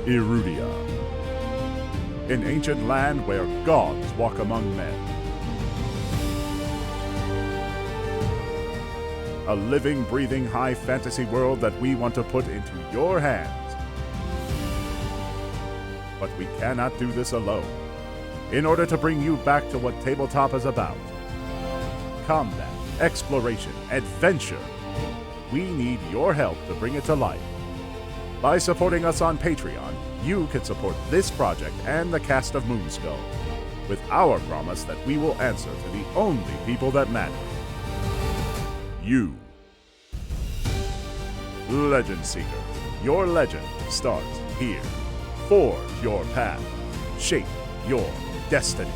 Erudia, an ancient land where gods walk among men. A living, breathing, high fantasy world that we want to put into your hands. But we cannot do this alone. In order to bring you back to what tabletop is about, combat, exploration, adventure, we need your help to bring it to life. By supporting us on Patreon, you can support this project and the cast of Moonskull, with our promise that we will answer to the only people that matter. You. Legend Seekers, your legend starts here. Forge your path. Shape your destiny.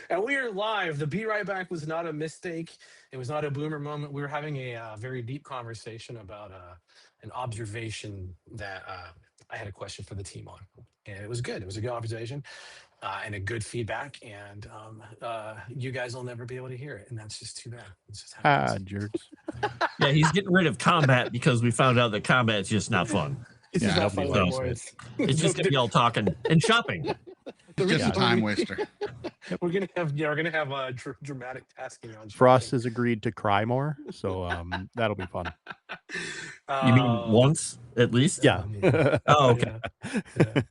And we are live. The Be Right Back was not a mistake. It was not a boomer moment. We were having a very deep conversation about an observation that I had a question for the team on. And it was good. It was a good observation and a good feedback. And you guys will never be able to hear it. And that's just too bad. It's just how it is. Jerks. Yeah, he's getting rid of combat because we found out that combat is just not fun. It's just not fun anymore. It's just gonna be all talking and shopping. It's just a time waster. We're gonna have dramatic tasking on. Frost has agreed to cry more, so that'll be fun. You mean once at least? Yeah. Oh, okay. Yeah.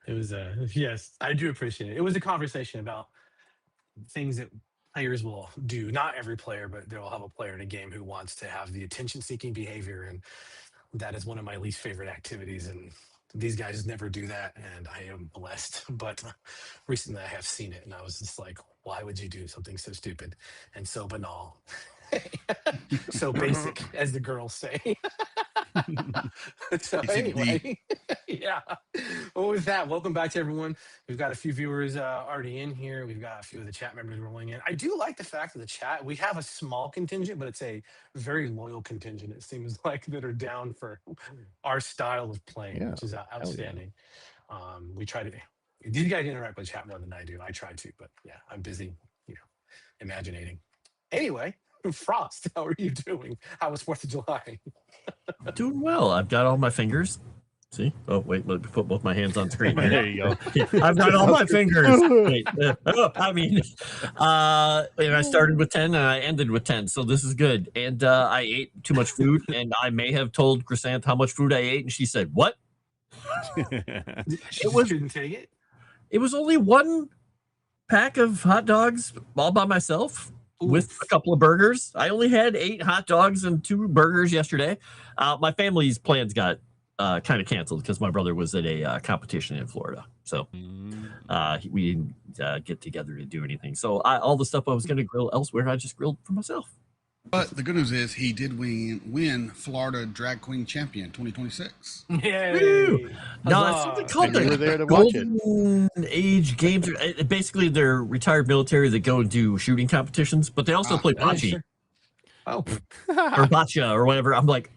It was yes, I do appreciate it. It was a conversation about things that players will do. Not every player, but they'll have a player in a game who wants to have the attention-seeking behavior, and that is one of my least favorite activities. And these guys never do that, and I am blessed. But recently I have seen it, and I was just like, why would you do something so stupid and so banal? So basic, as the girls say. So anyway, yeah. Well, with that, welcome back to everyone. We've got a few viewers already in here. We've got a few of the chat members rolling in. I do like the fact that the chat, we have a small contingent, but it's a very loyal contingent. It seems like that are down for our style of playing, which is outstanding. Yeah. We try to. These guys interact with chat more than I do. I try to, but yeah, I'm busy, imaginating. Anyway. Frost, how are you doing? How was 4th of July? Doing well. I've got all my fingers. See? Oh, wait, let me put both my hands on screen. There you go. I've got all my fingers. Wait, and I started with 10 and I ended with 10, so this is good. And I ate too much food, and I may have told Chrysanthe how much food I ate, and she said, "What?" Couldn't take it. It was only one pack of hot dogs all by myself. With a couple of burgers. I only had 8 hot dogs and 2 burgers yesterday. My family's plans got kind of canceled because my brother was at a competition in Florida. So we didn't get together to do anything. So all the stuff I was going to grill elsewhere, I just grilled for myself. But the good news is he did win Florida Drag Queen Champion 2026. Yay! No, it's something called the Golden Age Games. Basically, they're retired military that go and do shooting competitions, but they also play bocce. Sure. Oh. Or bocce or whatever. I'm like,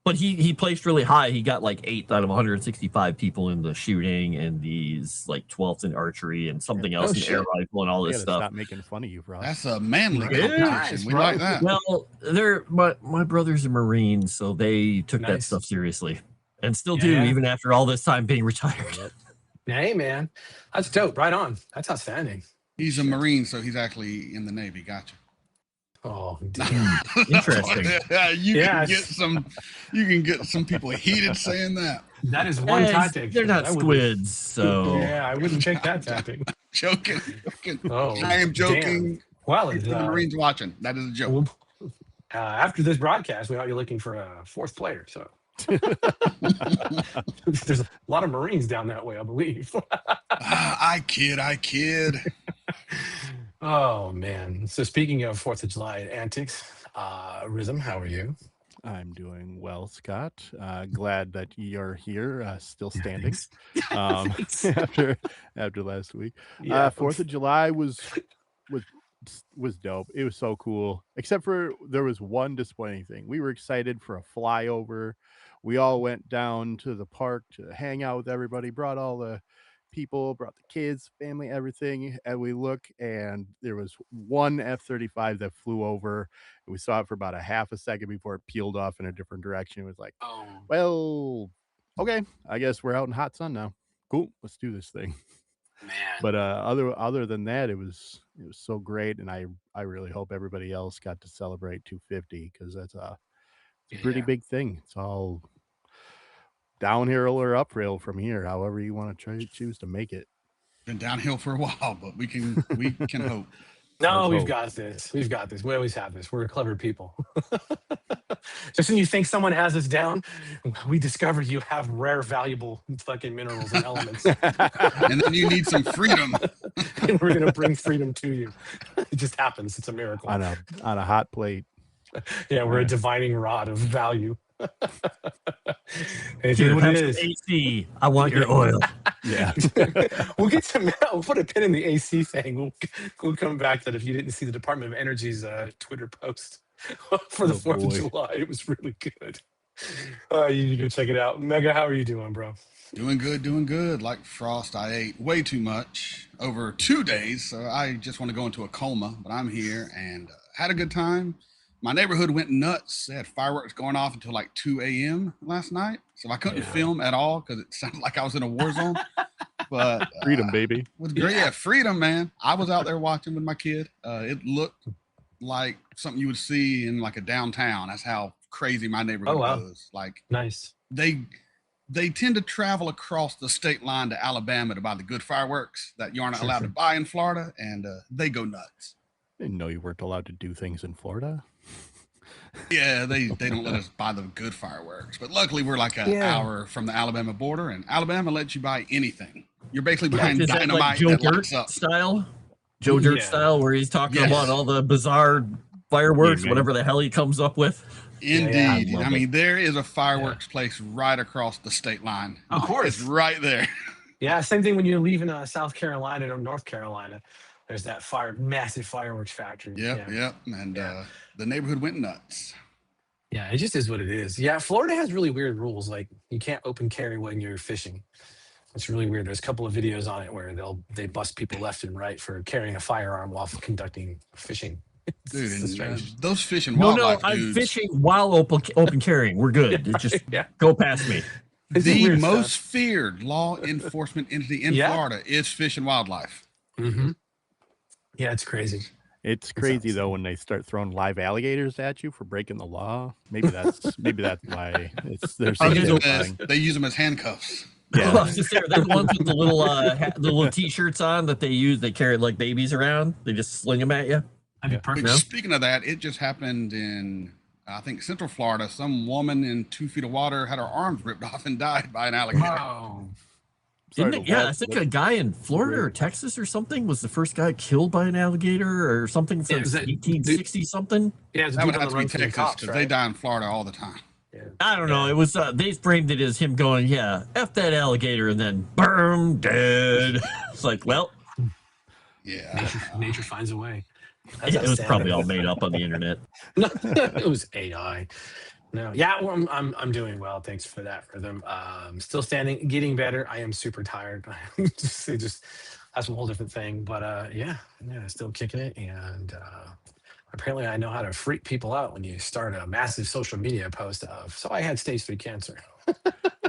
but he placed really high. He got like 8th out of 165 people in the shooting, and these like 12th in archery and something else in air rifle and all this stuff. Stop making fun of you, bro. That's a manly competition. Nice, we like that. Well, my brother's a Marine, so they took that stuff seriously, and still do even after all this time being retired. Hey, man, that's dope. Right on. That's outstanding. He's a Marine, so he's actually in the Navy. Gotcha. Oh, damn. Interesting. You can get some people heated saying that. That is one tactic. They're not squids, so yeah, I wouldn't take that tactic. Joking. Oh, I am joking. Damn. Well, the Marines watching. That is a joke. After this broadcast, we ought to be looking for a 4th player. So there's a lot of Marines down that way, I believe. I kid. Oh, man. So speaking of 4th of July antics, Rhythm, how are you? I'm doing well, Scott. Glad that you're here, still standing after last week. 4th of July was was dope. It was so cool. Except for there was one disappointing thing. We were excited for a flyover. We all went down to the park to hang out with everybody, brought all the people, brought the kids, family, everything. And we look, and there was one F-35 that flew over. And we saw it for about a half a second before it peeled off in a different direction. It was like, Oh, well, okay, I guess we're out in hot sun now. Cool, let's do this thing. man. But other than that, it was so great, and I really hope everybody else got to celebrate 250 because that's a pretty big thing. It's all downhill or uphill from here, however you want to choose to make it. Been downhill for a while, but we can hope. No, Let's we've hope. got this. We've got this. We always have this. We're clever people. Just when you think someone has us down, we discover you have rare, valuable fucking minerals and elements. And then you need some freedom. And we're gonna bring freedom to you. It just happens. It's a miracle. on a hot plate. Yeah, we're a divining rod of value. It's Dude, what have it some is. AC. I want your oil. Yeah. We'll get to we'll put a pin in the AC thing. We'll come back to that if you didn't see the Department of Energy's Twitter post for the Oh, 4th of boy. July. It was really good. You need to go check it out. Mega, how are you doing, bro? Doing good. Like Frost, I ate way too much over 2 days, so I just want to go into a coma. But I'm here and had a good time. My neighborhood went nuts. They had fireworks going off until like 2 a.m. last night, so I couldn't film at all because it sounded like I was in a war zone. But Freedom, baby. it was great. Yeah, freedom, man. I was out there watching with my kid. It looked like something you would see in like a downtown. That's how crazy my neighborhood was. Like Nice. they tend to travel across the state line to Alabama to buy the good fireworks that you aren't allowed to buy in Florida, and they go nuts. Didn't know you weren't allowed to do things in Florida. Yeah, they don't let us buy the good fireworks, but luckily we're like an hour from the Alabama border, and Alabama lets you buy anything. You're basically buying Is that dynamite like Joe that Dirt lights up. style? Joe Dirt Yeah. style, where he's talking Yes. about all the bizarre fireworks, Yeah, man. whatever the hell he comes up with. Indeed. love I mean, there is a fireworks place right across the state line. Of course. It's right there. Yeah, same thing when you're leaving South Carolina or North Carolina. There's that massive fireworks factory. Yep. And the neighborhood went nuts. Yeah, it just is what it is. Yeah, Florida has really weird rules. Like you can't open carry when you're fishing. It's really weird. There's a couple of videos on it where they bust people left and right for carrying a firearm while conducting fishing. Dude, It's and, strange. those fish and No, wildlife I'm dudes, fishing while open carrying. We're good. It just Yeah. go past me. It's the weird most stuff. feared law enforcement entity in Yeah. Florida is Fish and Wildlife. Mhm. Yeah, it's crazy. It's crazy awesome. though when they start throwing live alligators at you for breaking the law. Maybe that's why they're so I guess it- terrifying. They use them as handcuffs. I Yeah. was just there. They're the ones with the little t-shirts on that they use. They carry like babies around. They just sling them at you. That'd be Yeah. perfect. But speaking of that, it just happened in, I think, Central Florida. Some woman in 2 feet of water had her arms ripped off and died by an alligator. Wow. Sorry Didn't to it? Yeah, laugh, I think but- a guy in Florida or Texas or something was the first guy killed by an alligator or something Yeah, since was that- 1860 something. Yeah, it's a That dude would on have the to be run from the Texas cops, because they right? die in Florida all the time. Yeah. I don't know. It was they framed it as him going, "Yeah, f that alligator," and then boom, dead. It's like, well, Yeah. Nature finds a way. That's it how was sad probably it all is. made up on the internet. No, it was AI. No, yeah, well, I'm doing well. Thanks for that, Rhythm. Still standing, getting better. I am super tired. just that's a whole different thing. But yeah, still kicking it. And apparently, I know how to freak people out when you start a massive social media post of. So I had stage 3 cancer.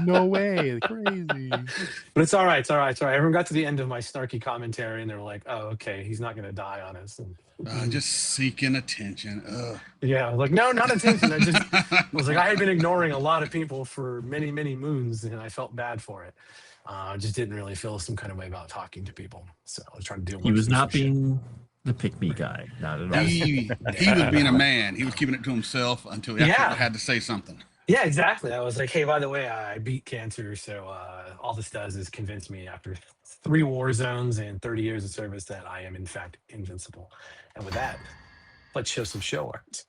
No way. Crazy. But it's all right. It's all right. It's all right. Everyone got to the end of my snarky commentary, and they were like, "Oh, okay, he's not going to die on us." And, Just seeking attention. Ugh. yeah, I was like, no, not attention. I was like, I had been ignoring a lot of people for many, many moons, and I felt bad for it. I just didn't really feel some kind of way about talking to people. So I was trying to deal with He was some not shit. being the pick-me guy. Not at all. He was being a man. He was keeping it to himself until he actually Yeah. had to say something. Yeah, exactly. I was like, hey, by the way, I beat cancer. So all this does is convince me after 3 war zones and 30 years of service that I am, in fact, invincible. And with that, let's show some show art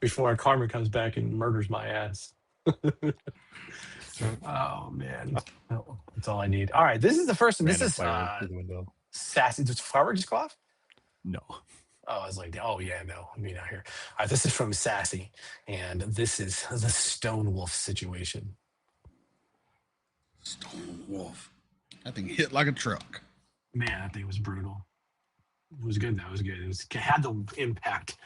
before our karma comes back and murders my ass. Oh, man. Oh, that's all I need. All right. This is the first one. This Random is fire through the window. Sassy. Does fireworks just go off? No. Oh, I was like, oh yeah, no, me not here. All right, this is from Sassy, and this is the Stone Wolf situation. Stone Wolf. That thing hit like a truck. Man, that thing was brutal. It was good though. It was good. It had the impact.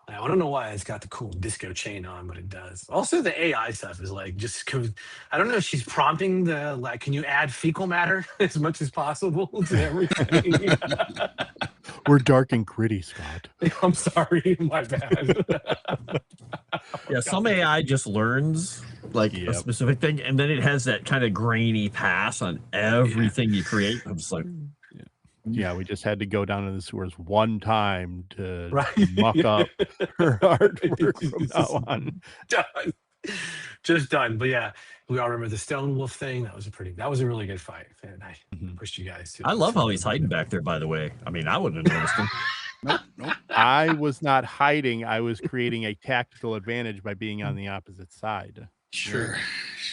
I don't know why it's got the cool disco chain on, but it does. Also, the AI stuff is like just. I don't know if she's prompting the like. Can you add fecal matter as much as possible to everything? We're dark and gritty, Scott. I'm sorry, my bad. Yeah, some AI just learns like a specific thing, and then it has that kind of grainy pass on everything you create. I'm just like, yeah, we just had to go down to the sewers one time to Right. muck up her artwork from now on. Done. Just done. But yeah, we all remember the Stone Wolf thing. That was a really good fight. And I pushed you guys to. I love how he's hiding back there, by the way. I mean, I wouldn't have noticed him. Nope. I was not hiding. I was creating a tactical advantage by being on the opposite side. Sure.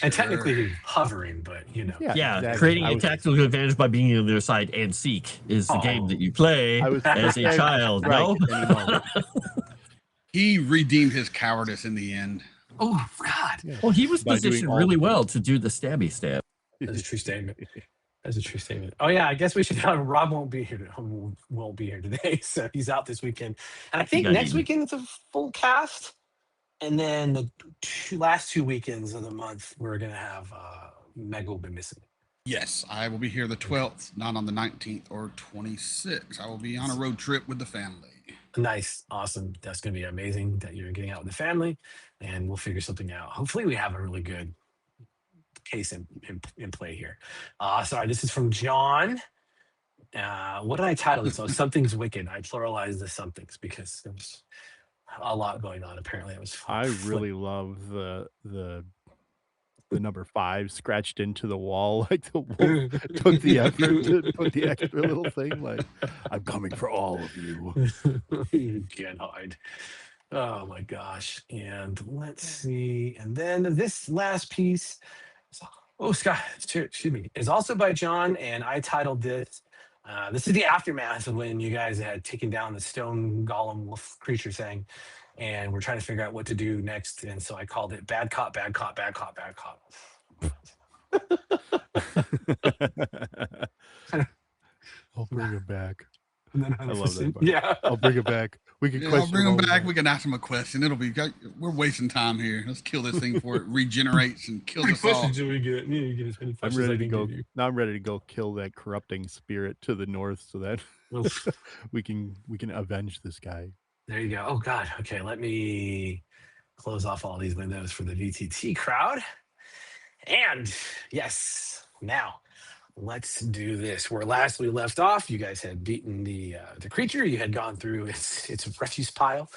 And technically hovering, but you know. Yeah, exactly. creating a tactical advantage by being on the other side and seek is the game that you play as a child, no? He redeemed his cowardice in the end. Oh God. Yeah. Well, he was By doing positioned all really the well to do the stabby stab. That's a true statement. That's a true statement. Oh yeah, I guess we should. Rob won't be here. Won't be here today, so he's out this weekend. And I think next weekend it's a full cast, and then the last 2 weekends of the month we're gonna have Meg will be missing. Yes, I will be here the 12th, not on the 19th or 26th. I will be on a road trip with the family. Nice, awesome. That's gonna be amazing that you're getting out with the family, and we'll figure something out. Hopefully, we have a really good case in play here. Sorry, this is from John. What did I title this? Oh, Something's Wicked. I pluralized the somethings because there was a lot going on. Apparently, it was fun. I really love the number 5 scratched into the wall. Like the wolf took the effort to put the extra little thing. Like, I'm coming for all of you. You can't hide. Oh my gosh. And let's see. And then this last piece. Oh, Scott, excuse me. Is also by John, and I titled this. This is the aftermath of when you guys had taken down the stone golem wolf creature thing, and we're trying to figure out what to do next. And so I called it Bad Cop, Bad Cop, Bad Cop, Bad Cop. I'll bring it back. I love that part. Yeah. I'll bring it back. We can I'll bring him back. We can ask him a question. We're wasting time here. Let's kill this thing before it regenerates and kills us all. Questions do we get? You get as many I'm questions ready I to can go. give you. Now I'm ready to go kill that corrupting spirit to the north, so that we can avenge this guy. There you go. Oh God. Okay, let me close off all these windows for the VTT crowd. And yes, now let's do this. Where last we left off, you guys had beaten the creature. You had gone through its refuse pile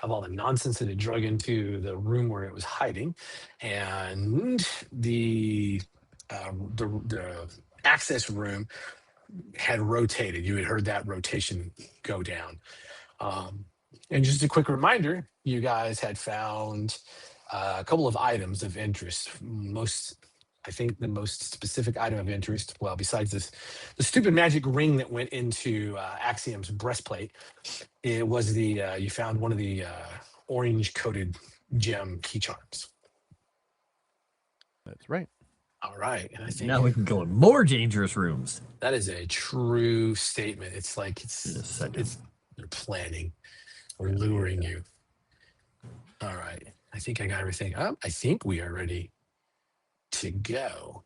of all the nonsense that had drug into the room where it was hiding, and the access room had rotated. You had heard that rotation go down. And just a quick reminder, you guys had found a couple of items of interest. I think the most specific item of interest, well, besides the stupid magic ring that went into Axiom's breastplate, it was you found one of the orange-coated gem key charms. That's right. All right, and I think Now we can go in more dangerous rooms. that is a true statement. It's like they're planning or luring you. All right, I think I got everything up. I think we are ready to go.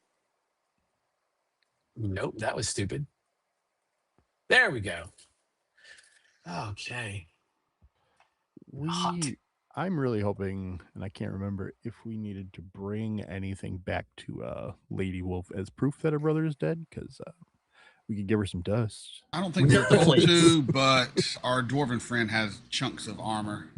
Nope, that was stupid. There we go. Okay. Hot. I'm really hoping, and I can't remember if we needed to bring anything back to Lady Wolf as proof that her brother is dead, because we could give her some dust. I don't think we're told to, but our dwarven friend has chunks of armor.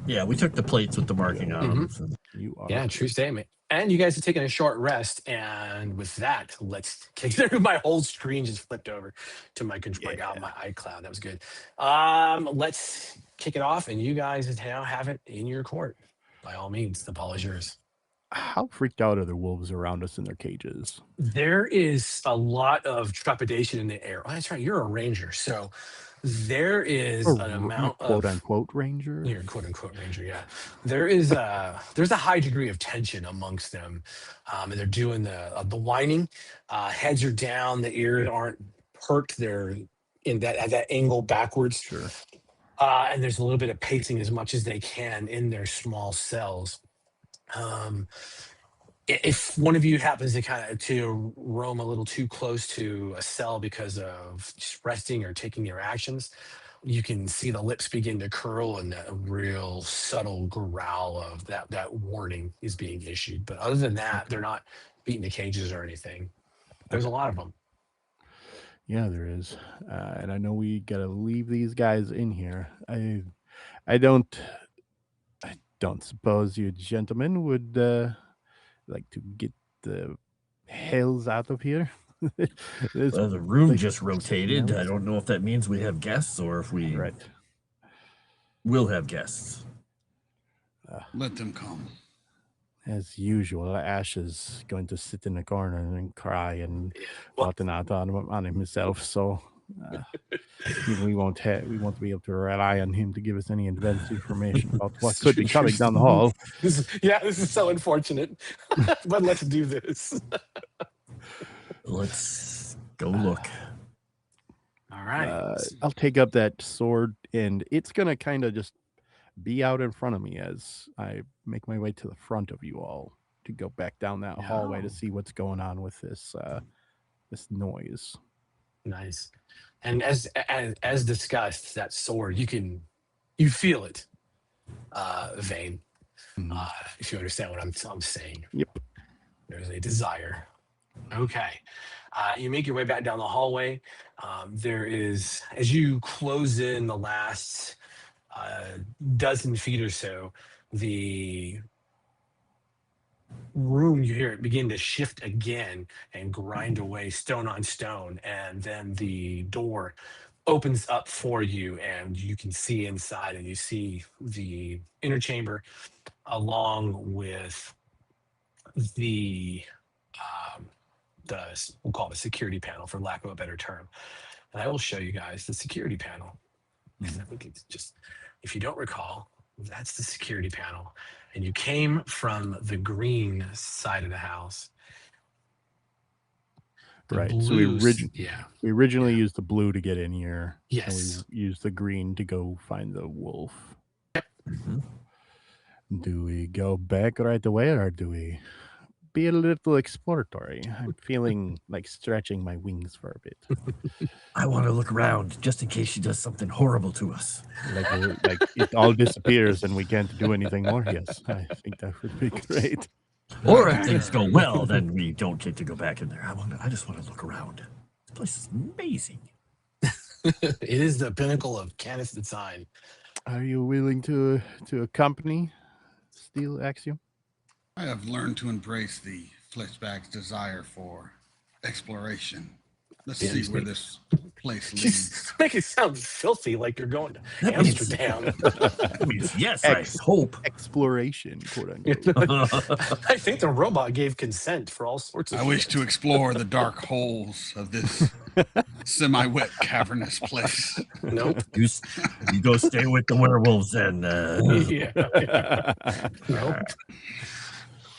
Yeah, we took the plates with the marking on them. So. You are. Yeah, true statement. And you guys have taken a short rest, and with that, let's kick there. My whole screen just flipped over to my iCloud. That was good. Let's kick it off, and you guys now have it in your court. By all means, the ball is yours. How freaked out are the wolves around us in their cages? There is a lot of trepidation in the air. Oh, that's right. You're a ranger, so there is an amount Quote of unquote ranger. you're a quote unquote ranger. Yeah, there's a high degree of tension amongst them, and they're doing the whining. Heads are down, the ears aren't perked. They're in that at that angle backwards. Sure. And there's a little bit of pacing as much as they can in their small cells. Um, if one of you happens to kind of to roam a little too close to a cell because of just resting or taking your actions, you can see the lips begin to curl and a real subtle growl of that warning is being issued. But other than that, they're not beating the cages or anything. There's a lot of them. Yeah, there is, and I know we gotta leave these guys in here. I don't suppose you gentlemen would like to get the hells out of here. This Well, the room place just is rotated. I nuts. don't know if that means we have guests or if we Right. will have guests. Let them come. As usual, Ash is going to sit in the corner and cry and Well- whatnot on himself. So we won't be able to rely on him to give us any advanced information about what could be coming down the hall. This is so unfortunate. But let's do this. Let's go look. All right. I'll take up that sword, and it's gonna kind of just be out in front of me as I make my way to the front of you all to go back down that hallway to see what's going on with this noise. Nice. And as discussed, that sword, you feel it, Vane. If you understand what I'm saying. Yep. There's a desire. Okay. You make your way back down the hallway. There is, as you close in the last dozen feet or so, the room, you hear it begin to shift again and grind away stone on stone, and then the door opens up for you and you can see inside, and you see the inner chamber along with the we'll call it a security panel for lack of a better term. And I will show you guys the security panel, because I think it's just, if you don't recall, that's the security panel. And you came from the green side of the house. The Right. So we originally used the blue to get in here. Yes. And we used the green to go find the wolf. Do we go back right away, or do we be a little exploratory? I'm feeling like stretching my wings for a bit. I want to look around just in case she does something horrible to us. Like it all disappears and we can't do anything more. Yes, I think that would be great. Or if things go well, then we don't get to go back in there. I just want to look around. This place is amazing. It is the pinnacle of Canis design. Are you willing to accompany Steel Axiom? I have learned to embrace the fleshbag's desire for exploration. Let's see where this place leads. Make it sound filthy, like you're going to Amsterdam. That means yes, I hope. Exploration, quote unquote. I think the robot gave consent for all sorts of I wish to explore the dark holes of this semi-wet, cavernous place. Nope. You go stay with the werewolves and Yeah. Nope.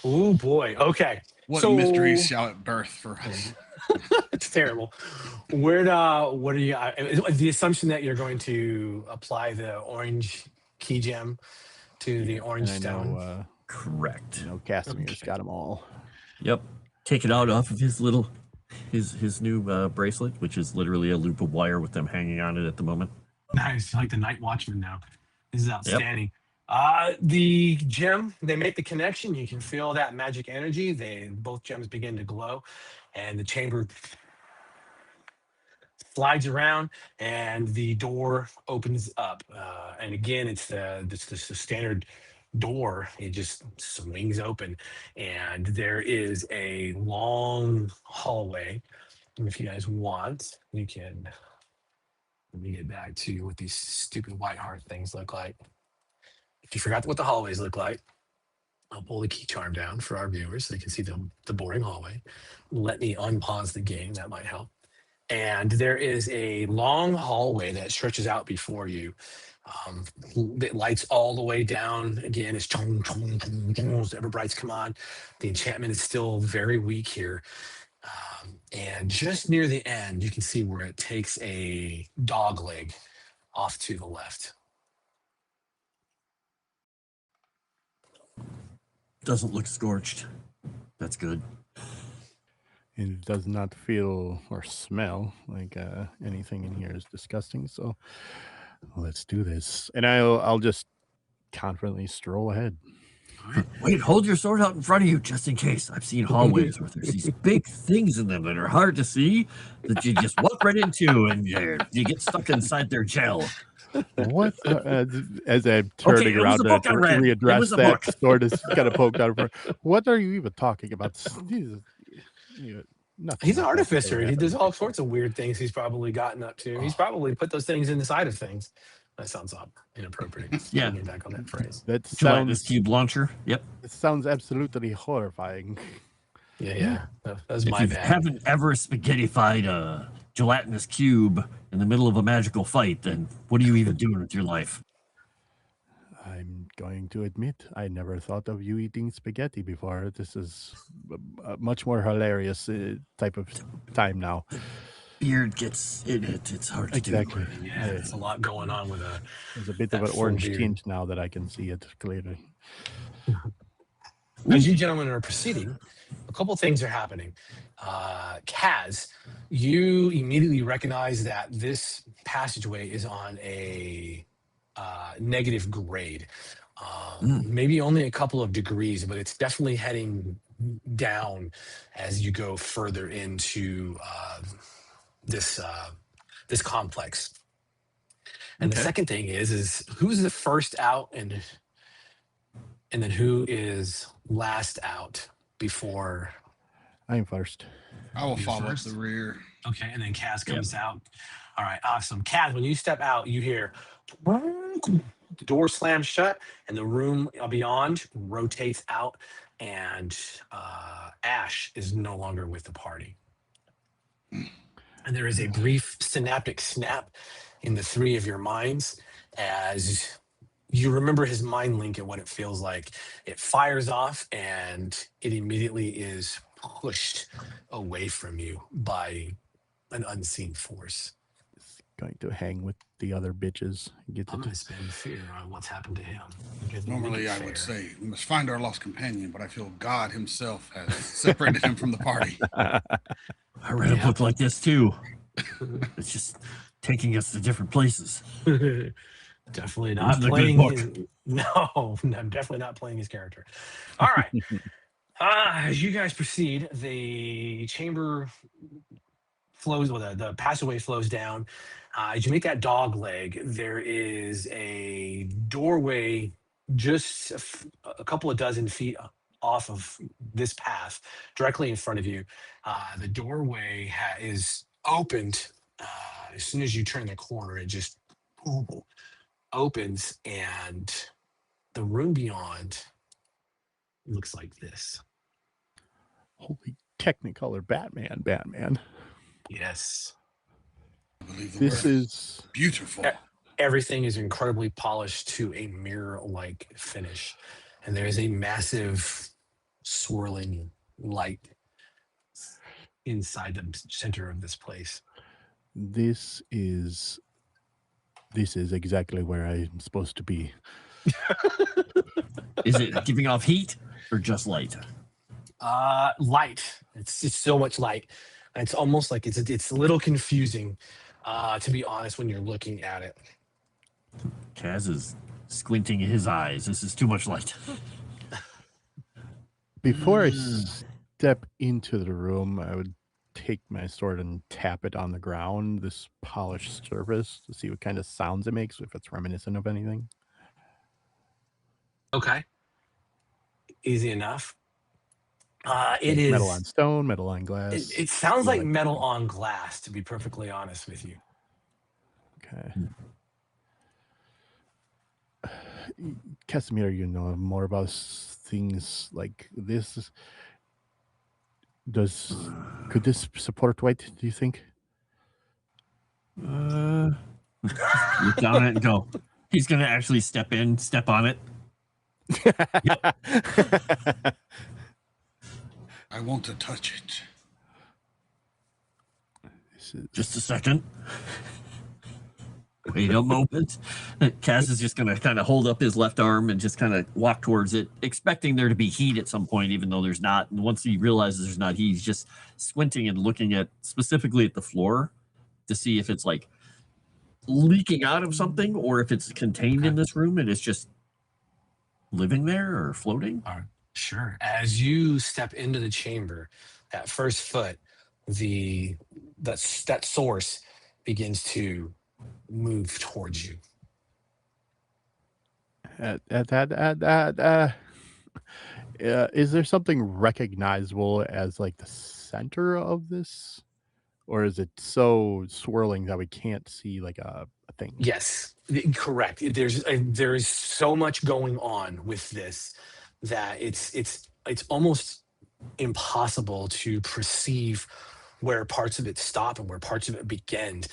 Oh boy. Okay. What So- mysteries shall it birth for us? It's terrible. What are you? The assumption that you're going to apply the orange key gem to the orange And I stone. know, correct. Kasimir's got them all. Yep. Take it out off of his new bracelet, which is literally a loop of wire with them hanging on it at the moment. Nice, like the Night Watchman now. This is outstanding. The gem, they make the connection. You can feel that magic energy. Both gems begin to glow, and the chamber slides around, and the door opens up. And again, it's the standard door. It just swings open, and there is a long hallway. And if you guys want, you can. Let me get back to what these stupid white heart things look like. If you forgot what the hallways look like, I'll pull the key charm down for our viewers so they can see the boring hallway. Let me unpause the game. That might help. And there is a long hallway that stretches out before you. It lights all the way down. Again, it's chung, chung, chung, chung, as Everbrights come on. The enchantment is still very weak here. And just near the end, you can see where it takes a dog leg off to the left. Doesn't look scorched. That's good. And it does not feel or smell like anything in here is disgusting. So let's do this. And I'll just confidently stroll ahead. All right. Wait, hold your sword out in front of you just in case. I've seen hallways where there's these big things in them that are hard to see that you just walk right into and you get stuck inside their gel. What? As I'm turning around to readdress that, sword is kind of poked out of her. What are you even talking about? He's an artificer. He does all sorts of weird things he's probably gotten up to. He's probably put those things inside of things. That sounds inappropriate. Yeah. Getting back on that phrase. That sounds this cube launcher. Yep. It sounds absolutely horrifying. Yeah. That was if my you bad. haven't ever spaghettified a gelatinous cube in the middle of a magical fight, then what are you even doing with your life? I'm going to admit, I never thought of you eating spaghetti before. This is a much more hilarious type of time now. Beard gets in it. It's hard to do. Yeah, there's a lot going on with There's a bit of an orange tint now that I can see it clearly. As you gentlemen are proceeding, a couple things are happening. Kaz, you immediately recognize that this passageway is on a negative grade. Maybe only a couple of degrees, but it's definitely heading down as you go further into this complex. And the second thing is who's the first out and then who is last out before? I'm first. I will follow up the rear. Okay, and then Kaz comes out. All right, awesome. Kaz, when you step out, you hear the door slam shut and the room beyond rotates out, and Ash is no longer with the party. And there is a brief synaptic snap in the three of your minds as you remember his mind link and what it feels like. It fires off and it immediately is pushed away from you by an unseen force. It's going to hang with the other bitches. I'm going to spend fear on what's happened to him. Normally, I would say we must find our lost companion, but I feel God himself has separated him from the party. I read a book like this too. It's just taking us to different places. Definitely not playing. No, I'm definitely not playing his character. All right. As you guys proceed, the chamber flows, the passageway flows down. As you make that dog leg, there is a doorway just a couple of dozen feet off of this path, directly in front of you. The doorway is opened. As soon as you turn the corner, it just opens, and the room beyond looks like this. Holy Technicolor Batman. Yes. This is beautiful. Everything is incredibly polished to a mirror-like finish. And there is a massive swirling light inside the center of this place. This is exactly where I'm supposed to be. Is it giving off heat or just light? Light. It's just so much light. It's almost like it's a little confusing, to be honest, when you're looking at it. Kaz is squinting his eyes. This is too much light. Before I step into the room, I would take my sword and tap it on the ground, this polished surface, to see what kind of sounds it makes, if it's reminiscent of anything. Okay. Easy enough. It is metal on stone, metal on glass. It sounds like metal on glass, to be perfectly honest with you. Okay. Kasimir, you know more about things like this. Could this support Dwight, do you think? Look down it and go. He's gonna actually step on it. I want to touch it. Just a second. Wait a moment. Kaz is just gonna kind of hold up his left arm and just kind of walk towards it, expecting there to be heat at some point, even though there's not. And once he realizes there's not heat, he's just squinting and looking specifically at the floor to see if it's like leaking out of something or if it's contained in this room and it's just living there or floating. Sure. As you step into the chamber, at first foot, that source begins to move towards you. Is there something recognizable as like the center of this, or is it so swirling that we can't see like a thing? Yes, correct. There's so much going on with this that it's almost impossible to perceive where parts of it stop and where parts of it begin.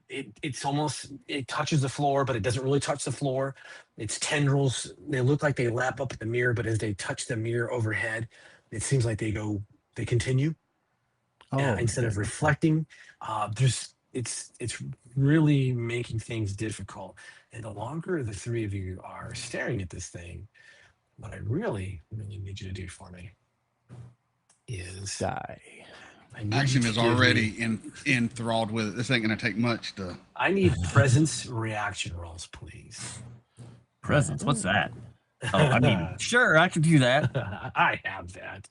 It touches the floor, but it doesn't really touch the floor. Its tendrils, they look like they lap up at the mirror, but as they touch the mirror overhead, it seems like they continue. Instead of reflecting. It's really making things difficult. And the longer the three of you are staring at this thing, what I really, really need you to do for me is die. Axiom is already enthralled with it. This ain't going to take much to... I need presence reaction rolls, please. Presence? What's that? Oh, I mean, sure, I can do that. I have that.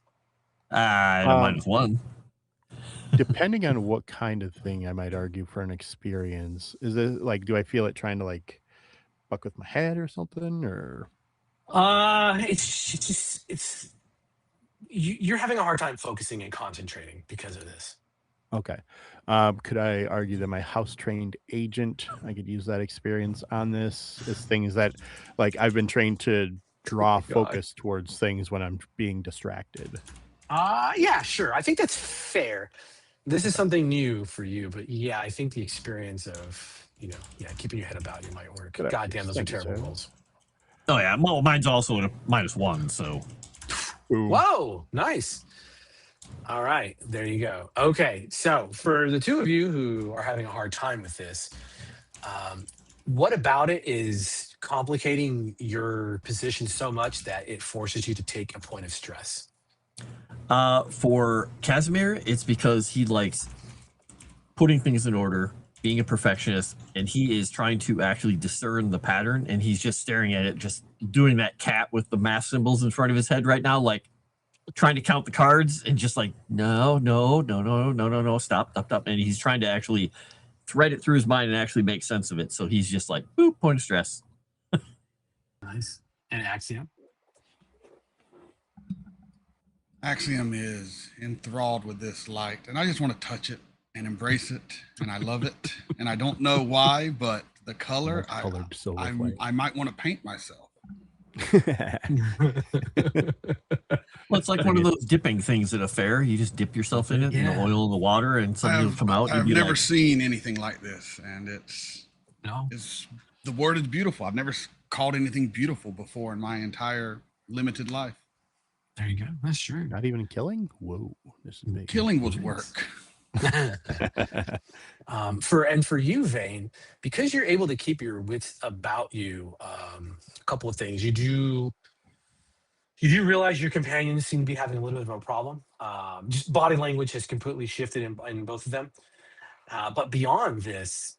-1. Depending on what kind of thing, I might argue for an experience. Is it like, do I feel it trying to like fuck with my head or something, or? You're having a hard time focusing and concentrating because of this. Okay. Could I argue that my house-trained agent, I could use that experience on this as things that, like, I've been trained to draw focus towards things when I'm being distracted. Yeah, sure. I think that's fair. This is something new for you, but yeah, I think the experience of, keeping your head about you might work. God damn, those are terrible rolls. Oh yeah, well, mine's also a -1, so. Whoa, nice. All right, there you go. Okay, so for the two of you who are having a hard time with this, what about it is complicating your position so much that it forces you to take a point of stress? For Kasimir, it's because he likes putting things in order, being a perfectionist, and he is trying to actually discern the pattern, and he's just staring at it, just doing that cat with the math symbols in front of his head right now, like trying to count the cards and just like, no, stop. And he's trying to actually thread it through his mind and actually make sense of it. So he's just like, boop, point of stress. Nice. And Axiom? Axiom is enthralled with this light, and I just want to touch it and embrace it, and I love it, and I don't know why, but the color, I might want to paint myself. Well, it's like one of those dipping things at a fair. You just dip yourself in it, in the oil and the water, and something will come out. I've never seen anything like this, and the word is beautiful. I've never called anything beautiful before in my entire limited life. There you go. That's true. Not even killing? Whoa. This is big. Killing was work. For you, Vane, because you're able to keep your wits about you, a couple of things. You do realize your companions seem to be having a little bit of a problem. Just body language has completely shifted in both of them. But beyond this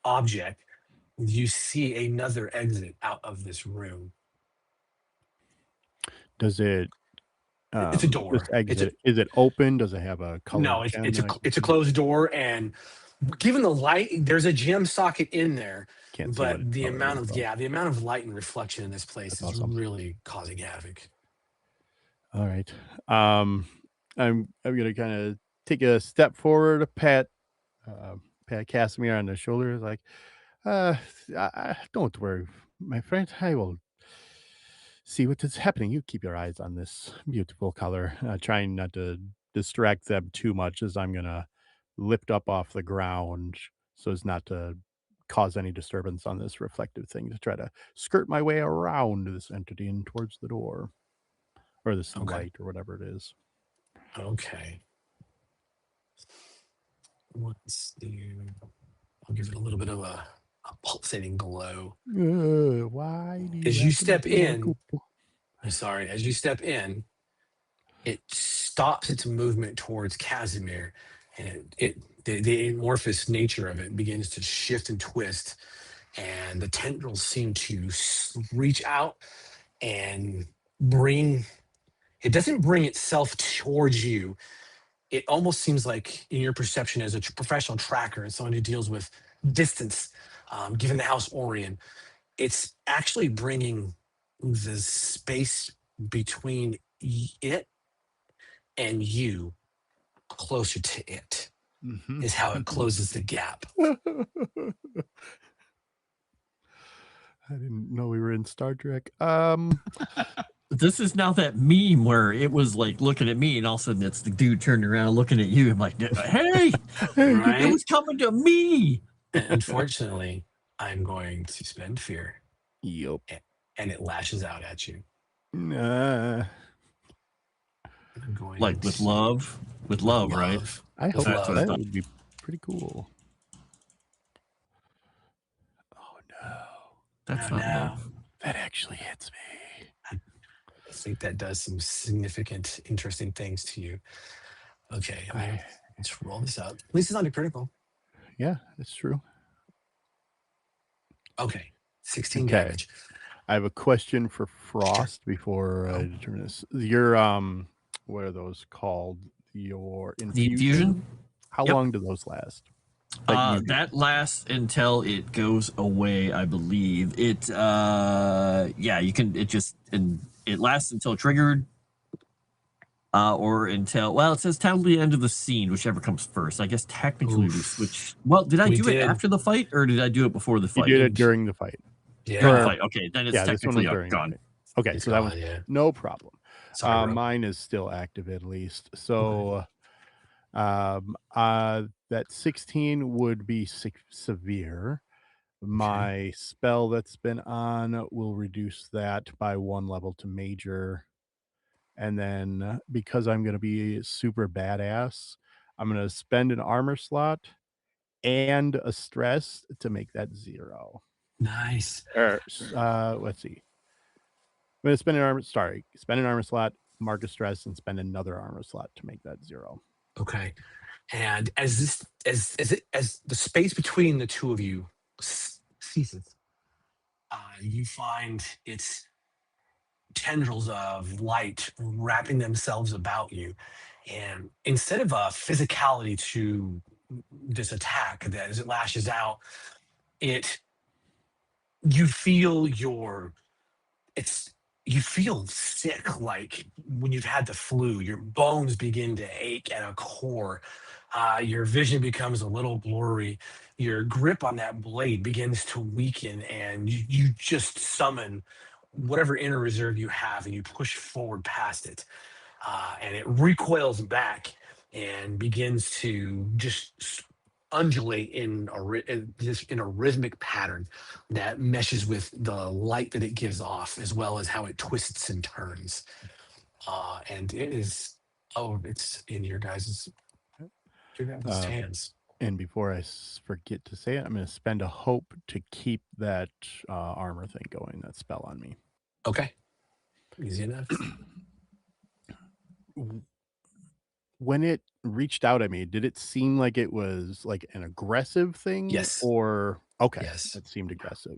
object, you see another exit out of this room. Does it? It's a door. Is it open? Does it have a color? No, it's a closed door, and given the light, there's a gem socket in there. But the amount of light and reflection in this place is really causing havoc. All right. I'm gonna kind of take a step forward, pat Kasimir on the shoulder, like, don't worry, my friend. I will see what is happening. You keep your eyes on this beautiful color, trying not to distract them too much as I'm going to lift up off the ground so as not to cause any disturbance on this reflective thing to try to skirt my way around this entity and towards the door or this light or whatever it is. Okay. Let's do. I'll give it a little bit of a pulsating glow. Why do you As have you to step make me more in, cool? as you step in, it stops its movement towards Kasimir, and the amorphous nature of it begins to shift and twist, and the tendrils seem to reach out and bring. It doesn't bring itself towards you. It almost seems like, in your perception as a professional tracker and someone who deals with distance, given the house Orion, it's actually bringing the space between it and you closer to it. Mhm. Is how it closes the gap. I didn't know we were in Star Trek. This is now that meme where it was like looking at me, and all of a sudden it's the dude turning around looking at you. I'm like, hey, Right? it was coming to me. And unfortunately, I'm going to spend fear, Yup. and it lashes out at you. Nah. I'm going Like with to- love, right? I hope love. that would be pretty cool. Oh no. That's Oh, not no. love. That actually hits me. I think that does some significant, interesting things to you. Okay, let's roll this up. At least it's not a critical. Yeah, it's true. Okay, 16 Okay. damage. I have a question for Frost before I determine this. Your what are those called? Your The infusion? infusion? How Yep. long do those last? That lasts until it goes away, I believe. It it lasts until triggered. Or until, well, it says till the end of the scene, whichever comes first. I guess technically we switch. Well, did I do it after the fight, or did I do it before the fight? You did it during the fight. Yeah. During the fight. Okay, then it's this one technically was during the gone. fight. Okay, It's so that gone, one, yeah. no problem. Sorry, bro. Mine is still active at least. So that 16 would be severe. My spell that's been on will reduce that by 1 level to major. And then because I'm going to be super badass, I'm going to spend an armor slot and a stress to make that 0. Nice. Let's see. I'm going to spend an armor slot, mark a stress, and spend another armor slot to make that 0. Okay. And as the space between the two of you ceases, you find its tendrils of light wrapping themselves about you. And instead of a physicality to this attack that as it lashes out, you feel you feel sick, like when you've had the flu. Your bones begin to ache at a core. Your vision becomes a little blurry. Your grip on that blade begins to weaken, and you just summon whatever inner reserve you have, and you push forward past it, and it recoils back and begins to just undulate in a rhythmic pattern that meshes with the light that it gives off, as well as how it twists and turns. And it's in your guys' hands. And before I forget to say it, I'm going to spend a hope to keep that armor thing going, that spell on me. Okay. Easy enough. When it reached out at me, did it seem like it was like an aggressive thing? Yes. Or okay, Yes. it seemed aggressive.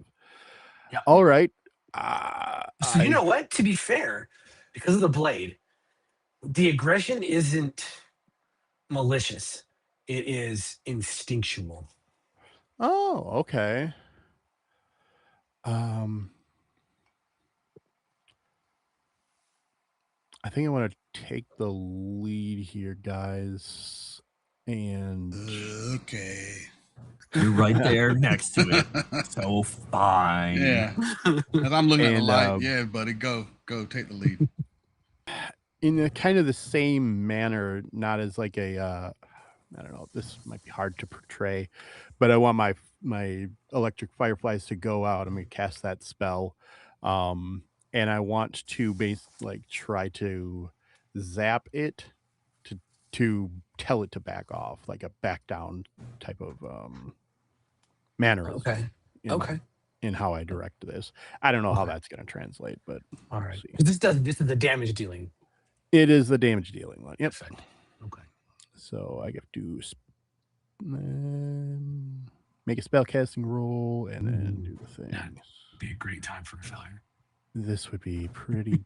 Yeah. All right. So you know what? To be fair, because of the blade, the aggression isn't malicious. It is instinctual. Oh, okay. I think I want to take the lead here, guys. And okay. You're right there next to it. So fine. Yeah. As I'm looking at the And, light, yeah, buddy, go, take the lead. In a kind of the same manner, not as like a I don't know, this might be hard to portray, but I want my electric fireflies to go out. I'm gonna cast that spell. And I want to try to zap it to tell it to back off, like a back down type of mannerism. Okay. Okay. In how I direct this. I don't know how that's gonna translate, but All right. see. This is the damage dealing. It is the damage dealing one. Yep. Effect. Okay. So I have to make a spell casting roll and then do the thing. That'd be a great time for a failure. This would be pretty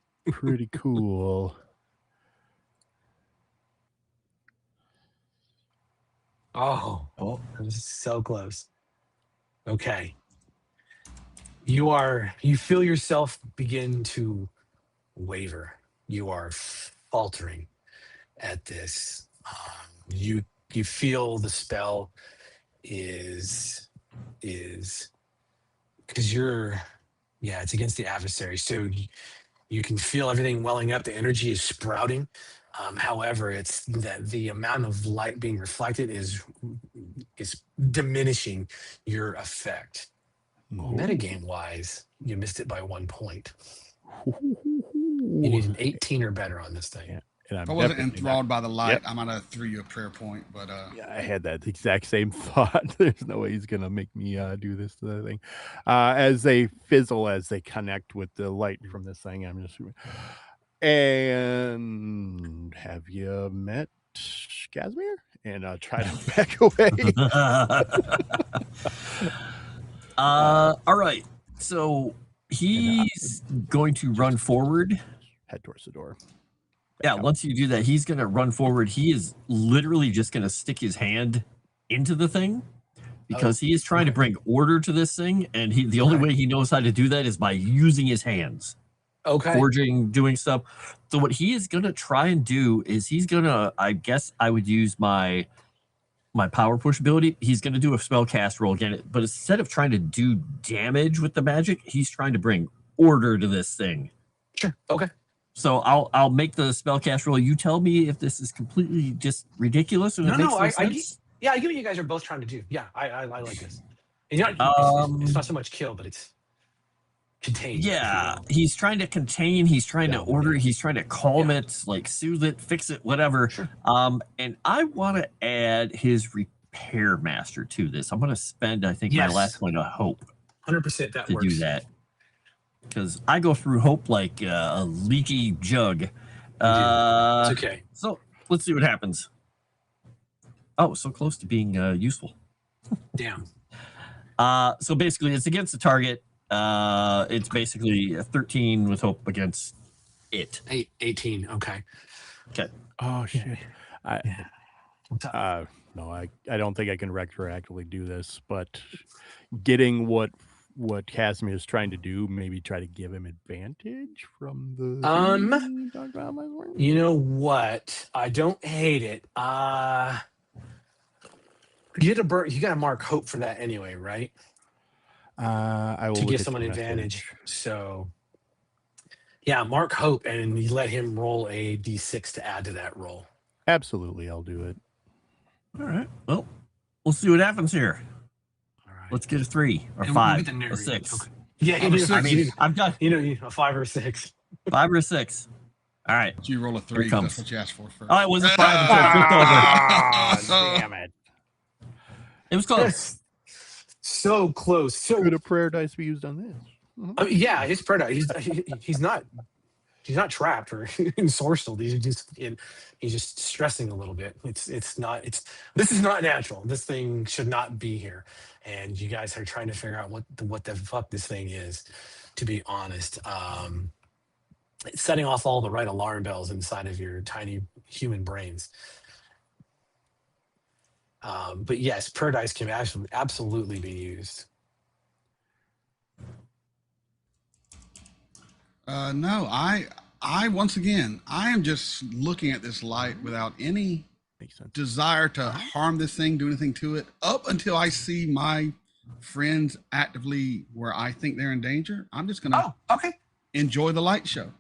cool. Oh, that was so close. Okay. You feel yourself begin to waver. You are faltering at this. You feel the spell is because it's against the adversary. So you can feel everything welling up. The energy is sprouting. However, it's that the amount of light being reflected is diminishing your effect. Metagame wise, you missed it by 1 point. You need an 18 or better on this thing. Yeah. And If I wasn't enthralled by the light, I might have threw you a prayer point, but yeah, I had that exact same thought. There's no way he's gonna make me do this to the thing. As they fizzle, as they connect with the light from this thing, I'm just. And have you met Kasimir? And try to back away. All right. So he's going to run forward. Head towards the door. Yeah, once you do that, he's going to run forward. He is literally just going to stick his hand into the thing because he is trying to bring order to this thing. And the only way he knows how to do that is by using his hands. Okay. Forging, doing stuff. So what he is going to try and do is he's going to, I guess I would use my power push ability. He's going to do a spell cast roll again, but instead of trying to do damage with the magic, he's trying to bring order to this thing. Sure. Okay. So I'll make the spell cast roll. You tell me if this is completely just ridiculous or I get what you guys are both trying to do. Yeah, I like this. And it's not so much kill, but it's contain. Yeah, he's trying to contain. He's trying to order. He's trying to calm it, like soothe it, fix it, whatever. Sure. And I want to add his repair master to this. I'm going to spend, I think, my last point of hope. 100% that to works. do that. Because I go through hope like a leaky jug. It's okay. So let's see what happens. Oh, so close to being useful. Damn. So basically, it's against the target. It's basically a 13 with hope against it. 18. Okay. Okay. Oh shit. Yeah. No, I don't think I can retroactively do this, but getting what Kasimir is trying to do, maybe try to give him advantage from the you know what? I don't hate it. You got to mark hope for that anyway, right? I will to give someone advantage. So yeah, mark hope and you let him roll a d6 to add to that roll. Absolutely, I'll do it. All right. Well, we'll see what happens here. All right. Let's get a 3 or And 5 we'll or 6. Okay. Yeah, I'm done. A 5 or 6. 5 or 6. All right. you roll a 3. That's what you asked for first. Oh, it was a 5 until it flipped over. Damn it. It was close. So close. So Could a prayer dice be used on this? yeah, his prayer dice. He's not trapped or ensorcelled. He's just stressing a little bit. This is not natural. This thing should not be here. And you guys are trying to figure out what the fuck this thing is, to be honest. It's setting off all the right alarm bells inside of your tiny human brains. But yes, prayer dice can absolutely be used. No, I once again, I am just looking at this light without any Makes sense. desire to harm this thing, do anything to it, up until I see my friends actively where I think they're in danger. I'm just gonna okay. enjoy the light show.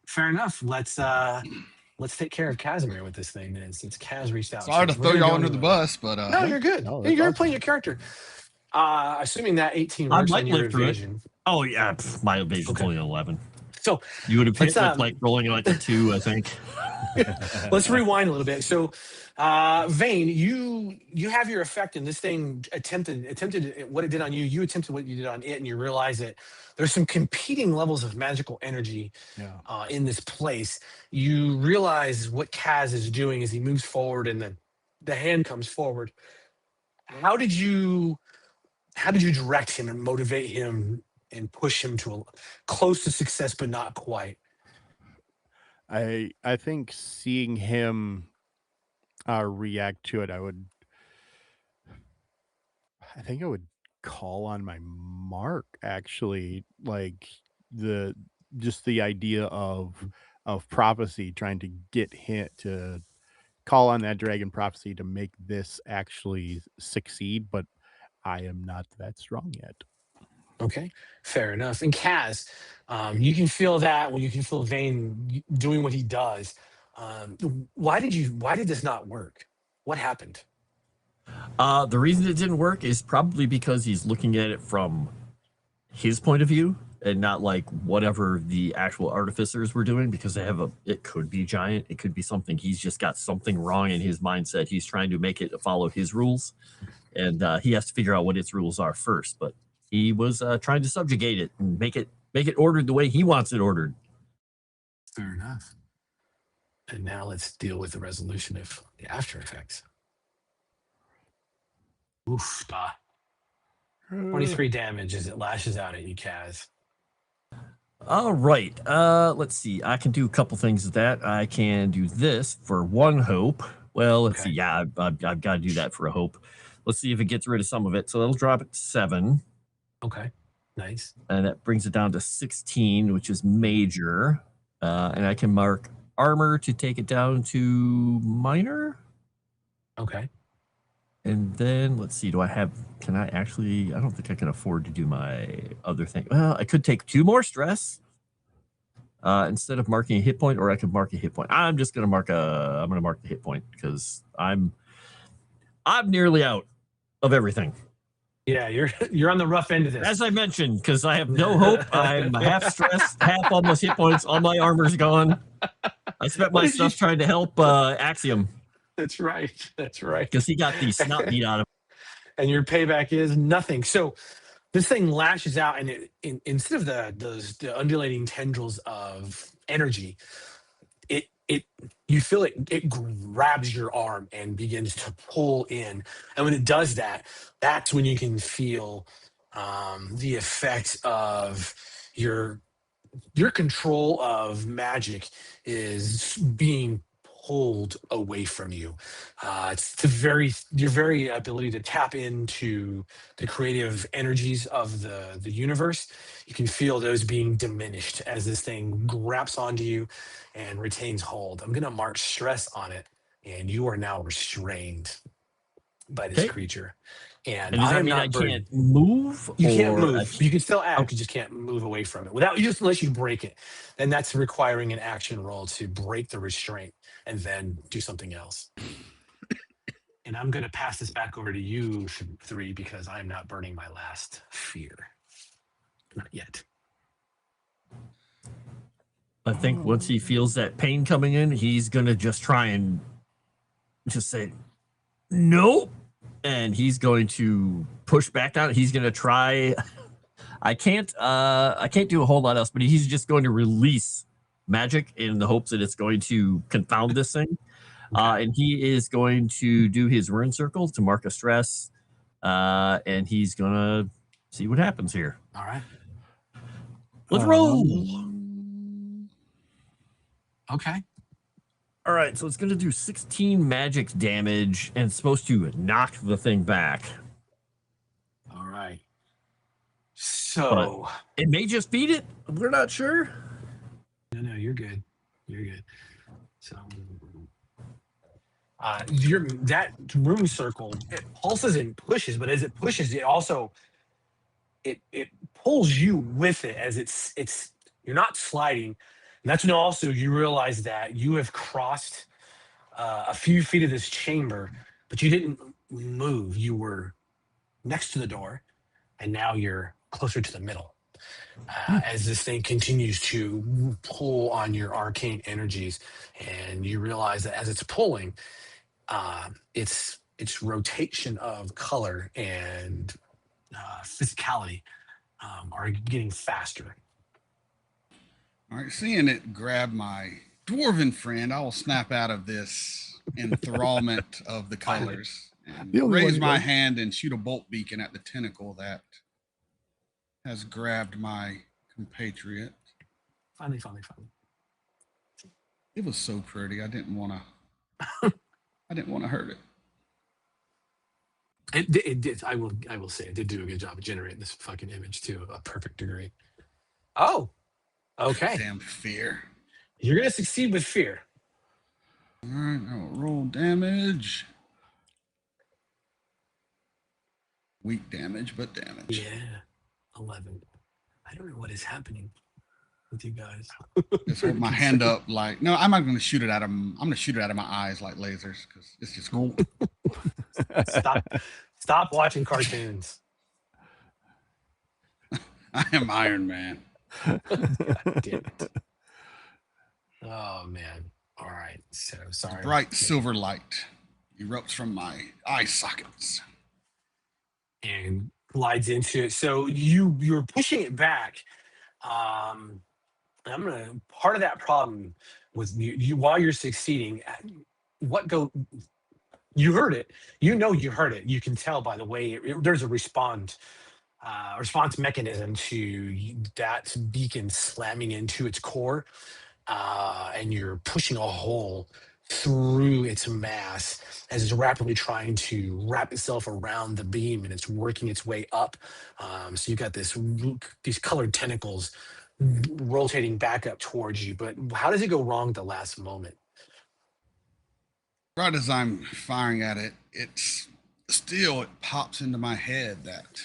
Fair enough. Let's take care of Casimir with this thing then, since Kaz reached out. Sorry to throw y'all under the bus, but no, you're good. No, You're that's playing awesome. your character. Assuming that 18 I works might on your live through it. evasion. Oh yeah, my evasion's Okay. only 11. So You would have hit let's, with like rolling like a 2, I think. let's rewind a little bit. So, Vane, you have your effect, and this thing attempted what it did on you. You attempted what you did on it, and you realize that there's some competing levels of magical energy in this place. You realize what Kaz is doing as he moves forward, and then the hand comes forward. How did you direct him and motivate him and push him to close to success, but not quite? I think seeing him react to it, I think I would call on my mark, actually, like the idea of prophecy, trying to get him to call on that dragon prophecy to make this actually succeed, but I am not that strong yet. Okay, fair enough. And Kaz, you can feel that when you can feel Vane doing what he does. Why did this not work? What happened? The reason it didn't work is probably because he's looking at it from his point of view and not like whatever the actual artificers were doing, because it could be giant, it could be something. He's just got something wrong in his mindset. He's trying to make it follow his rules, and he has to figure out what its rules are first. But he was trying to subjugate it and make it ordered the way he wants it ordered. Fair enough. And now let's deal with the resolution of the after effects. Oof. 23 damage as it lashes out at you, Kaz. All right. Let's see. I can do a couple things with that. I can do this for 1 hope. Well, let's see. Yeah, I've got to do that for a hope. Let's see if it gets rid of some of it. So that'll drop it to 7. Okay. Nice. And that brings it down to 16, which is major. And I can mark armor to take it down to minor. Okay. And then let's see. Can I actually? I don't think I can afford to do my other thing. Well, I could take 2 more stress instead of marking a hit point, or I could mark a hit point. I'm just gonna mark the hit point because I'm nearly out of everything. Yeah, you're on the rough end of this. As I mentioned, because I have no hope. I'm half stressed, half almost hit points. All my armor's gone. I spent my stuff trying to help Axiom. That's right. Because he got the snot beat out of him. And your payback is nothing. So this thing lashes out, and instead of the undulating tendrils of energy, you feel it grabs your arm and begins to pull in. And when it does that, that's when you can feel the effect of your control of magic is being pulled away from you. It's your very ability to tap into the creative energies of the universe. You can feel those being diminished as this thing grabs onto you and retains hold. I'm going to mark stress on it, and you are now restrained by this creature. And does that mean I can't move? You can't move. You can still act. You just can't move away from it unless you break it. Then that's requiring an action roll to break the restraint and then do something else. And I'm going to pass this back over to you, 3, because I'm not burning my last fear. Not yet. I think once he feels that pain coming in, he's going to just try and just say, nope. And he's going to push back down. He's going to try. I can't do a whole lot else, but he's just going to release magic in the hopes that it's going to confound this thing. And he is going to do his rune circle to mark a stress. And he's going to see what happens here. All right. Let's roll. Okay. All right, so it's going to do 16 magic damage, and it's supposed to knock the thing back. All right. So but it may just beat it. We're not sure. No, you're good. You're good. So That rune circle, it pulses and pushes, but as it pushes, it also it pulls you with it as it's you're not sliding. And that's when also you realize that you have crossed a few feet of this chamber, but you didn't move. You were next to the door, and now you're closer to the middle. As this thing continues to pull on your arcane energies, and you realize that as it's pulling, its rotation of color and physicality are getting faster. All right, seeing it grab my dwarven friend, I will snap out of this enthrallment of the colors and raise my hand and shoot a bolt beacon at the tentacle that has grabbed my compatriot. Finally. It was so pretty. I didn't want to hurt it. It did. I will say it did do a good job of generating this fucking image to a perfect degree. Oh, okay. Damn fear. You're gonna succeed with fear. All right, I will roll damage. Weak damage, but damage. Yeah, 11. I don't know what is happening with you guys. Just hold my hand up like, no, I'm not going to shoot it at him. I'm going to shoot it out of my eyes like lasers because it's just cool. Stop watching cartoons. I am Iron Man. God damn it. Oh, man. All right. So sorry. Bright silver light erupts from my eye sockets. And glides into it. So you're pushing it back. Part of that problem was you while you're succeeding, you heard it. You know you heard it. You can tell by the way there's a response mechanism to that beacon slamming into its core, and you're pushing a hole through its mass as it's rapidly trying to wrap itself around the beam, and it's working its way up. So you've got these colored tentacles rotating back up towards you. But how does it go wrong at the last moment? Right as I'm firing at it, it pops into my head that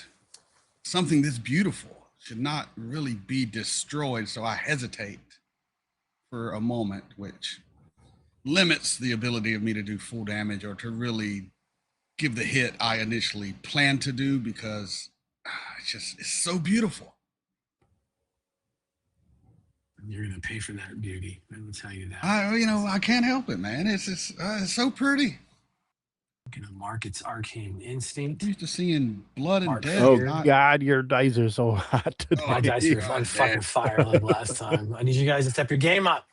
something this beautiful should not really be destroyed. So I hesitate for a moment, which limits the ability of me to do full damage or to really give the hit I initially planned to do because it's so beautiful. You're going to pay for that beauty. I will tell you that. I can't help it, man. It's so pretty. I'm going to mark its arcane instinct. I'm used to seeing blood and death. Oh, God, your dice are so hot today. My dice are on fucking fire like last time. I need you guys to step your game up.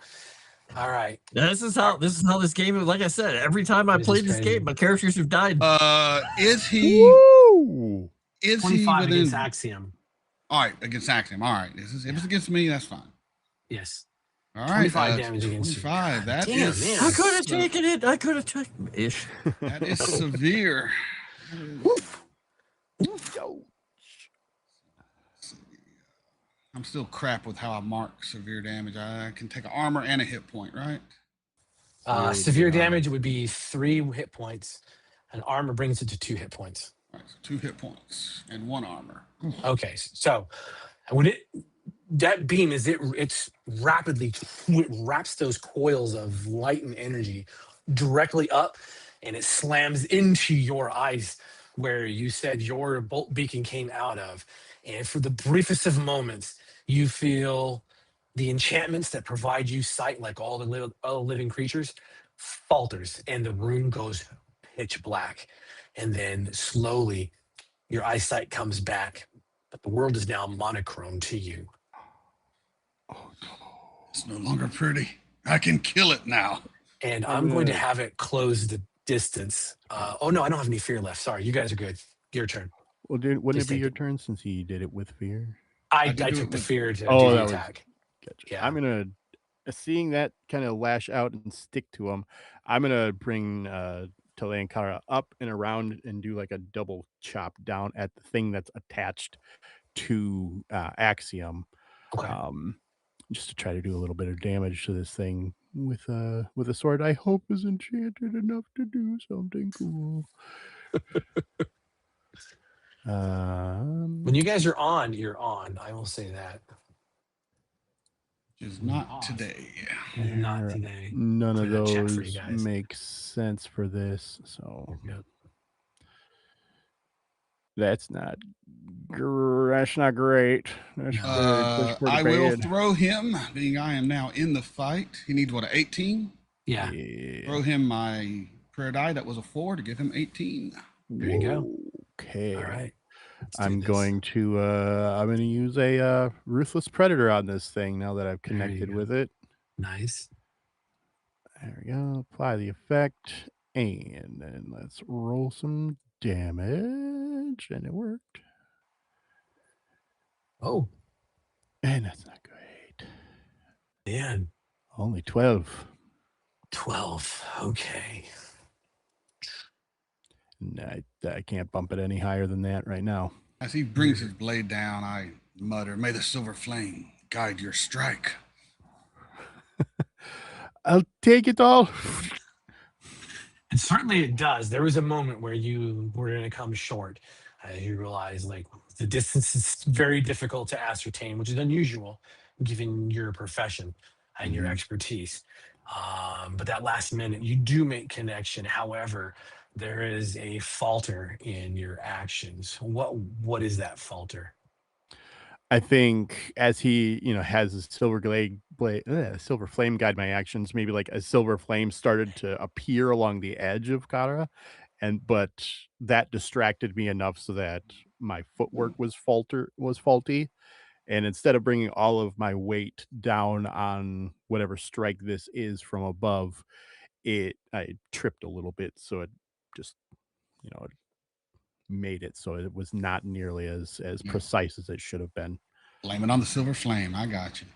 All right. This is how this game, like I said, every time I played this game, my characters have died. Is he? Woo! Is 25 he against Axiom? All right, against Axiom. All right. If it's against me, that's fine. Yes. All right. 25 damage against 25. you. That Damn, is. man. I could have taken it. I could have taken ish. That is severe. I'm still crap with how I mark severe damage. I can take an armor and a hit point, right? Severe damage would be 3 hit points. And armor brings it to 2 hit points. All right, so 2 hit points and 1 armor. Okay, so when that beam it's rapidly, it wraps those coils of light and energy directly up, and it slams into your eyes where you said your bolt beacon came out of. And for the briefest of moments, you feel the enchantments that provide you sight, like all the living creatures, falters, and the room goes pitch black. And then slowly, your eyesight comes back, but the world is now monochrome to you. Oh no, it's no longer pretty. I can kill it now. And I'm going to have it close the distance. Oh no, I don't have any fear left. Sorry, you guys are good. Your turn. Well, wouldn't Just it be take your it. turn since he did it with fear? I do took it the with- fear to do Oh, the that was- attack. Gotcha. Yeah. I'm gonna, seeing that kind of lash out and stick to him, I'm gonna bring Talankara up and around and do like a double chop down at the thing that's attached to Axiom, Okay. just to try to do a little bit of damage to this thing. with a sword I hope is enchanted enough to do something cool. When you guys are on, you're on. I will say that. Is not today. Not today. None Put of it in the chat for those you guys. make sense for this, so Yep. that's not that's not great. That's pretty I will bad. throw him, being I am now in the fight. He needs what, 18? Yeah. Throw him my prayer die. That was a 4 to give him 18. There you go. Okay. All right. I'm going to use a ruthless predator on this thing now that I've There you connected go. with it. Nice. There we go. Apply the effect, and then let's roll some damage, and it worked. Oh, And that's not great. man. Only 12. 12. Okay. No, I can't bump it any higher than that right now. As he brings his blade down, I mutter, "May the silver flame guide your strike." I'll take it all. And certainly it does. There was a moment where you were going to come short. You realize like the distance is very difficult to ascertain, which is unusual given your profession and your expertise. But that last minute, you do make connection. However, there is a falter in your actions. What is that falter? I think as he, has his silver silver flame guide my actions, maybe like a silver flame started to appear along the edge of Kara, but that distracted me enough so that my footwork was faulty. And instead of bringing all of my weight down on whatever strike this is from above, I tripped a little bit, so it just, it made it so it was not nearly as precise as it should have been. Blame it on the silver flame. I got you.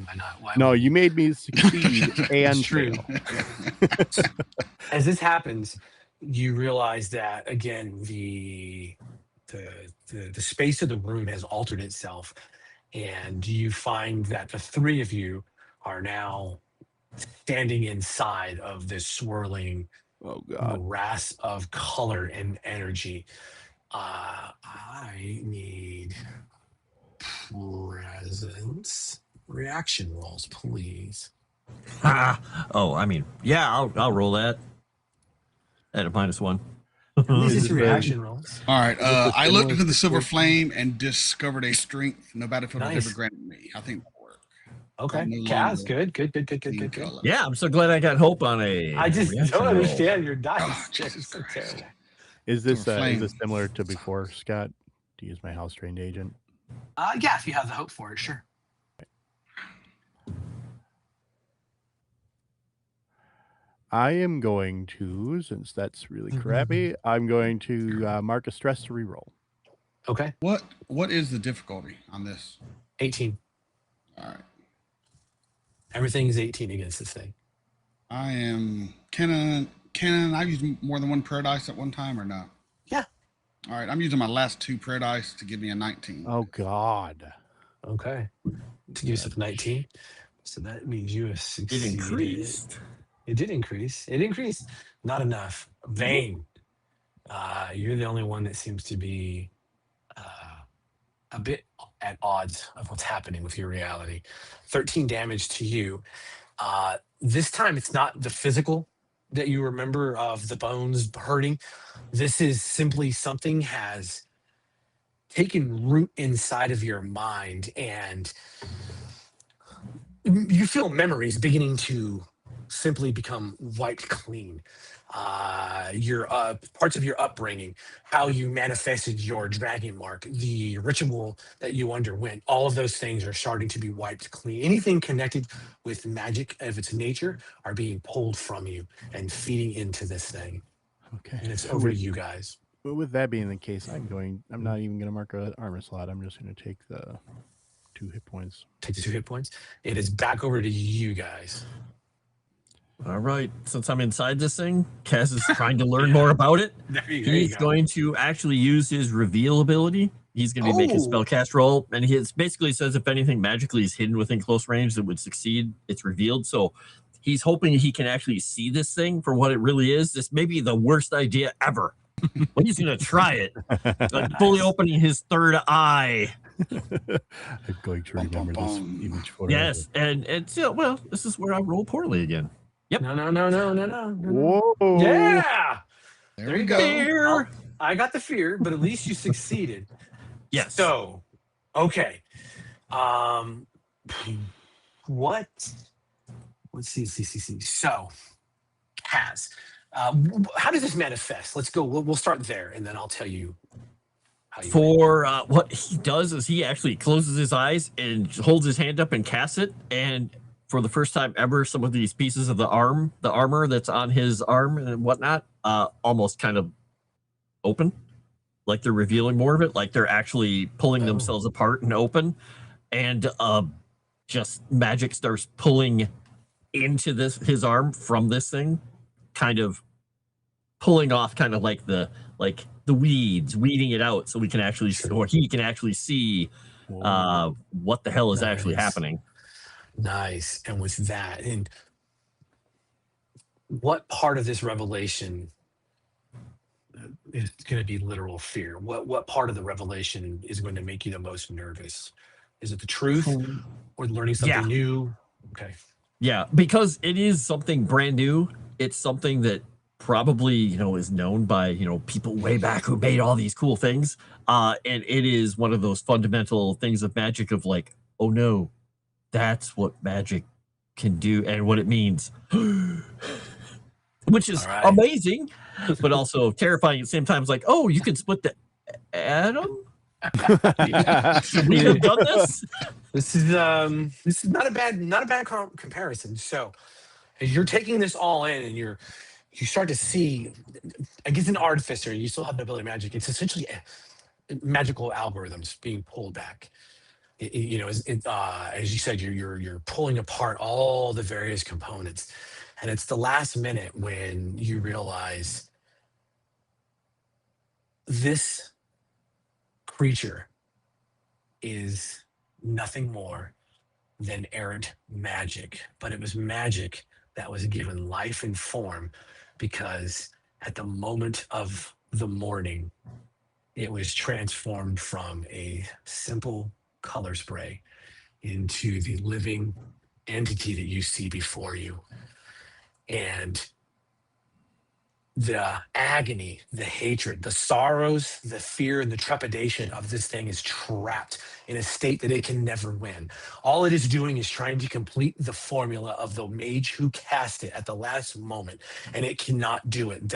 Why not? Why No, wouldn't you made me succeed and true. fail. As this happens, you realize that again the space of the room has altered itself, and you find that the three of you are now standing inside of this swirling morass of color and energy. I need presence reaction rolls, please. I mean, yeah, I'll roll that at a -1. This is your reaction rolls. All right. I looked into the silver flame and discovered a strength no battlefield has ever granted me. I think that'll work. Okay. Kaz, good. Yeah, I'm so glad I got hope on a. I just reaction don't roll. understand your dice. Oh, Jesus So Christ. terrible. Is this flame. similar to before, Scott? To use my house trained agent? Yeah, if you have the hope for it, sure. I am going to, since that's really crappy, I'm going to mark a stress to reroll. Okay. What is the difficulty on this? 18. All right. Everything is 18 against this thing. I am. Can I use more than one prayer dice at one time or not? Yeah. All right. I'm using my last 2 prayer dice to give me a 19. Oh, God. Okay. To use it 19. So that means you have succeeded. It increased. It did increase. It increased. Not enough. Vane. You're the only one that seems to be a bit at odds of what's happening with your reality. 13 damage to you. This time it's not the physical that you remember of the bones hurting. This is simply something has taken root inside of your mind, and you feel memories beginning to simply become wiped clean. Your parts of your upbringing, how you manifested your dragon mark, the ritual that you underwent, all of those things are starting to be wiped clean. Anything connected with magic of its nature are being pulled from you and feeding into this thing. Okay. And it's over to you guys. But with that being the case, I'm not even going to mark an armor slot. I'm just going to take the 2 hit points. Take the 2 hit points. It is back over to you guys. All right. Since I'm inside this thing, Kaz is trying to learn more about it. He's going to actually use his reveal ability. He's going to be making a spellcast roll, and he basically says if anything magically is hidden within close range that would succeed, it's revealed. So he's hoping he can actually see this thing for what it really is. This may be the worst idea ever, but he's going to try it. Like fully opening his third eye. I'm going to remember this image forever. Yes, and so, well, this is where I roll poorly again. Yep. No. Whoa. Yeah. There we go. Fear. I got the fear, but at least you succeeded. Yes. So, okay. What? Let's see. So, Kaz, how does this manifest? Let's go. We'll start there, and then I'll tell you. How you For what he does is he actually closes his eyes and holds his hand up and casts it, and for the first time ever, some of these pieces of the armor that's on his arm and whatnot, almost kind of open, like they're revealing more of it, like they're actually pulling themselves apart and open, and just magic starts pulling into his arm from this thing, kind of pulling off, kind of like the weeding it out, so we can actually, or he can actually see what the hell is actually happening. Nice. And with that, and what part of this revelation is going to be literal fear? What part of the revelation is going to make you the most nervous? Is it the truth or learning something new? Okay. Yeah, because it is something brand new. It's something that probably, is known by, people way back who made all these cool things. And it is one of those fundamental things of magic of like, oh no, that's what magic can do and what it means. Which is amazing, but also terrifying at the same time. It's like, oh, you can split the atom? Should we have done this? This is not a bad comparison. So as you're taking this all in and you start to see, I guess, an artificer, you still have the ability of magic. It's essentially magical algorithms being pulled back. As you said, you're pulling apart all the various components, and it's the last minute when you realize this creature is nothing more than errant magic, but it was magic that was given life and form because at the moment of the morning, it was transformed from a simple color spray into the living entity that you see before you. And the agony, the hatred, the sorrows, the fear, and the trepidation of this thing is trapped in a state that it can never win. All it is doing is trying to complete the formula of the mage who cast it at the last moment, and it cannot do it.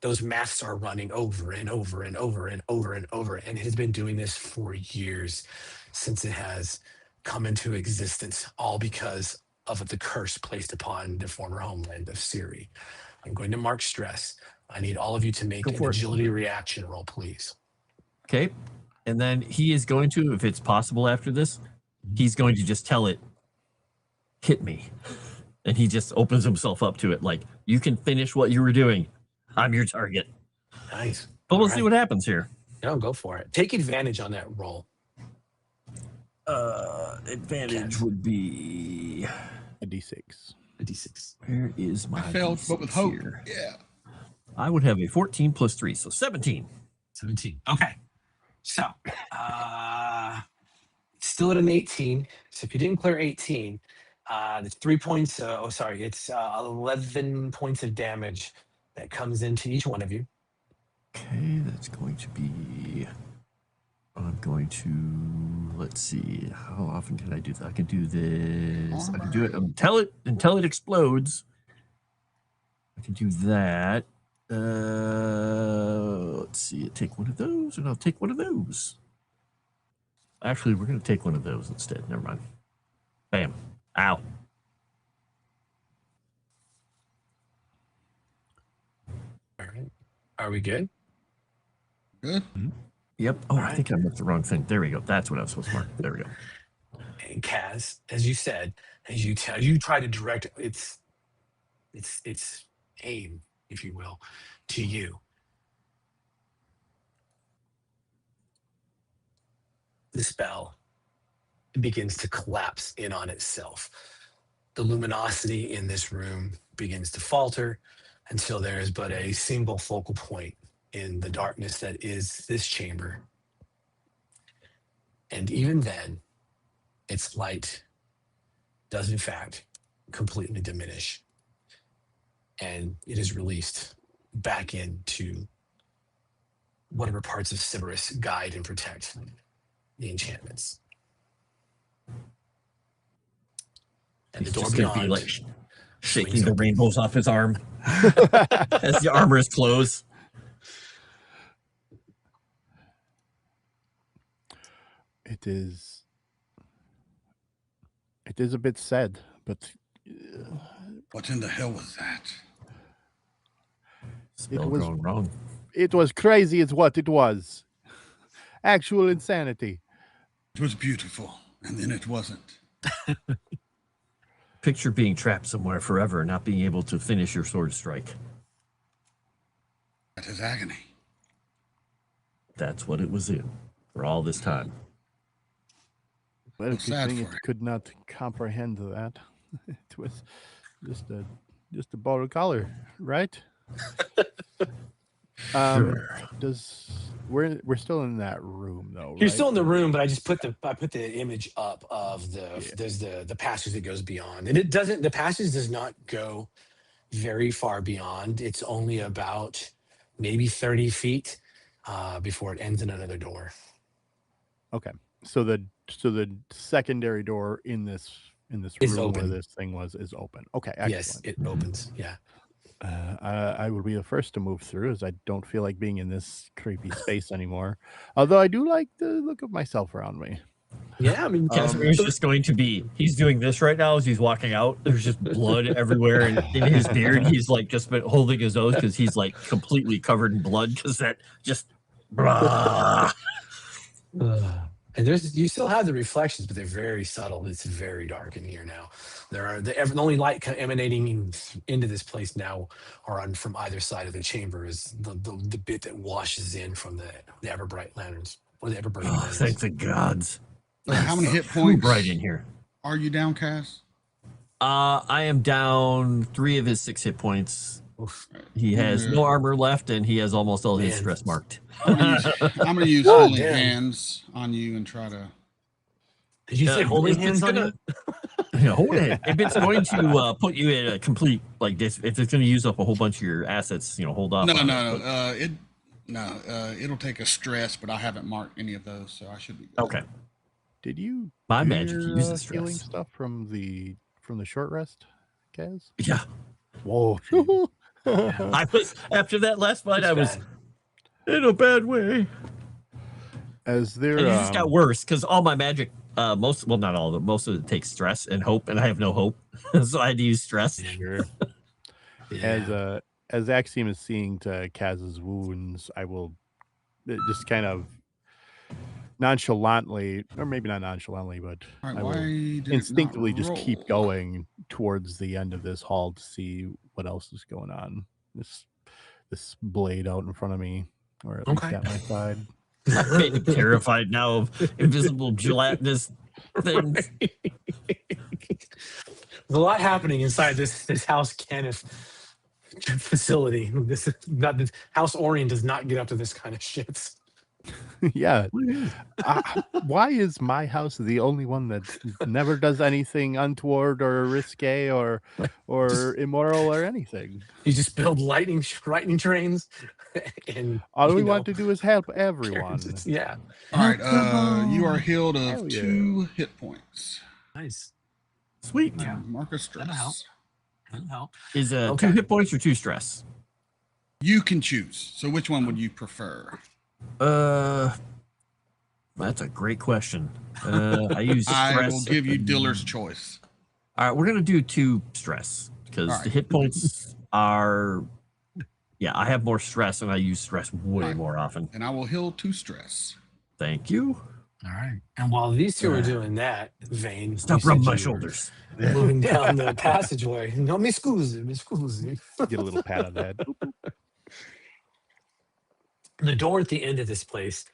Those maths are running over and over and over and over and over, and it has been doing this for years since it has come into existence, all because of the curse placed upon the former homeland of Siri. I'm going to mark stress. I need all of you to make an agility reaction roll, please. Okay. And then he is going to, if it's possible after this, he's going to just tell it, hit me. And he just opens himself up to it. Like, you can finish what you were doing. I'm your target. Nice. But we'll see what happens here. No, go for it. Take advantage on that roll. Advantage would be a D6. A D6. Where is my I failed, but with hope. here? Yeah. I would have a 14 plus 3, so 17. 17. Okay. So, still at an 18. So if you didn't clear 18, it's 3 points. It's 11 points of damage that comes into each one of you. Okay, that's going to be. I'm going to. Let's see. How often can I do that? I can do this. I can do it until it explodes. I can do that. Let's see. Take one of those, and I'll take one of those. Actually, we're going to take one of those instead. Never mind. Bam. Ow. All right. Are we good? Good. Mm-hmm. Yep. Oh, I think I marked the wrong thing. There we go. That's what I was supposed to mark. There we go. And Kaz, as you said, as you try to direct its aim, if you will, to you. The spell begins to collapse in on itself. The luminosity in this room begins to falter until there is but a single focal point in the darkness that is this chamber. And even then, its light does in fact completely diminish. And it is released back into whatever parts of Sybaris guide and protect the enchantments. And He's the door just gonna be beyond like shaking swings the open. rainbows off his arm as the armors close. It is a bit sad, but What in the hell was that? Spell was- going wrong. it was crazy is what it was. Actual insanity. It was beautiful, and then it wasn't. Picture being trapped somewhere forever and not being able to finish your sword strike. That is agony. That's what it was in for all this time. Well, It's good sad thing for it it. could not comprehend that. It was just a borrowed collar, right? We're still in that room though. You're right? still in the room, but I just put the image up of there's the passage that goes beyond, and the passage does not go very far beyond. It's only about maybe 30 feet before it ends in another door. Okay. So the secondary door in this Is room open. where this thing is open. Okay, excellent. Yes, it opens. Yeah. I will be the first to move through, as I don't feel like being in this creepy space anymore. Although I do like the look of myself around me. Yeah, I mean, Kasimir's just going to be, he's doing this right now as he's walking out. There's just blood everywhere. And in his beard, he's like just been holding his nose because he's like completely covered in blood because that just. Blah. And you still have the reflections, but they're very subtle. It's very dark in here now. The only light emanating into this place now, or from either side of the chamber, is the bit that washes in from the Everbright lanterns or the Everburning Oh, lanterns. thank the gods. How many hit Too points bright in here. are you down, Cass? I am down 3 of his 6 hit points. Oof. He has no armor left, and he has almost all his Man. stress marked. I'm gonna use Oh, holy damn. hands on you and try to. Did you say holding if it's hands on gonna- you? Yeah, hold it. If it's going to put you in a complete like this, if it's going to use up a whole bunch of your assets, hold off. No, on no, it. no. It'll take a stress, but I haven't marked any of those, so I should be good. Okay. Did you My do magic your, uses healing stress. stuff from the short rest, Kaz? Yeah. Whoa. I was after that last fight. It's I was bad. in a bad way. As there, And it just got worse because all my magic, not all of it, most of it takes stress and hope, and I have no hope, so I had to use stress. sure. Yeah. As Axiom is seeing to Kaz's wounds, I will just kind of nonchalantly, or maybe not nonchalantly, but All right, I why will did it instinctively not just keep roll? going towards the end of this hall to see what else is going on. This blade out in front of me, or at least Okay. at my side. I'm getting terrified now of invisible gelatinous things. There's a lot happening inside this House Kenneth facility. This House Orion does not get up to this kind of shit. Yeah. Why is my house the only one that never does anything untoward or risque or immoral or anything? You just build lightning trains, and All we you want know, to do is help everyone. Yeah, All right, you are healed of Hell yeah. 2 hit points. nice. Sweet. Marcus That'll help. stress. That'll help. Is Okay. 2 hit points or 2 stress? You can choose. So which one would you prefer? That's a great question. I use stress. I will give you dealer's choice. All right, we're gonna do 2 stress because All right. the hit points are. Yeah, I have more stress and I use stress way All right. more often. And I will heal 2 stress. Thank you. All right. And while these two are doing that, Vane, Stop you said rubbing my you were shoulders. moving down the passageway. No, mi scusi. Get a little pat on the head. The door at the end of this place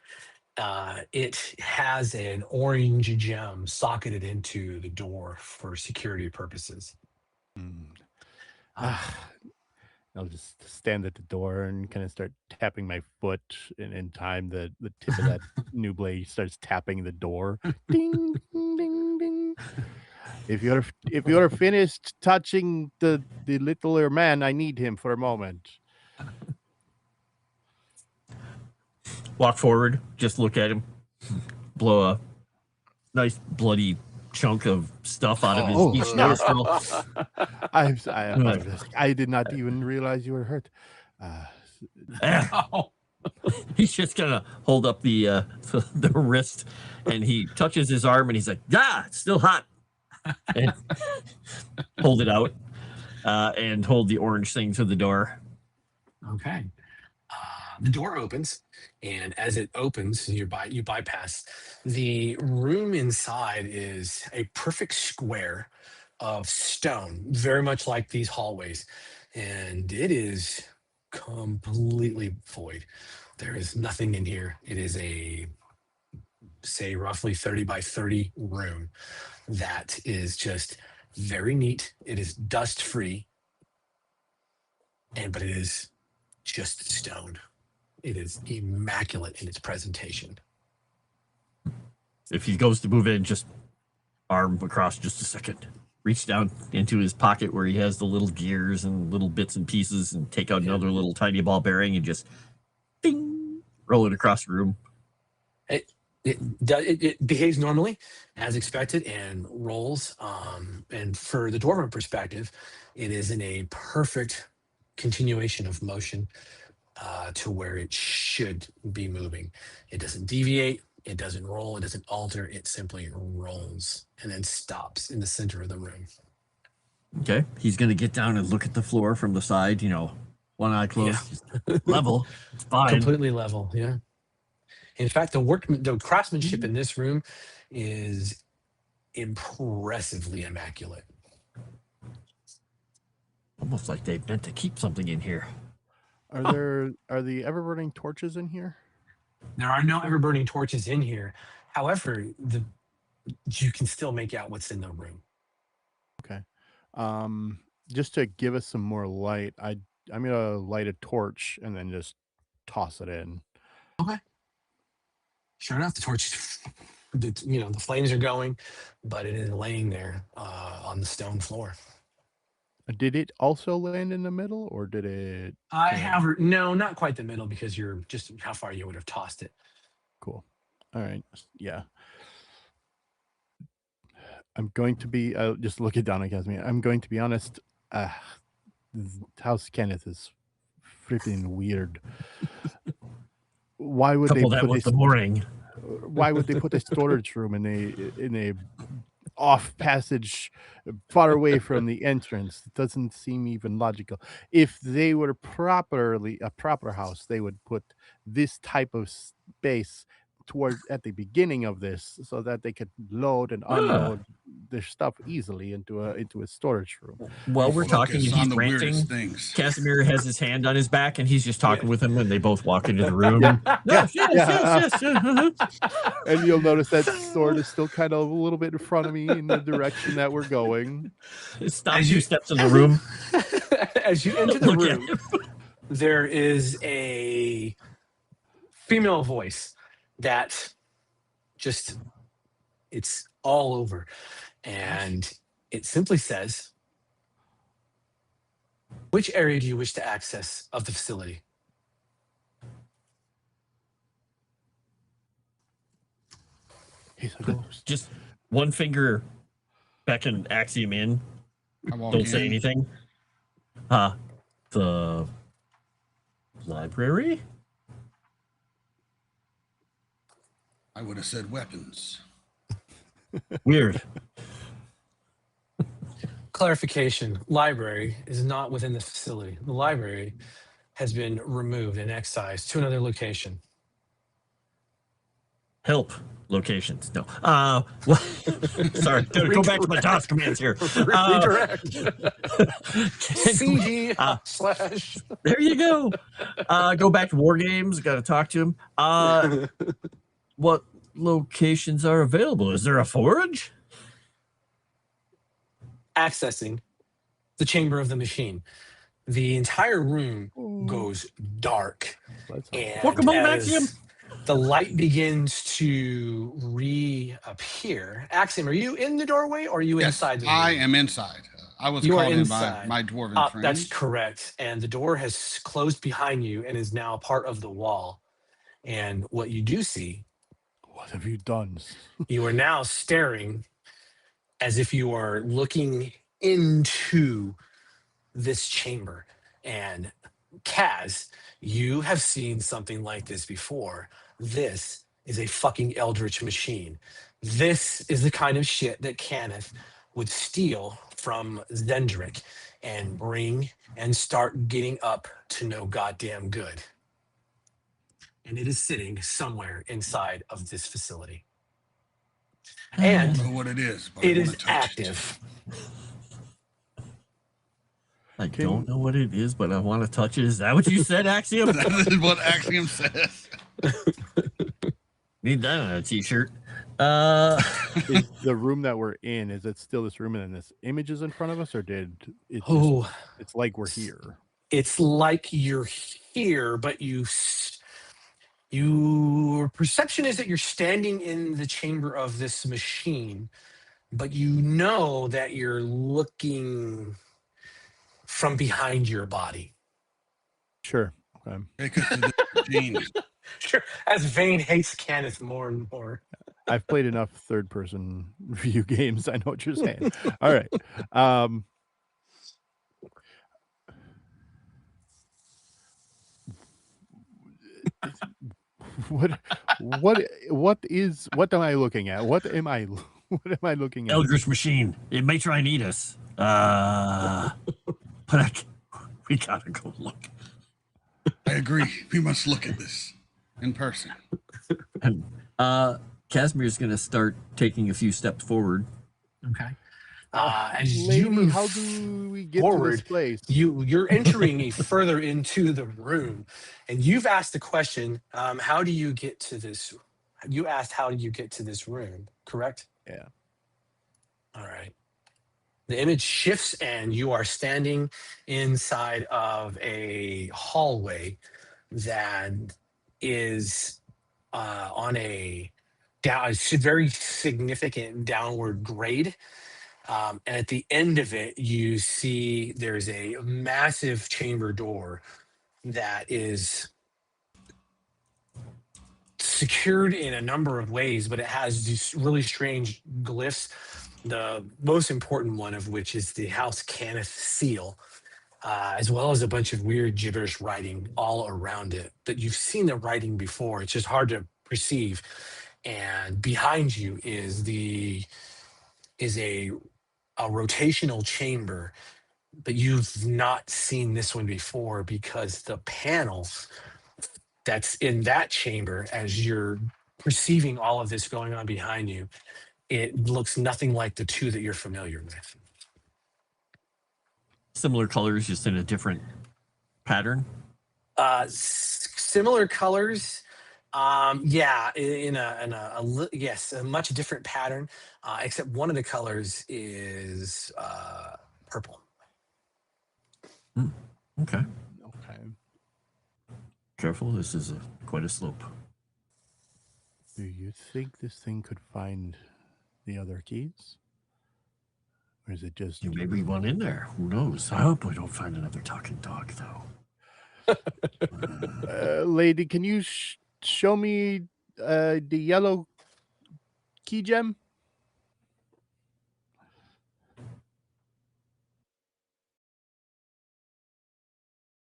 It has an orange gem socketed into the door for security purposes. Mm. Ah, I'll just stand at the door and kind of start tapping my foot, and in time, the tip of that new blade starts tapping the door. Ding, ding, ding, ding. If you're finished touching the littler man, I need him for a moment. Walk forward, just look at him, blow a nice bloody chunk of stuff out of his Oh. each nostril. I did not even realize you were hurt. He's just gonna hold up the wrist, and he touches his arm, and he's like, it's still hot. And hold it out, and hold the orange thing to the door. Okay. The door opens, and as it opens, you bypass. The room inside is a perfect square of stone, very much like these hallways, and it is completely void. There is nothing in here. It is a, say, roughly 30 by 30 room that is just very neat. It is dust free, but it is just stone. It is immaculate in its presentation. If he goes to move in, just arm across just a second. Reach down into his pocket where he has the little gears and little bits and pieces, and take out another little tiny ball bearing and just ding, roll it across the room. It behaves normally as expected and rolls. And for the dwarven perspective, it is in a perfect continuation of motion to where it should be moving. It doesn't deviate. It doesn't roll. It doesn't alter. It simply rolls and then stops in the center of the room. Okay. He's going to get down and look at the floor from the side, one eye closed. Yeah. Level. It's fine. Completely level. Yeah. In fact, the craftsmanship in this room is impressively immaculate. Almost like they meant to keep something in here. Are the ever burning torches in here? There are no ever burning torches in here. However, you can still make out what's in the room. Okay. Just to give us some more light, I'm gonna light a torch and then just toss it in. Okay. Sure enough, the torch, the flames are going, but it is laying there on the stone floor. Did it also land in the middle, or did it? No, not quite the middle, because you're just how far you would have tossed it. Cool. All right. Yeah. I'm going to be just looking down at Kasimir. I'm going to be honest. House Kenneth is freaking weird. Why would they put the mooring? Why would they put a storage room in a off passage far away from the entrance? It doesn't seem even logical. If they were properly a proper house, they would put this type of space at the beginning of this, so that they could load and unload their stuff easily into a storage room. While we're talking and he's ranting, Kasimir has his hand on his back and he's just talking with him, and they both walk into the room. Yes. And you'll notice that sword is still kind of a little bit in front of me in the direction that we're going. Stop 2 steps in the room. As you enter the room, there is a female voice that it's all over, and it simply says, "Which area do you wish to access of the facility?" He's a ghost. Just one finger beckon Axiom in. Don't say anything. The library? I would have said weapons. Weird. Clarification: library is not within the facility. The library has been removed and excised to another location. Help locations. No. Sorry. Go back to my task commands here. Redirect. CD / There you go. Go back to War Games. Got to talk to him. what locations are available? Is there a forge? Accessing the chamber of the machine. The entire room goes dark. Let's hope. And Welcome home, Axiom. as the light begins to reappear. Axiom, are you in the doorway or are you Yes, inside the room? I am inside. I was You are called in by inside. my dwarven friends. That's correct. And the door has closed behind you and is now part of the wall. And what you do see, What have you done? you are now staring as if you are looking into this chamber. And Kaz, you have seen something like this before. This is a fucking eldritch machine. This is the kind of shit that Kenneth would steal from Zendrick and bring and start getting up to no goddamn good. And it is sitting somewhere inside of this facility. I And don't know what it is, but it I is want to touch active. I don't know what it is, but I want to touch it. Is that what you said, Axiom? That is what Axiom says. Need that on a t-shirt. Is the room that we're in, is it still this room and then this image is in front of us, or did it just, Oh, it's like we're here? it's like you're here, but your perception is that you're standing in the chamber of this machine, but you know that you're looking from behind your body. Sure. Okay. Because of the machine. Sure, as Vane hates Kenneth more and more. I've played enough third-person view games. I know what you're saying. All right. What am I looking at? What am I looking at? Eldritch machine. It may try and eat us. But we gotta go look. I agree. We must look at this in person. And Kasimir's gonna start taking a few steps forward. Okay. As Lady, you move how do we get to forward, this place? you're entering further into the room, and you've asked the question, how do you get to this? You asked, how do you get to this room, correct? Yeah. All right. The image shifts, and you are standing inside of a hallway that is on a very significant downward grade. And at the end of it, you see there's a massive chamber door that is secured in a number of ways, but it has these really strange glyphs. The most important one of which is the House Cannith seal, as well as a bunch of weird gibberish writing all around it. But you've seen the writing before. It's just hard to perceive. And behind you is a rotational chamber, but you've not seen this one before because the panel that's in that chamber, as you're perceiving all of this going on behind you, it looks nothing like the two that you're familiar with. Similar colors, just in a different pattern. Similar colors. Yeah, in a much different pattern, except one of the colors is purple. Okay. Okay. Careful, this is quite a slope. Do you think this thing could find the other keys? Or is it just... You may be one in there. Who knows? I hope we don't find another talking dog, though. Lady, can you show me the yellow key gem?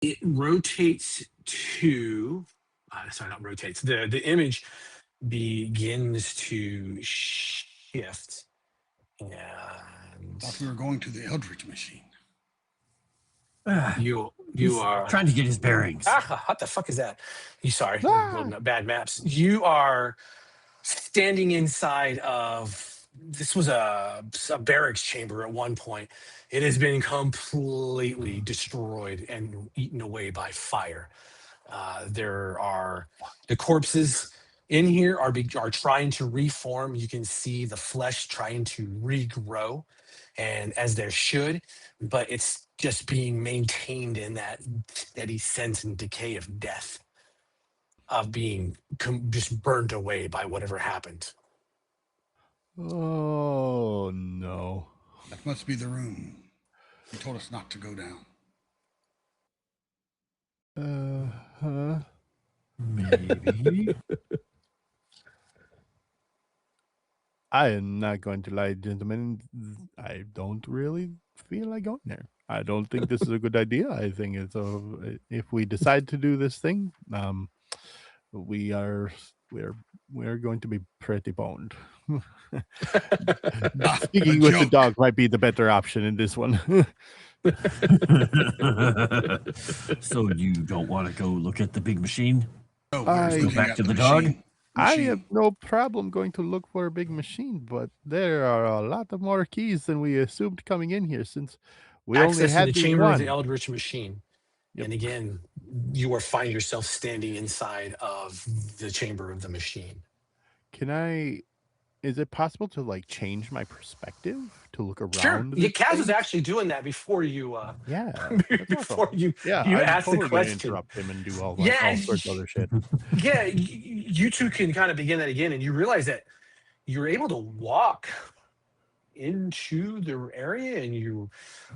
It rotates to, sorry, not rotates. The image begins to shift, and Thought we were going to the Eldritch machine. you He's are trying to get his bearings. what the fuck is that? You sorry, loading up bad maps. You are standing inside of, this was a barracks chamber at one point. It has been completely destroyed and eaten away by fire. There are the corpses in here are trying to reform. You can see the flesh trying to regrow, and as there should, but it's just being maintained in that steady sense and decay of death, of being just burned away by whatever happened. Oh no. That must be the room. He told us not to go down. Huh? Maybe. I am not going to lie, gentlemen. I don't really feel like going there. I don't think this is a good idea. I think it's if we decide to do this thing, we're going to be pretty boned. Speaking with the dog might be the better option in this one. So you don't want to go look at the big machine? No, Go back to the dog? I have no problem going to look for a big machine, but there are a lot of more keys than we assumed coming in here, since we only Access to had the the chamber of one. the Eldritch Machine. Yep. And again, you are finding yourself standing inside of the chamber of the machine. Is it possible to like change my perspective to look around? Sure. Yeah, this Kaz was thing? actually doing that before you Yeah. before you Yeah, you I'm asked totally the gonna question. interrupt him and do all sorts of other shit. Yeah, you two can kind of begin that again, and you realize that you're able to walk into the area, and you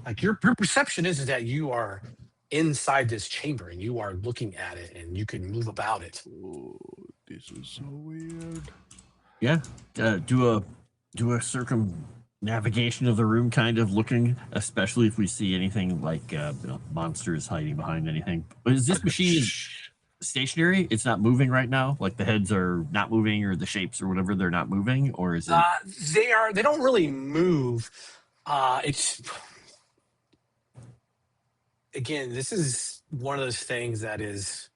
like your perception is that you are inside this chamber and you are looking at it and you can move about it. Oh, this is so weird. Yeah. Do a circumnavigation of the room, kind of looking, especially if we see anything like monsters hiding behind anything. But is this machine stationary? It's not moving right now? Like the heads are not moving, or the shapes or whatever, they're not moving? Or is it? They don't really move. It's again, this is one of those things that is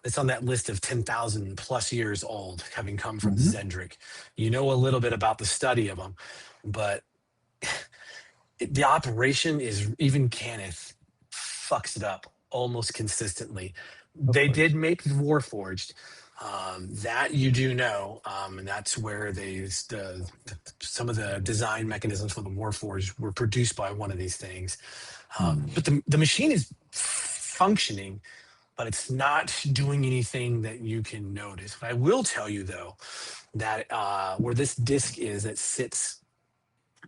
it's on that list of 10,000 plus years old, having come from Zendrick. You know a little bit about the study of them, but the operation is, even Kenneth fucks it up almost consistently. They did make the Warforged. That you do know, and that's where some of the design mechanisms for the Warforged were produced by one of these things. But the machine is functioning, but it's not doing anything that you can notice. But I will tell you, though, that where this disc is, it sits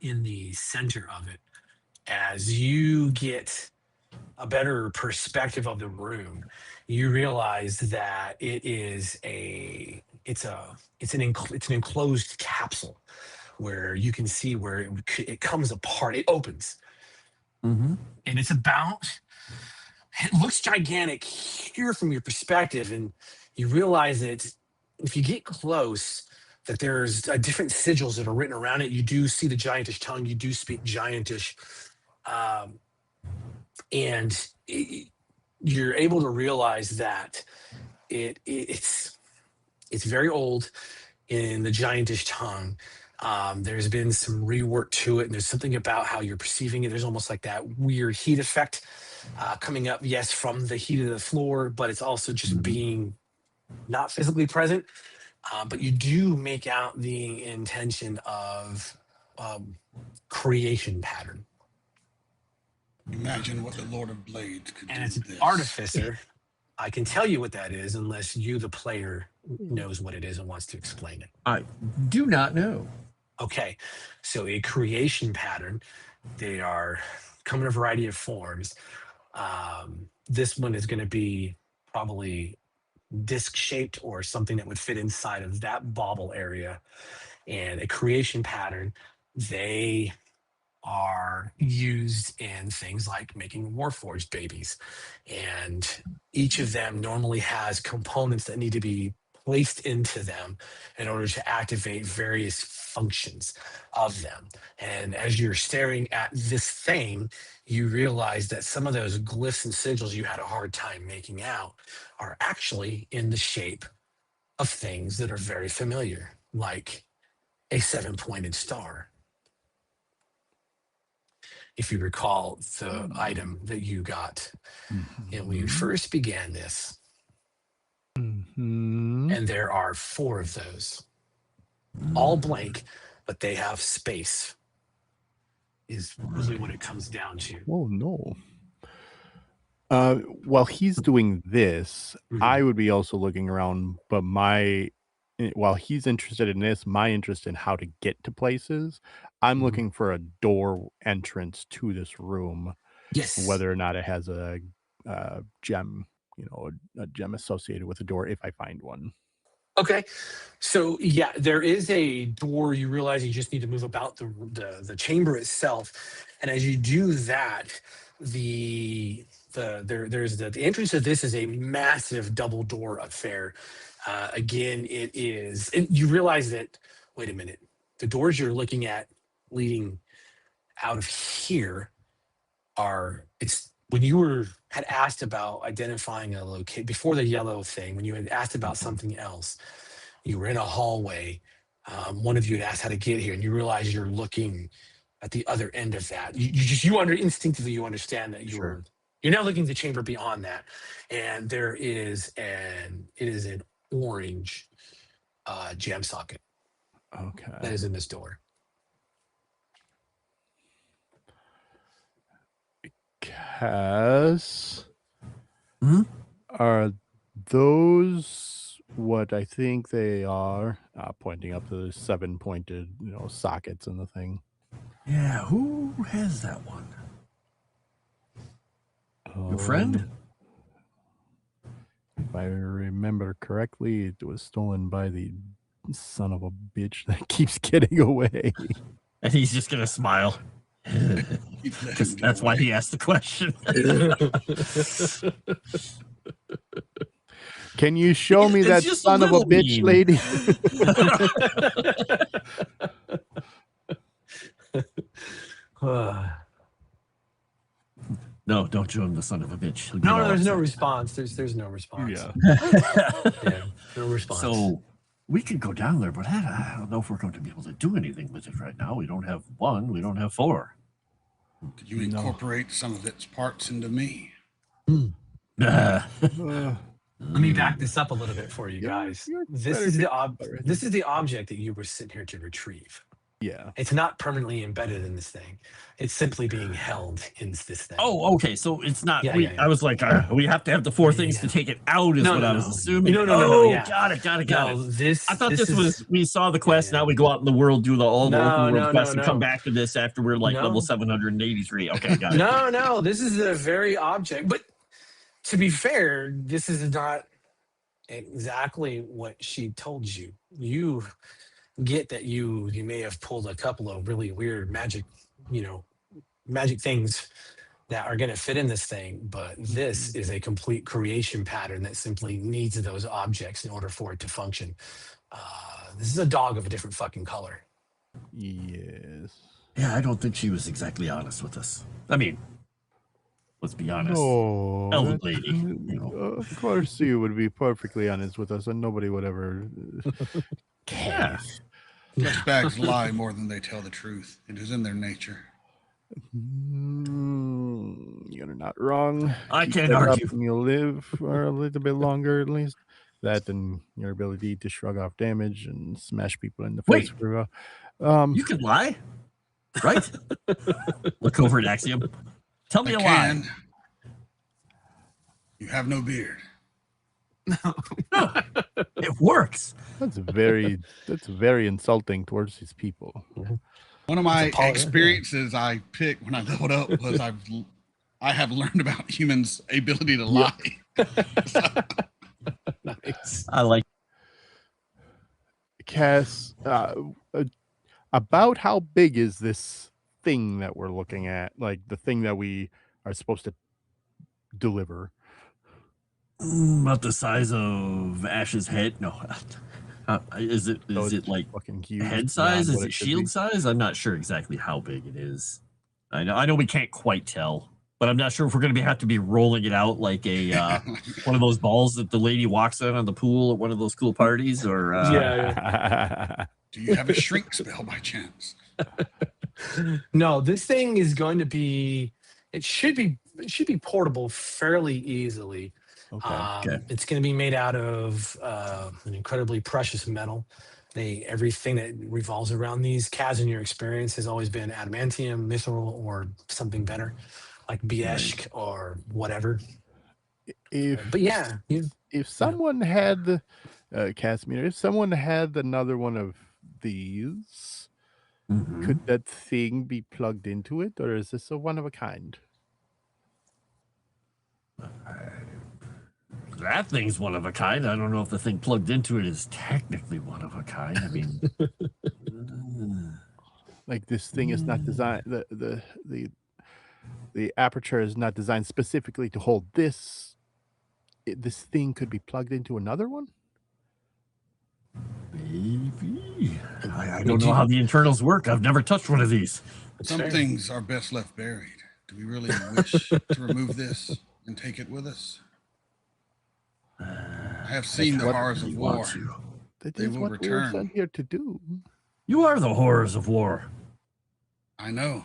in the center of it. As you get a better perspective of the room, you realize that it's an enclosed capsule where you can see where it comes apart. It opens, and it looks gigantic here from your perspective, and you realize that if you get close, that there's different sigils that are written around it. You do see the giantish tongue. You do speak giantish. And you're able to realize that it's very old in the giantish tongue. There's been some rework to it, and there's something about how you're perceiving it. There's almost like that weird heat effect coming up, yes, from the heat of the floor, but it's also just being not physically present. But you do make out the intention of creation pattern. Imagine what the Lord of Blades could do. And it's an this. artificer. I can tell you what that is unless you, the player, knows what it is and wants to explain it. I do not know. Okay, so a creation pattern, they come in a variety of forms. This one is going to be probably disc-shaped or something that would fit inside of that bauble area. And a creation pattern, they are used in things like making Warforged babies. And each of them normally has components that need to be placed into them in order to activate various functions of them. And as you're staring at this thing, you realize that some of those glyphs and sigils you had a hard time making out are actually in the shape of things that are very familiar, like a 7-pointed star. If you recall the item that you got, and when you first began this, And there are 4 of those. All blank, but they have space. Is really what it comes down to. Oh, no. While he's doing this, I would be also looking around, but while he's interested in this, my interest in how to get to places, I'm looking for a door entrance to this room. Yes. Whether or not it has a gem, a gem associated with the door, if I find one. Okay. So yeah, there is a door. You realize you just need to move about the chamber itself. And as you do that, the entrance to this is a massive double door affair. Again, it is, and you realize that, wait a minute, the doors you're looking at leading out of here when you had asked about identifying a location before the yellow thing, when you had asked about something else, you were in a hallway. One of you had asked how to get here, and you realize you're looking at the other end of that. Instinctively you understand that you're now looking at the chamber beyond that, and it is an orange jam socket. Okay. That is in this door. Cass, are those what I think they are? Pointing up to the 7-pointed, sockets in the thing. Yeah, who has that one? Your friend? If I remember correctly, it was stolen by the son of a bitch that keeps getting away. And he's just gonna smile. Because that's why he asked the question. Can you show me that son of a bitch, lady? No, don't show him the son of a bitch. No, there's no response. There's no response. Yeah. No response. So we could go down there, but I don't know if we're going to be able to do anything with it right now. We don't have 1. We don't have 4. Could you incorporate some of its parts into me? Let me back this up a little bit for you guys. This is the object that you were sitting here to retrieve. Yeah. It's not permanently embedded in this thing. It's simply being held in this thing. Oh, okay. So it's not. I was like, we have to have the 4 things to take it out. Is what I was assuming. No. Got it. I thought this was. We saw the quest. Now we go out in the world, do the open world quest, and come back to this after we're like level 783. Okay, got it. No. This is the very object. But to be fair, this is not exactly what she told you. You get that you may have pulled a couple of really weird magic things that are going to fit in this thing, but this is a complete creation pattern that simply needs those objects in order for it to function. This is a dog of a different fucking color. Yes. Yeah, I don't think she was exactly honest with us. I mean, let's be honest. Oh, Elven lady. Of course you would be perfectly honest with us, and nobody would ever care. Flesh bags lie more than they tell the truth. It is in their nature. You're not wrong. I can't argue. And you'll live for a little bit longer, at least. That and your ability to shrug off damage and smash people in the face. You can lie, right? Look over at Axiom. Tell me a lie. You have no beard. No, it works. That's very insulting towards these people. One of my experiences I picked when I leveled up was I have learned about humans' ability to lie. Nice. I like. Cass, about how big is this thing that we're looking at? Like the thing that we are supposed to deliver? About the size of Ash's head? No. Is it like fucking huge, head size? Is it shield size? I'm not sure exactly how big it is. I know we can't quite tell, but I'm not sure if we're going to have to be rolling it out like a one of those balls that the lady walks on the pool at one of those cool parties, or Do you have a shrink spell by chance? No, this thing is going to be. It should be portable fairly easily. Okay. It's going to be made out of an incredibly precious metal. Everything that revolves around these CAS in your experience has always been adamantium, mithril, or something better, like Bieshk or whatever. But yeah, if someone had Kasimir, if someone had another one of these, could that thing be plugged into it, or is this a one of a kind? That thing's one of a kind. I don't know if the thing plugged into it is technically one of a kind. I mean, like this thing is not designed. The aperture is not designed specifically to hold this. This thing could be plugged into another one. Maybe. I don't know how the internals work. I've never touched one of these. Some things are best left buried. Do we really wish to remove this and take it with us? I have seen the horrors of war. That They is will what we were return. sent here to do. You are the horrors of war. I know.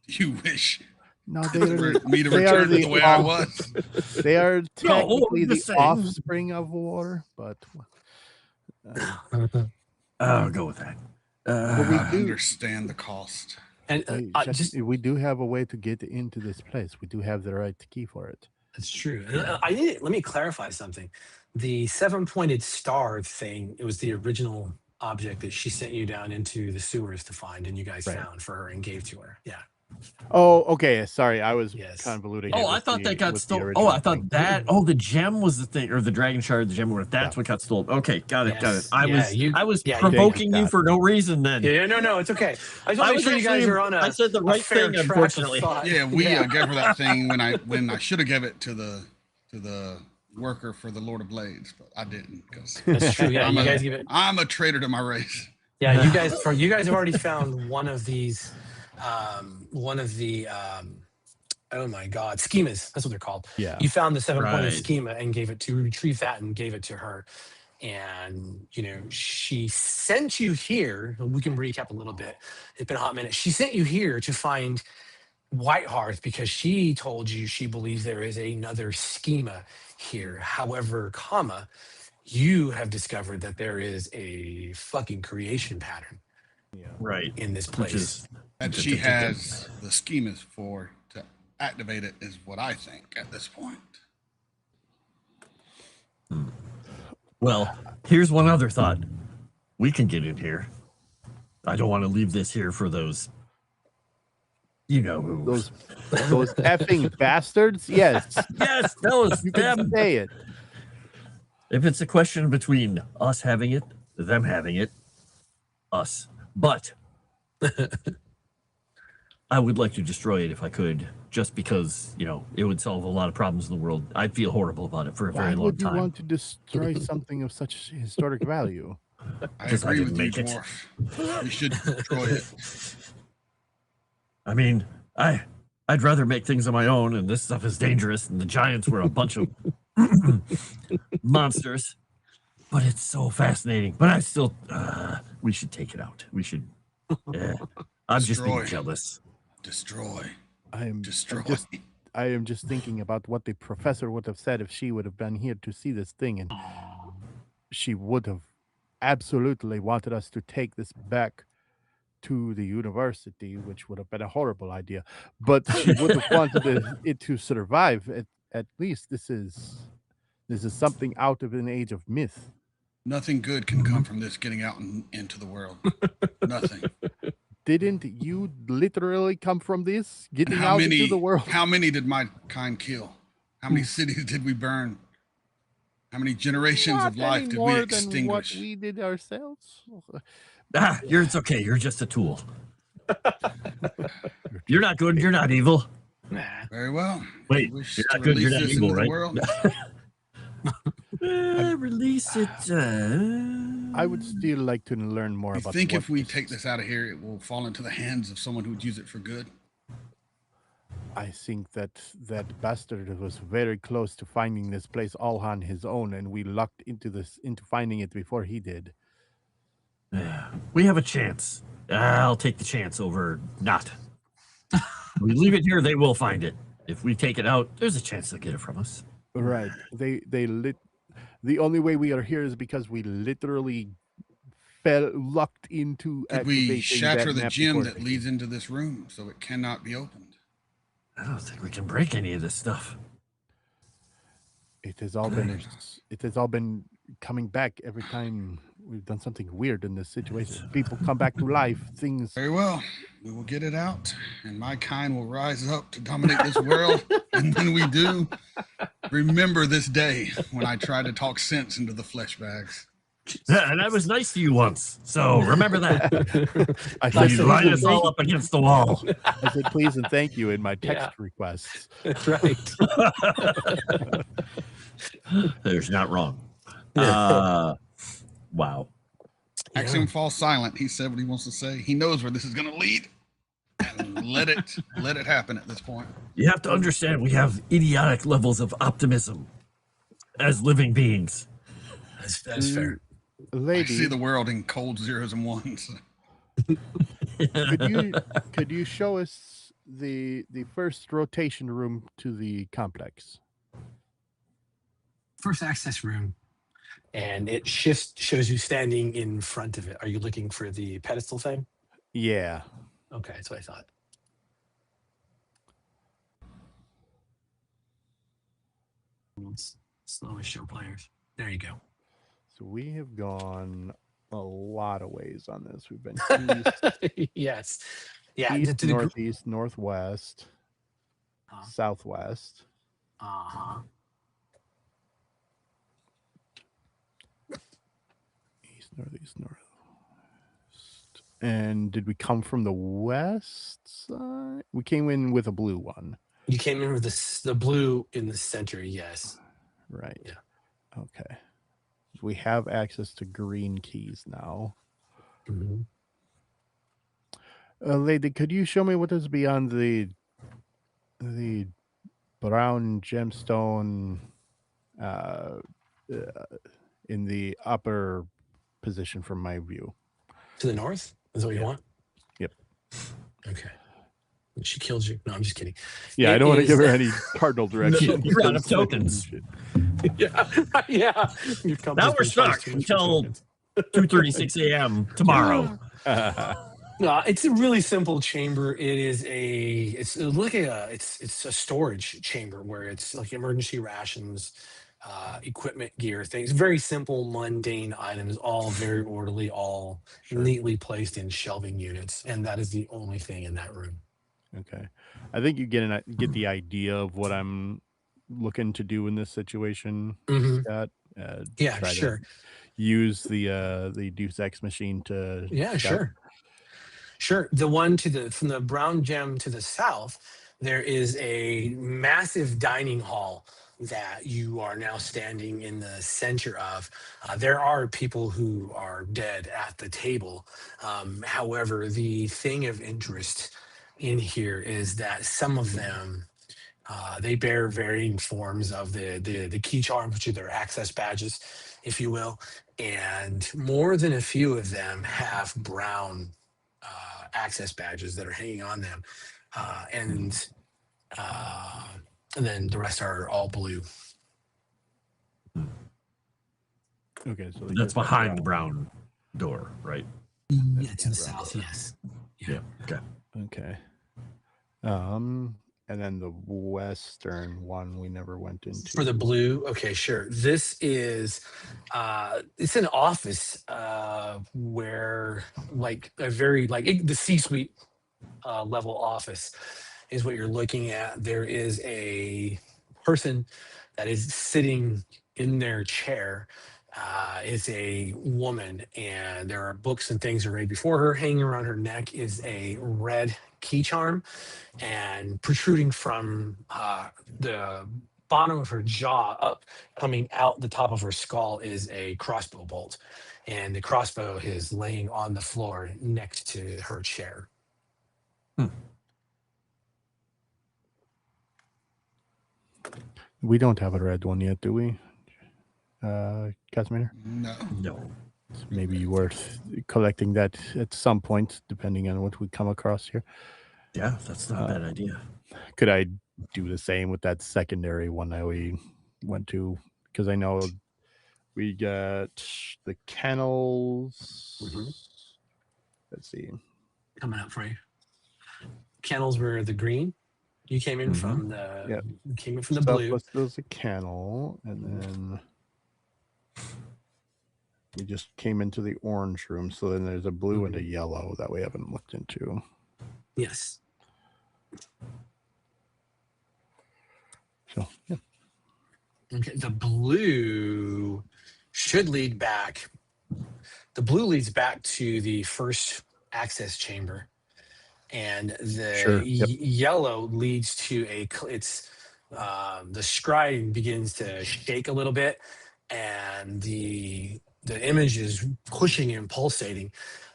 You wish No, for they me to they are return to the way I was. They are technically I'm the just saying. offspring of war, but I'll go with that. we I do. understand the cost. and We do have a way to get into this place. We do have the right key for it. that's true. And let me clarify something. The 7-pointed star thing, it was the original object that she sent you down into the sewers to find, and you guys found for her and gave to her. Yeah. Oh, okay. Sorry, I was Yes. convoluting. Oh, it I with thought the- that got with the stolen. original Oh, I thought thing. that. Oh, the gem was the thing, or the dragon shard, the gem. That's what got stolen. Okay, got it. Yes. I Yeah, was you provoking got you it. for no reason. Then Yeah, no, it's okay. I just want to make sure you guys are on I said the right fair thing, track of unfortunately. thought. Yeah, we gave her that thing when I should have gave it to the worker for the Lord of Blades, but I didn't because That's true. Yeah, I'm you guys give it. I'm a traitor to my race. Yeah, you guys have already found one of these, one of the oh my god, schemas. That's what they're called. Yeah. You found the 7-pointed Right. schema and retrieved that and gave it to her. And she sent you here. We can recap a little bit. It's been a hot minute. She sent you here to find Whitehearth because she told you she believes there is another schema here. However, you have discovered that there is a fucking creation pattern Right. in this Which place. is And she has the schemas for to activate it, is what I think at this point. Well, here's one other thought. We can get in here. I don't want to leave this here for those. You know who. Those effing bastards. Yes, Yes, those you can them. say it. If it's a question between us having it, them having it, us. But I would like to destroy it if I could, just because, it would solve a lot of problems in the world. I'd feel horrible about it for a very Why long would you time. want to destroy something of such historic value? I Because I agree didn't with you, make it. Dwarf. We should destroy it. I mean, I'd rather make things on my own, and this stuff is dangerous, and the giants were a bunch of monsters. But it's so fascinating. But I still, we should take it out. We should. Yeah, I'm just being Destroy. jealous. Destroy. I am Destroy. I am just thinking about what the professor would have said if she would have been here to see this thing, and she would have absolutely wanted us to take this back to the university, which would have been a horrible idea. But she would have wanted it to survive. At least this is something out of an age of myth. Nothing good can come from this getting out into the world. Nothing. Didn't you literally come from this getting How out many? into the world? How many did my kind kill? How many cities did we burn? How many generations Not of life any did more we than extinguish? what we did ourselves. It's okay. You're just a tool. You're not good. You're not evil. Nah. Very well. Wait, We wish you're to not good, you're release not this evil, into the right? world. Release it. I would still like to learn more You about. think what if we this- take this out of here, it will fall into the hands of someone who would use it for good? I think that bastard was very close to finding this place all on his own, and we lucked into finding it before he did. We have a chance. I'll take the chance over not. We leave it here, they will find it. If we take it out, there's a chance they'll get it from us. Right. The only way we are here is because we literally lucked into Could we activating shatter that the map gem before that it- leads into this room so it cannot be opened? I don't think we can break any of this stuff. It has all been coming back every time we've done something weird in this situation. People come back to life. Things. Very well. We will get it out, and my kind will rise up to dominate this world. And when we do, remember this day when I tried to talk sense into the flesh bags. Yeah, and I was nice to you once, so remember that. I said, You lined us all up against the wall. I said please and thank you in my text requests. That's right. There's not wrong. Wow. Axiom falls silent. He said what he wants to say. He knows where this is going to lead, and let it happen at this point. You have to understand we have idiotic levels of optimism as living beings. That's fair. I Lady, see the world in cold zeros and ones. could you show us the first rotation room to the complex? First access room, and it shows you standing in front of it. Are you looking for the pedestal thing? Yeah. Okay, that's what I thought. Slowly show players. There you go. So we have gone a lot of ways on this. We've been east, Yes. Yeah. east, to the northeast, northwest, southwest. Uh-huh. East, northeast, northwest. And did we come from the west side? We came in with a blue one. You came in with the blue in the center, yes. Right. Yeah. Okay. We have access to green keys now. Mm-hmm. Lady, could you show me what is beyond the brown gemstone in the upper position from my view? To the north? Is that what you want? Yep. Okay. She kills you. No, I'm just kidding. Yeah, I It don't want to is- give her any cardinal direction. You're out of tokens. Yeah. Yeah. Your Now company's we're been charged stuck too much for until tokens. 2:36 a.m. tomorrow. No, it's a really simple chamber. It's a storage chamber where it's like emergency rations, equipment, gear, things. Very simple, mundane items, all very orderly, all neatly placed in shelving units, and that is the only thing in that room. Okay. I think you get the idea of what I'm looking to do in this situation, Mhm. Scott. Yeah, try to sure. use the Deus Ex machine to Yeah, scout. sure. The one from the brown gem to the south, there is a massive dining hall that you are now standing in the center of. There are people who are dead at the table. However, the thing of interest in here is that some of them they bear varying forms of the key charms, which are their access badges, if you will, and more than a few of them have brown access badges that are hanging on them, and then the rest are all blue. Okay, so That's behind the brown door, right? Yeah, to the south, yes. Yeah. Okay. Okay. And then the western one we never went into. For the blue, okay, sure. This is it's an office where like a very the C-suite level office is what you're looking at. There is a person that is sitting in their chair. It's a woman, and there are books and things arrayed before her. Hanging around her neck is a red key charm, and protruding from the bottom of her jaw up, coming out the top of her skull, is a crossbow bolt, and the crossbow is laying on the floor next to her chair. We don't have a red one yet, do we? Kasimir? No. Maybe worth collecting that at some point, depending on what we come across here. Yeah, that's not a bad idea. Could I do the same with that secondary one that we went to, because I know we got the kennels. Let's see. Coming up for you. Kennels were the green. You came in from the blue. Southwest, there's a kennel, and then we just came into the orange room. So then there's a blue and a yellow that we haven't looked into. Yes. So yeah. Okay. The blue should lead back. The blue leads back to the first access chamber, and the yellow leads to the scrying begins to shake a little bit, and the image is pushing and pulsating,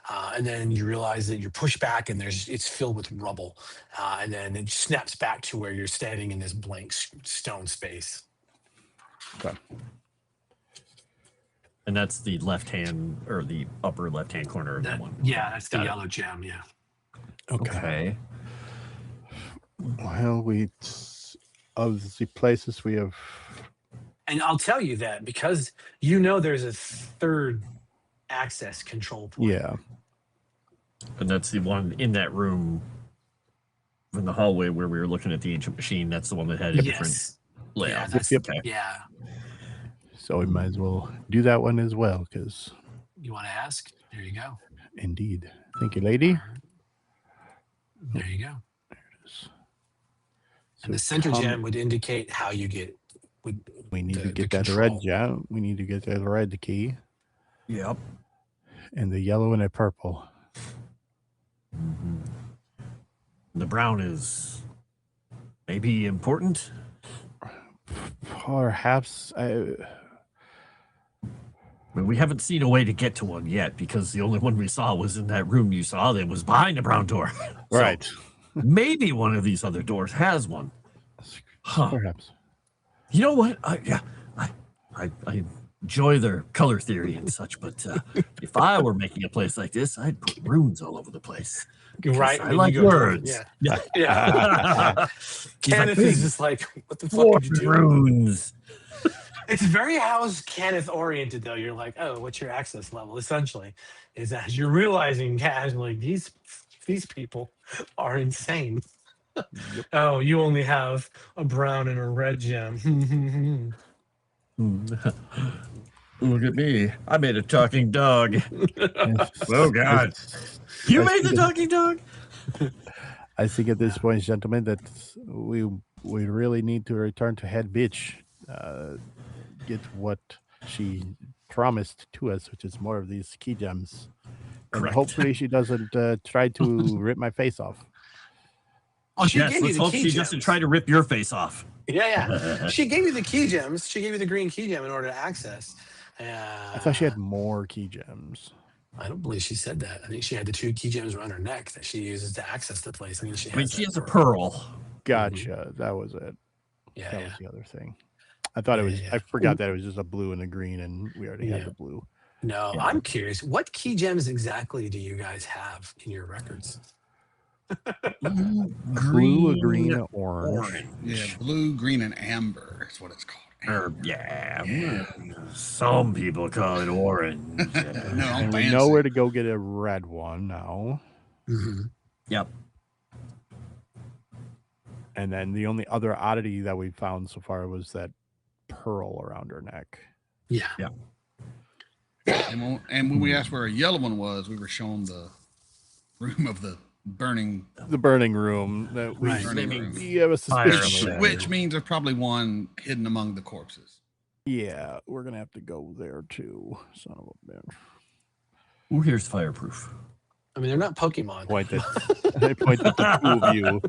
and then you realize that you're pushed back and it's filled with rubble, and then it snaps back to where you're standing in this blank stone space. Okay. And that's the left hand or the upper left hand corner of that one. Yeah, that's the yellow gem. Yeah. Okay. Well, of the places we have. And I'll tell you that because there's a third access control point. Yeah. And that's the one in that room in the hallway where we were looking at the ancient machine. That's the one that had a different layout. Yeah. So we might as well do that one as well, because. You want to ask? There you go. Indeed. Thank you, lady. There you go. There it is. So and the center gem would indicate how you get. We need to get that red gem. We need to get that red key. Yep. And the yellow and the purple. The brown is maybe important. Perhaps. We haven't seen a way to get to one yet because the only one we saw was in that room you saw that was behind the brown door. Right. Maybe one of these other doors has one. Huh. Perhaps. You know what? I enjoy their color theory and such, but if I were making a place like this, I'd put runes all over the place. Right. I like words. Yeah. Kenneth is just like, what the fuck did you do? Runes. It's very How's Kenneth oriented, though. You're like, oh, what's your access level? Essentially, is that you're realizing casually these people are insane. Yep. Oh, you only have a brown and a red gem. Look at me. I made a talking dog. Oh, God. You made the talking dog? I think at this point, gentlemen, that we really need to return to head bitch. Get what she promised to us, which is more of these key gems. And hopefully she doesn't try to rip my face off. Oh, she gave you the hope key she gems. doesn't try to rip your face off. Yeah. She gave you the key gems. She gave you the green key gem in order to access. I thought she had more key gems. I don't believe she said that. I think she had the 2 key gems around her neck that she uses to access the place. She has a pearl. Gotcha. That was it. Yeah. That was the other thing. I thought it was. I forgot that it was just a blue and a green, and we already had the blue. No, I'm curious. What key gems exactly do you guys have in your records? Blue, green, orange. Yeah, blue, green, and amber is what it's called. Some people call it orange. No, and we know where to go get a red one now. Mm-hmm. Yep. And then the only other oddity that we found so far was that pearl around her neck. Yeah. And when we asked where a yellow one was, we were shown the room of the burning room that we have a suspicion, which means there's probably one hidden among the corpses. Yeah, we're gonna have to go there too. Son of a bitch. Well, here's fireproof. I mean, they're not Pokemon. I pointed at the 2 of you.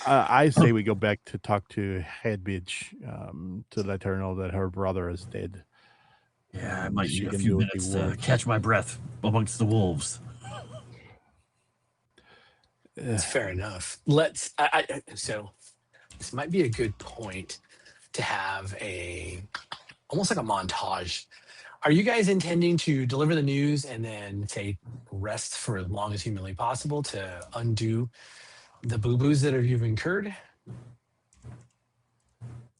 I say we go back to talk to Head Bitch to let her know that her brother is dead. Yeah, I might need a few minutes to catch my breath amongst the wolves. It's fair enough. So this might be a good point to have almost like a montage. Are you guys intending to deliver the news and then say rest for as long as humanly possible to undo the boo-boos that you've incurred?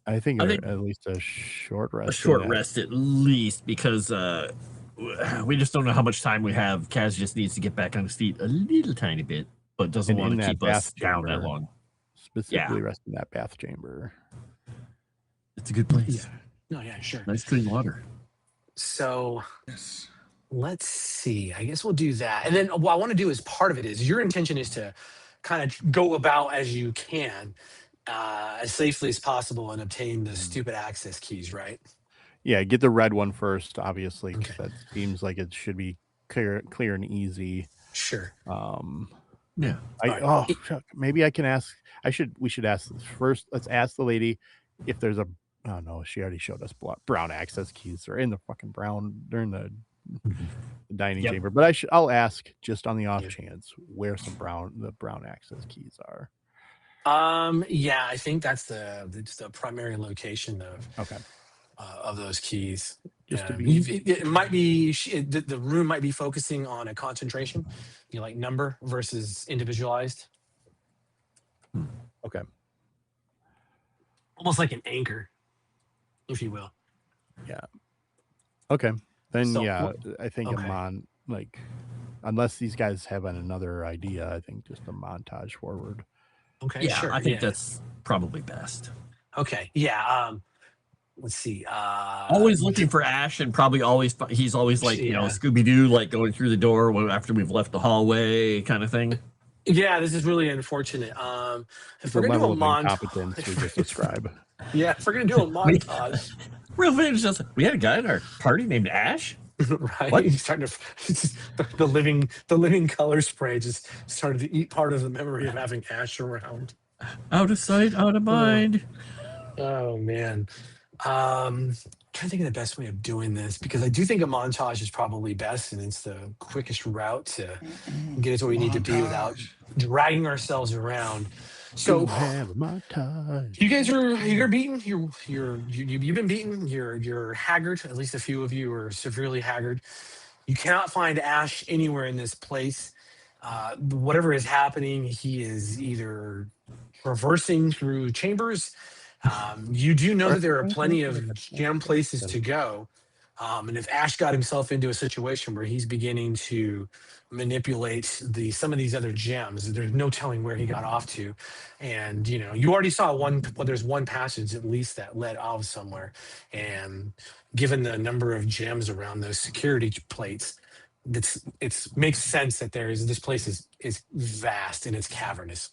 I think I think at least a short rest. A short rest at least, because we just don't know how much time we have. Kaz just needs to get back on his feet a little tiny bit, but doesn't And want in to that keep us bath down that chamber. long. Specifically rest in that bath chamber. It's a good place. Yeah. No, yeah, sure. Nice clean water. So Yes. let's see. I guess we'll do that. And then what I want to do as part of it is your intention is to kind of go about as you can, as safely as possible and obtain the stupid access keys, right? Yeah, get the red one first, obviously, because Okay. that seems like it should be clear and easy. Sure. Yeah. Shuck, maybe I can ask. We should ask this first. Let's ask the lady if there's a. Oh no, she already showed us brown access keys. They're in the fucking brown. They're in the dining chamber. But I'll ask just on the off chance where the brown access keys are. Yeah, I think that's the primary location of those keys. Just to be, it might be the room might be focusing on a concentration, like number versus individualized. Okay. Almost like an anchor, if you will. Yeah. Okay. Then So, I think unless these guys have another idea, I think just a montage forward. Okay. Yeah, sure. I think that's probably best. Okay. Yeah. Let's see. Always looking for Ash, and probably he's always like, Scooby Doo, like going through the door after we've left the hallway, kind of thing. Yeah, this is really unfortunate. If The we're gonna do level a of incompetence we just described. Yeah, if we're gonna do a montage, Real Vane's just we had a guy in our party named Ash. right? What? He's starting to the living color spray just started to eat part of the memory of having Ash around. Out of sight, out of mind. Oh man. Trying to think of the best way of doing this, because I do think a montage is probably best, and it's the quickest route to get us where we need to be without dragging ourselves around. So have a montage. you guys you're beaten. You've been beaten. You're haggard. At least a few of you are severely haggard. You cannot find Ash anywhere in this place. Whatever is happening, he is either traversing through chambers. You do know that there are plenty of gem places to go. And if Ash got himself into a situation where he's beginning to manipulate some of these other gems, there's no telling where he got off to. And you already saw there's one passage at least that led off somewhere. And given the number of gems around those security plates, it makes sense that this place is vast and it's cavernous.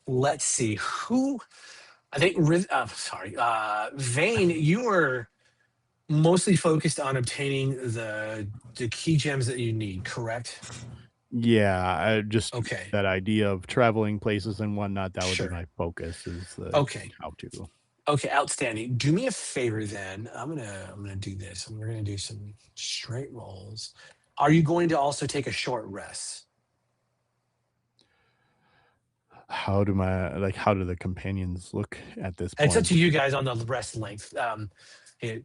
Let's see who. I think. Vane. You were mostly focused on obtaining the key gems that you need, correct? Yeah, I just Okay. that idea of traveling places and whatnot. That would Sure. be my focus. Is the how to. Okay, outstanding. Do me a favor then. I'm gonna do this. We're gonna do some straight rolls. Are you going to also take a short rest? How do the companions look at this point? It's up to you guys on the rest length. If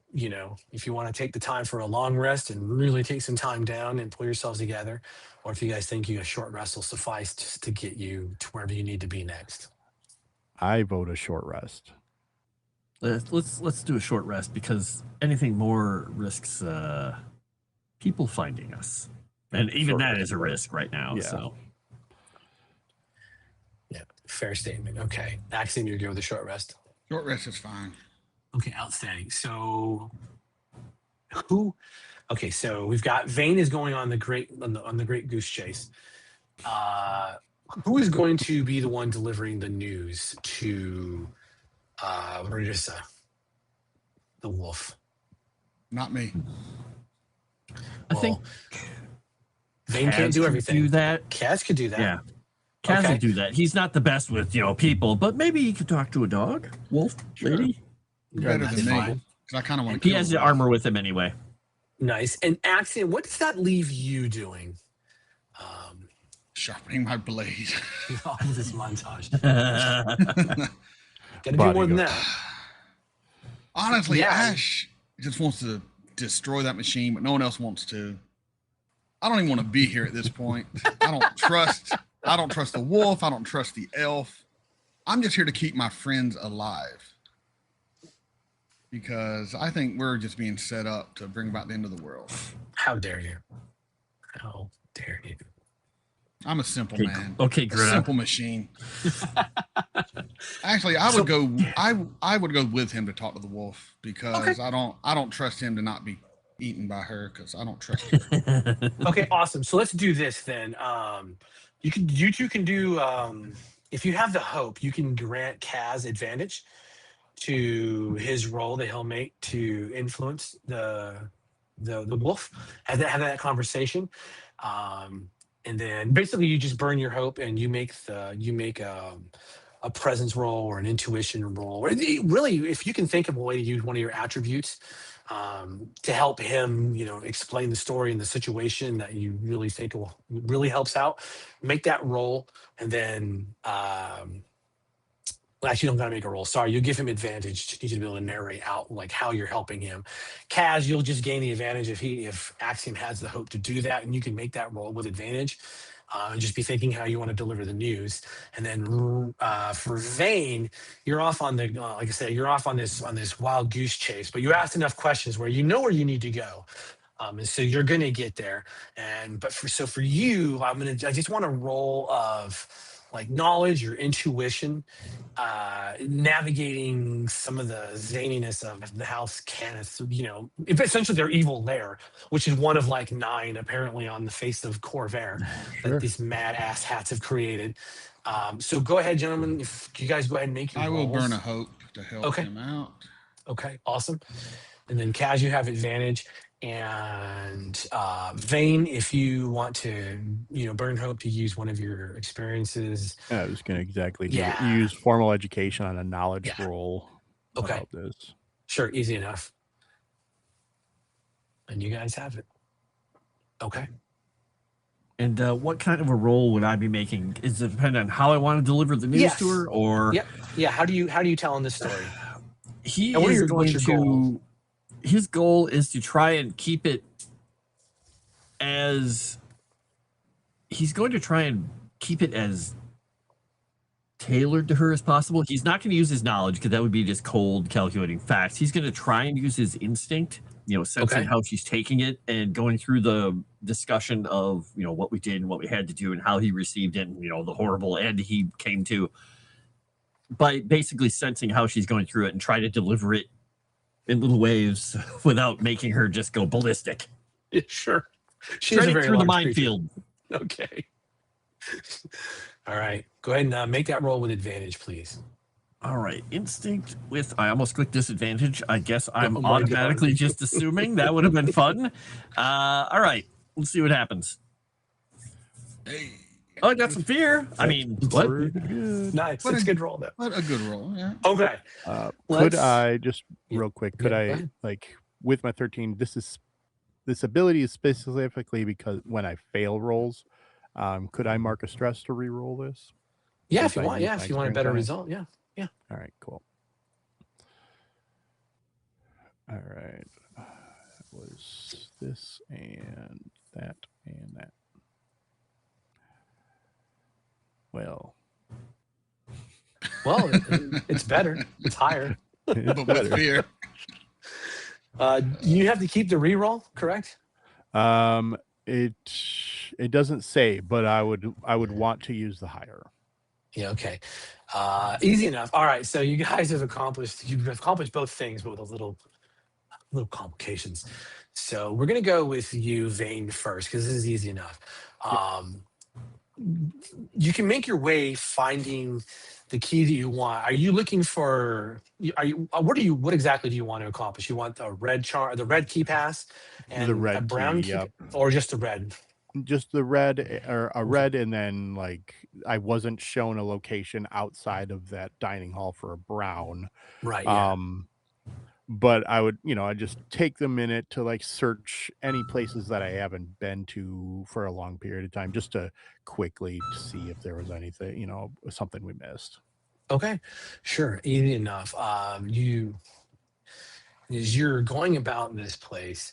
you want to take the time for a long rest and really take some time down and pull yourselves together, or if you guys think a short rest will suffice just to get you to wherever you need to be next. I vote a short rest. Let's do a short rest, because anything more risks people finding us, and even that is a risk right now. Yeah. So. Yeah, fair statement. Okay, Axiom, you go with the short rest. Short rest is fine. Okay, outstanding. So so we've got Vane is going on the great goose chase. Who is going to be the one delivering the news to Marissa, the wolf? Not me. I think Vane can't do everything. Do that. Kaz could do that. Yeah. Kaz would do that. He's not the best with people, but maybe he could talk to a dog, wolf, lady. Better that's than me. fine. 'Cause I kind of want He to. has the armor with him anyway. Nice. And Axiom, what does that leave you doing? Sharpening my blade. On this montage. Gotta do more than that. Honestly, Yeah. Ash just wants to destroy that machine, but no one else wants to. I don't even want to be here at this point. I don't trust the wolf. I don't trust the elf. I'm just here to keep my friends alive. Because I think we're just being set up to bring about the end of the world. How dare you? How dare you? I'm a simple man. Okay, a Greta. simple machine. Actually, I would go. I would go with him to talk to the wolf because I don't trust him to not be eaten by her because I don't trust her. Okay, awesome. So let's do this then. You two can do. If you have the hope, you can grant Kaz advantage to his role that he'll make to influence the wolf. Have that conversation. And then basically you just burn your hope and you make a presence roll or an intuition roll. Or really, if you can think of a way to use one of your attributes to help him, explain the story and the situation that you really think really helps out, make that roll. And then actually, you don't gotta make a roll. Sorry, you give him advantage. Just need you to be able to narrate out like how you're helping him. Kaz, you'll just gain the advantage if Axiom has the hope to do that, and you can make that roll with advantage. And just be thinking how you want to deliver the news. And then for Vane, you're off on the like I said, you're off on this wild goose chase. But you asked enough questions where you know where you need to go. And so you're gonna get there. But for you, I just want a roll of like knowledge or intuition, navigating some of the zaniness of the House Cannith, if essentially their evil lair, which is one of like 9 apparently on the face of Khorvaire that these mad ass hats have created. So go ahead, gentlemen. If you guys go ahead and make your I will rolls. burn a hope to help him out. Okay, awesome. And then Kaz, you have advantage. And Vane, if you want to, burn hope to use one of your experiences. I was going to use formal education on a knowledge roll about this. Sure, easy enough. And you guys have it. Okay. And what kind of a role would I be making? Is it depend on how I want to deliver the news to her, or yeah? How do you tell him this story? He is going to. His goal is to try and keep it as. He's going to try and keep it as tailored to her as possible. He's not going to use his knowledge because that would be just cold calculating facts. He's going to try and use his instinct, sensing how she's taking it and going through the discussion of, what we did and what we had to do and how he received it and, the horrible end he came to, by basically sensing how she's going through it and try to deliver it in little waves without making her just go ballistic. Yeah, sure. She's Treading through the minefield. Okay. All right. Go ahead and make that roll with advantage, please. All right. Instinct with, I almost clicked disadvantage. I guess I'm automatically just assuming that would have been fun. All right. Let's see what happens. Hey. Oh, I got some fear. I mean, what? Nice. It's a good roll, though. What a good roll, yeah. Okay. Could I, just real quick, with my 13, this ability is specifically because when I fail rolls, could I mark a stress to re-roll this? Yeah, if you want. Yeah, if you want a better result. Yeah. Yeah. All right, cool. All right. That was this and that and that. Well, it's better. It's higher. But with fear. You have to keep the reroll, correct? It doesn't say, but I would want to use the higher. Yeah. Okay. Easy enough. All right. So you guys have accomplished both things, but with a little complications. So we're gonna go with you, Vane, first because this is easy enough. You can make your way finding the key that you want. Are you looking for? What exactly do you want to accomplish? You want the red key pass, and the red a brown key, yep. or just the red? Just the red, or a red, and then like I wasn't shown a location outside of that dining hall for a brown. Right. Yeah. But I would, I'd just take the minute to like search any places that I haven't been to for a long period of time, just to quickly see if there was anything, something we missed. Okay, sure, easy enough. As you're going about this place,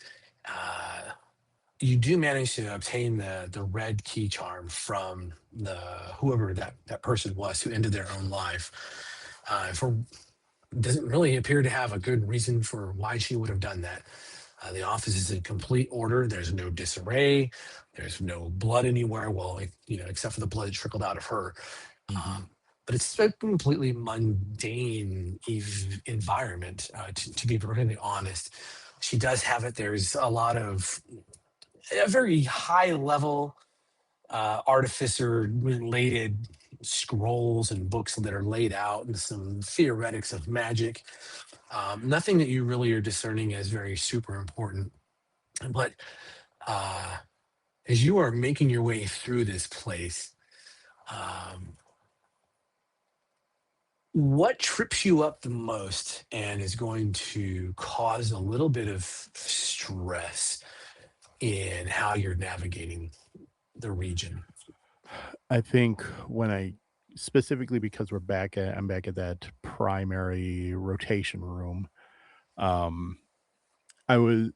you do manage to obtain the red key charm from the whoever that person was who ended their own life. For doesn't really appear to have a good reason for why she would have done that. The office is in complete order. There's no disarray. There's no blood anywhere. Well, except for the blood that trickled out of her. But it's a completely mundane environment, to be perfectly honest. She does have it. There's a lot of a very high level artificer related scrolls and books that are laid out and some theoretics of magic. Nothing that you really are discerning as very super important. But as you are making your way through this place, what trips you up the most and is going to cause a little bit of stress in how you're navigating the region? I think specifically because I'm back at that primary rotation room. I would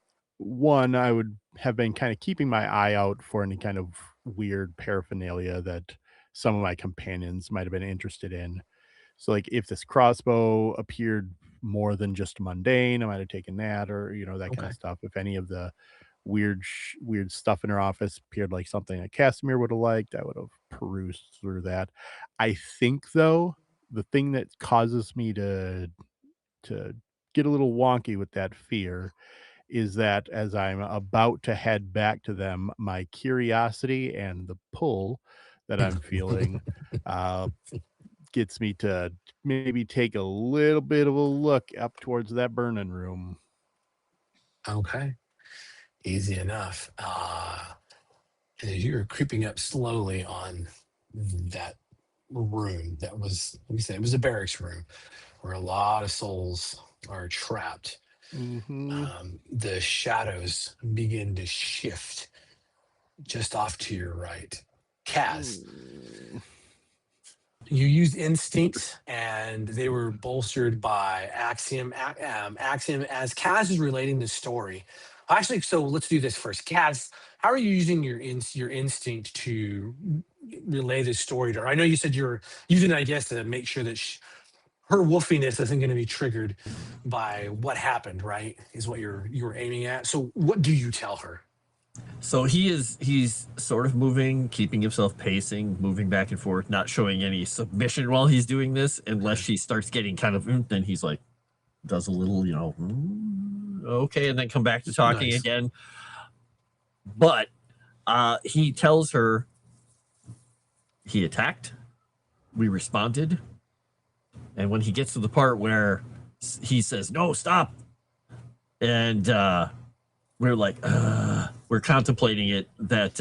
have been kind of keeping my eye out for any kind of weird paraphernalia that some of my companions might have been interested in. So like if this crossbow appeared more than just mundane, I might have taken that, or that kind of stuff. If any of the weird stuff in her office appeared like something that Kasimir would have liked, I would have perused through that. I think though, the thing that causes me to get a little wonky with that fear is that as I'm about to head back to them, my curiosity and the pull that I'm feeling gets me to maybe take a little bit of a look up towards that burning room. Okay. Easy enough. And as you're creeping up slowly on that room, that was, like you said, it was a barracks room where a lot of souls are trapped. The shadows begin to shift just off to your right. Kaz, you used instincts, and they were bolstered by Axiom. Axiom, as Kaz is relating the story. Actually, so let's do this first. Kaz, how are you using your instinct to relay this story to her? I know you said you're using it, I guess, to make sure that her wolfiness isn't going to be triggered by what happened, right? Is what you were aiming at. So what do you tell her? So he's sort of moving, keeping himself pacing, moving back and forth, not showing any submission while he's doing this, unless she starts getting kind of, then he's like, does a little, okay, and then come back to talking again. But he tells her he attacked, we responded, and when he gets to the part where he says, no, stop, and we're like, we're contemplating it, that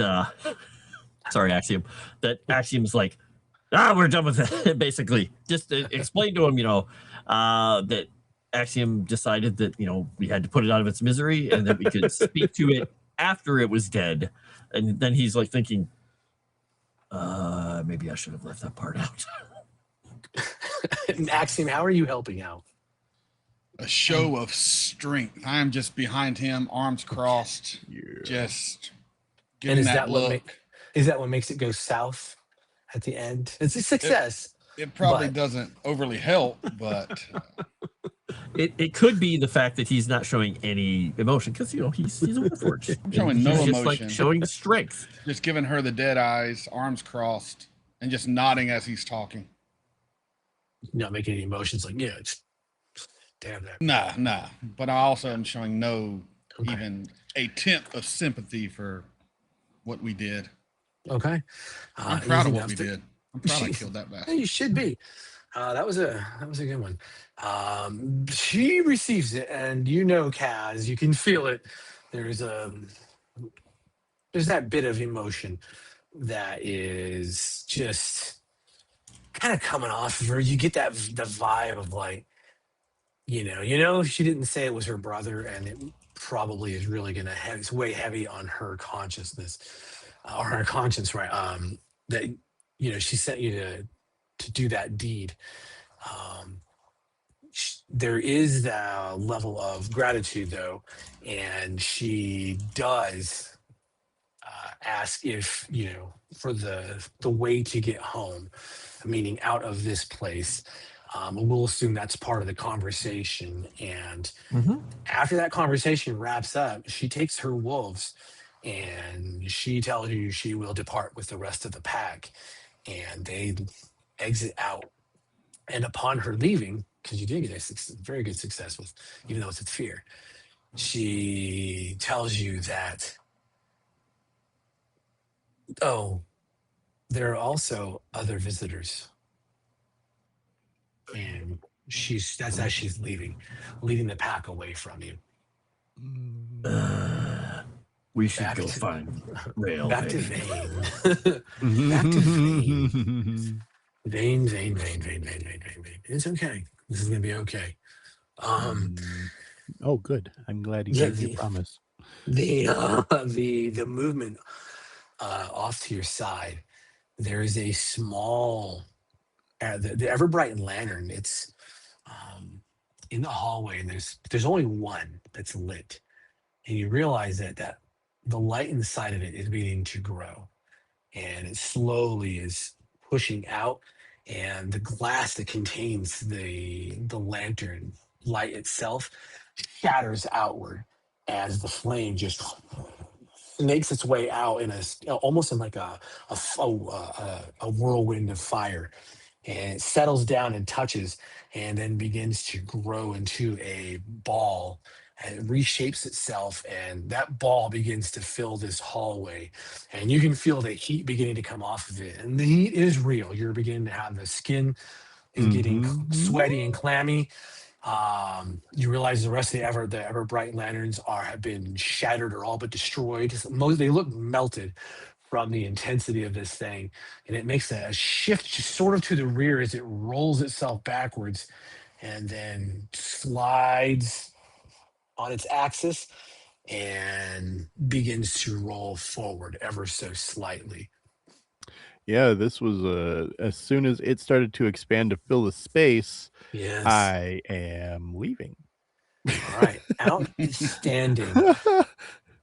sorry, Axiom, that Axiom's like, we're done with it. Basically just explain to him, that Axiom decided that, we had to put it out of its misery and that we could speak to it after it was dead. And then he's like thinking, maybe I should have left that part out. Axiom, how are you helping out? A show of strength. I am just behind him, arms crossed, just giving that look. Is that what makes it go south at the end? It's a success. It probably doesn't overly help, but it could be the fact that he's not showing any emotion because he's a warforged. I'm showing no emotion, just like showing strength. Just giving her the dead eyes, arms crossed, and just nodding as he's talking. Not making any emotions, like it's damn that. Nah. But I also am showing no even a tenth of sympathy for what we did. Okay. I'm proud of what we did. I'm proud I killed that bastard. You should be. That was a good one. She receives it, and Kaz, you can feel it. There's that bit of emotion that is just kind of coming off of her. You get the vibe of like, she didn't say it was her brother, and it probably is really gonna have, it's way heavy on her consciousness or her conscience, right? That she sent you to do that deed. There is that level of gratitude though, and she does ask if, for the way to get home, meaning out of this place. We'll assume that's part of the conversation. And Mm-hmm. after that conversation wraps up, she takes her wolves and she tells you she will depart with the rest of the pack. And they exit out. And upon her leaving, because you did get very good success with, even though it's with fear, she tells you that, oh, there are also other visitors. And that's as she's leading the pack away from you. We should Back go to- find Rail. Back to Vane. Back to Vane. Vane. It's okay. This is gonna be okay. Oh, good. I'm glad you Yeah, gave me a promise. the movement off to your side. There is a small the ever bright lantern. It's in the hallway, and there's only one that's lit, and you realize that the light inside of it is beginning to grow, and it slowly is pushing out, and the glass that contains the lantern light itself shatters outward as the flame just makes its way out in almost in like a whirlwind of fire, and it settles down and touches and then begins to grow into a ball, and it reshapes itself, and that ball begins to fill this hallway, and you can feel the heat beginning to come off of it, and the heat is real. You're beginning to have the skin is getting sweaty and clammy. You realize the rest of the ever bright lanterns have been shattered or all but destroyed. They look melted from the intensity of this thing, and it makes a shift just sort of to the rear as it rolls itself backwards and then slides on its axis and begins to roll forward ever so slightly. Yeah, this was as soon as it started to expand to fill the space, Yes. I am leaving. All right. Outstanding.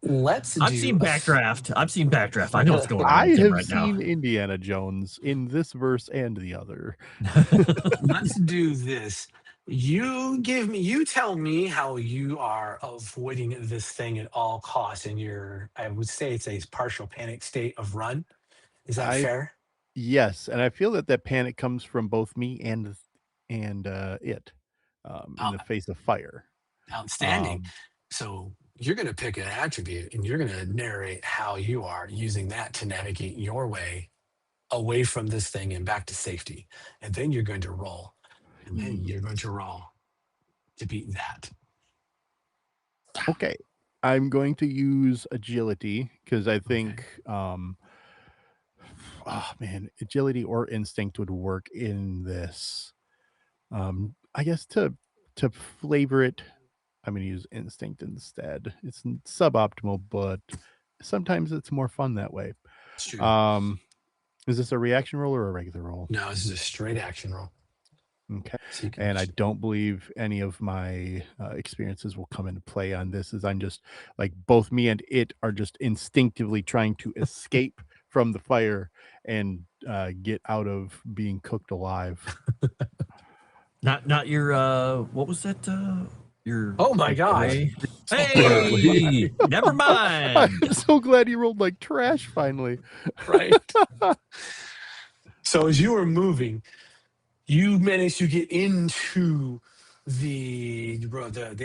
I've seen Backdraft. I know what's going on. I with him have right seen now. Indiana Jones in this verse and the other. Let's do this. You tell me how you are avoiding this thing at all costs, and I would say it's a partial panic state of run. Is that fair? Yes, and I feel that panic comes from both me and it in the face of fire. Outstanding. So you're going to pick an attribute and you're going to narrate how you are using that to navigate your way away from this thing and back to safety. And then you're going to roll. And then you're going to roll to beat that. Okay. I'm going to use agility because I think agility or instinct would work in this. I guess to flavor it, I'm going to use instinct instead. It's suboptimal, but sometimes it's more fun that way. It's true. Is this a reaction roll or a regular roll? No, this is a straight action roll. Okay. So And I don't believe any of my experiences will come into play on this, as I'm just like both me and it are just instinctively trying to escape from the fire and get out of being cooked alive. Not your what was that? Your oh my god! Hey, never mind. I'm so glad you rolled like trash finally. Right. So as you were moving, you managed to get into the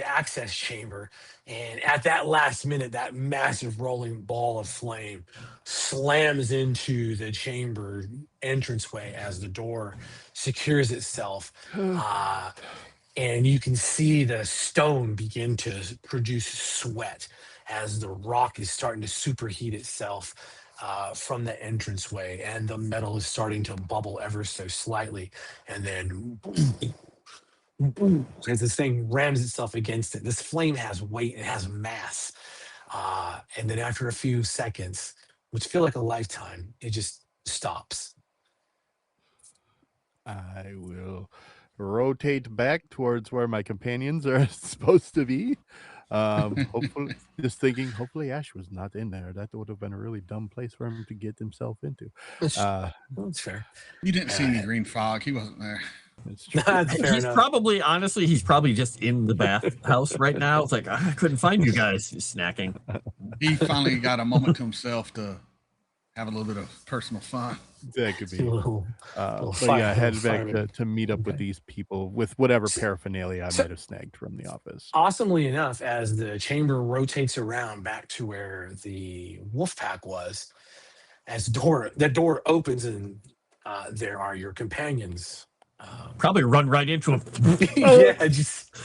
access chamber, and at that last minute, that massive rolling ball of flame slams into the chamber entranceway as the door secures itself. And you can see the stone begin to produce sweat as the rock is starting to superheat itself from the entranceway, and the metal is starting to bubble ever so slightly. And then boom, as this thing rams itself against it. This flame has weight, it has mass. And then after a few seconds, which feel like a lifetime, it just stops. I will rotate back towards where my companions are supposed to be. Hopefully, just thinking, hopefully Ash was not in there. That would have been a really dumb place for him to get himself into. That's fair. You didn't see any green fog. He wasn't there. It's true. That's fair He's enough. probably, honestly, he's probably just in the bathhouse right now. It's like, I couldn't find you guys. He's snacking. He finally got a moment to himself to have a little bit of personal fun. That could be. Little But fire- yeah, head little back fireman. to meet up with these people with whatever paraphernalia I might have snagged from the office. Awesomely enough, as the chamber rotates around back to where the wolf pack was, as the door opens and there are your companions. Probably run right into him. Yeah, just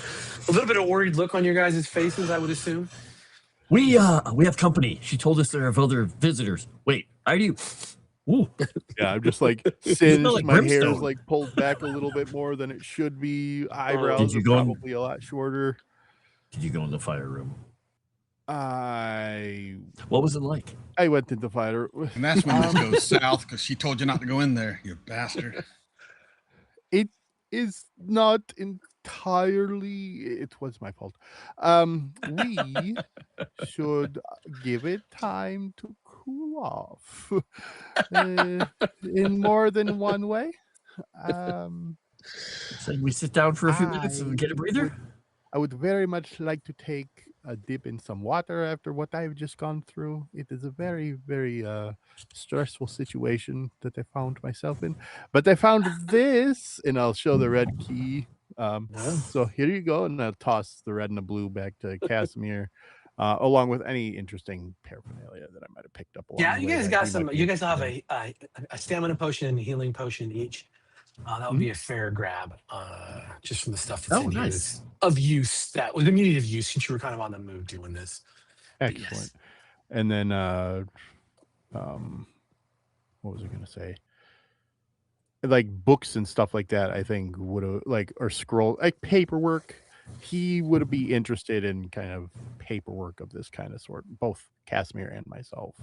a little bit of worried look on your guys' faces, I would assume. We have company. She told us there are other visitors. Wait, are you? Ooh. Yeah, I'm just like singed. like My hair is brimstone. like pulled back a little bit more than it should be. Eyebrows Did you are go in- probably a lot shorter. Did you go in the fire room? I What was it like? went into fire. And that's when this goes south because she told you not to go in there, you bastard. It is not entirely. It was my fault. We should give it time to cool off in more than one way. So we sit down for a few minutes and get a breather. I would very much like to take a dip in some water after what I've just gone through. It is a very, very stressful situation that I found myself in. But I found this, and I'll show the red key. So here you go, and I'll toss the red and the blue back to Kasimir, along with any interesting paraphernalia that I might have picked up. Along Yeah, the you way guys that got he some. might You be guys have interested a stamina potion and a healing potion each. That would be a fair grab, just from the stuff that's Oh, in here nice. that's of use. That was immediate of use since you were kind of on the move doing this. in. But yes. Excellent. And then, what was I going to say? Like books and stuff like that, I think would have or scroll like paperwork. He would be interested in kind of paperwork of this kind of sort, both Kasimir and myself.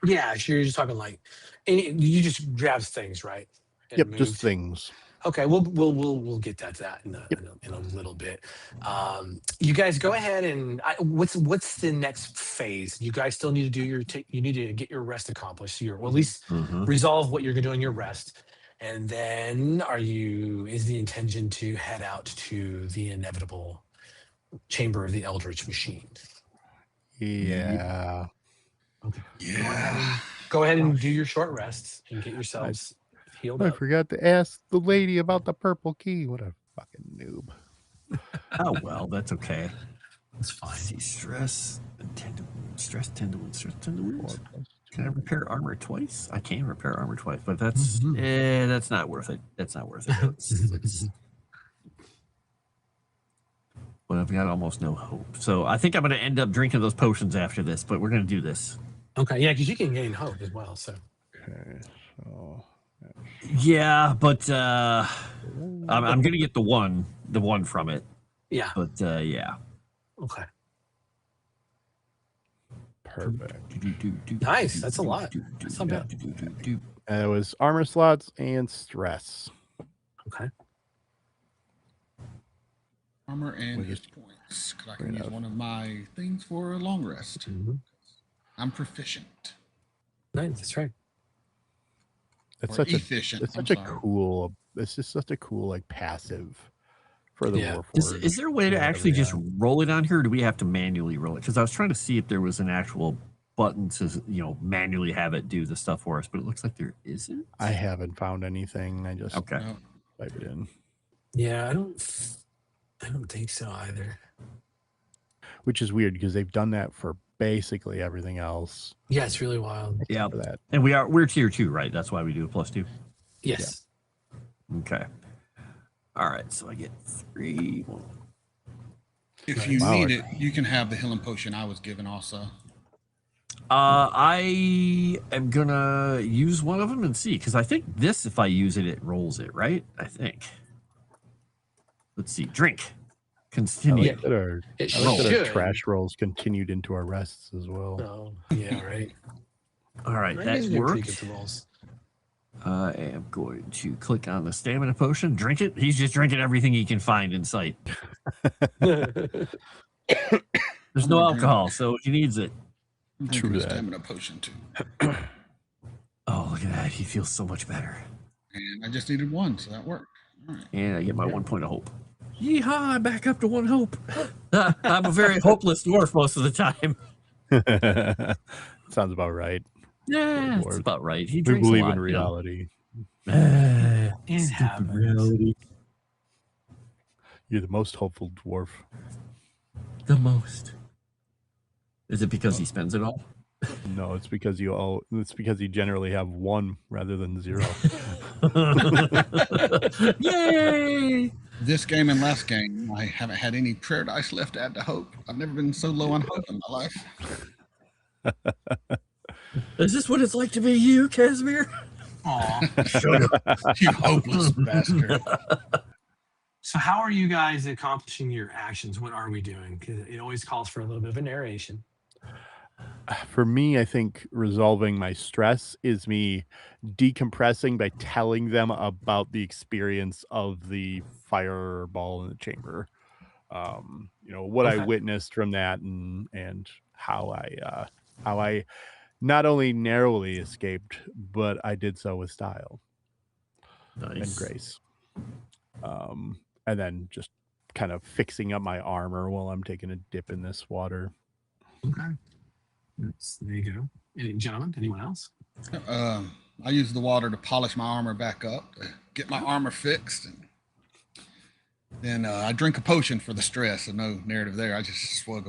Yeah, so you're just talking like, and you just grab things, right? And Yep, moved. just things. Okay, we'll get to that in a little bit. You guys go ahead and what's the next phase? You guys still need to do you need to get your rest accomplished. Or at least resolve what you're going to do in your rest, and then is the intention to head out to the inevitable chamber of the Eldritch Machine? Yeah. Okay. Yeah. Go ahead and do your short rests and get yourselves healed I up. forgot to ask the lady about the purple key. What a fucking noob. Oh well, that's okay. That's fine. See, stress, tend to wound, stress, tend to wound, stress, tend to wound. Can I repair armor twice? I can repair armor twice, but that's not worth it. That's not worth it. But I've got almost no hope. So I think I'm going to end up drinking those potions after this, but we're going to do this. Okay, yeah, because you can gain hope as well. So Okay, so Yeah, but I'm going to get the one from it. yeah, But yeah. okay. perfect. Nice, that's a lot. That's not bad. And it was armor slots and stress. Okay. Armor and We hit just points. 'Cause I can bring use up. one of my things for a long rest. I'm proficient. Nice, that's right. It's Or such a efficient. it's I'm such a sorry. cool. It's just such a cool like passive for the Yeah. Warforged. Is there a way to whatever actually they just are. roll it on here, or do we have to manually roll it? Because I was trying to see if there was an actual button to manually have it do the stuff for us, but it looks like there isn't. I haven't found anything. I just Okay. No. type it in, Yeah, I don't think so either. which is weird because they've done that for basically everything else. Yeah, it's really wild. Yeah, For that, and we're tier 2, right? That's why we do a +2. Yes. Okay. All right, so I get 3. If you Wow, need it, you can have the healing potion I was given also. I am gonna use one of them and see, because I think this, if I use it, it rolls it, right? I think. Let's see. Drink. I Continue. like that our, It I like that our should. trash rolls continued into our rests as well. Oh, yeah, right. All right, You that guys are doing pretty worked. good rolls. I am going to click on the stamina potion, drink it. He's just drinking everything he can find in sight. There's no alcohol, so he needs it. I'm True drinking a that. stamina potion too. Oh, look at that. He feels so much better. And I just needed one, so that worked. All right. And I get my 1 point of hope. Yeehaw, I'm back up to 1 hope. I'm a very hopeless dwarf most of the time. Sounds about right. Yeah, it's about right. He We drinks believe a lot, in reality. Stupid happens. reality. You're the most hopeful dwarf. The most. Is it because he spends it all? No, it's because it's because you generally have 1 rather than 0. Yay! This game and last game, I haven't had any prayer dice left to add to hope. I've never been so low on hope in my life. Is this what it's like to be you, Kasimir? Aw. Shut up, you hopeless bastard. So how are you guys accomplishing your actions? What are we doing? Because it always calls for a little bit of a narration. For me, I think resolving my stress is me decompressing by telling them about the experience of the fireball in the chamber. What I Okay. witnessed from that and how I not only narrowly escaped, but I did so with style and Nice. grace. And then just kind of fixing up my armor while I'm taking a dip in this water. Okay. There you go. Any gentlemen? Anyone else? I use the water to polish my armor back up, to get my armor fixed. And then I drink a potion for the stress. So no narrative there. I just swig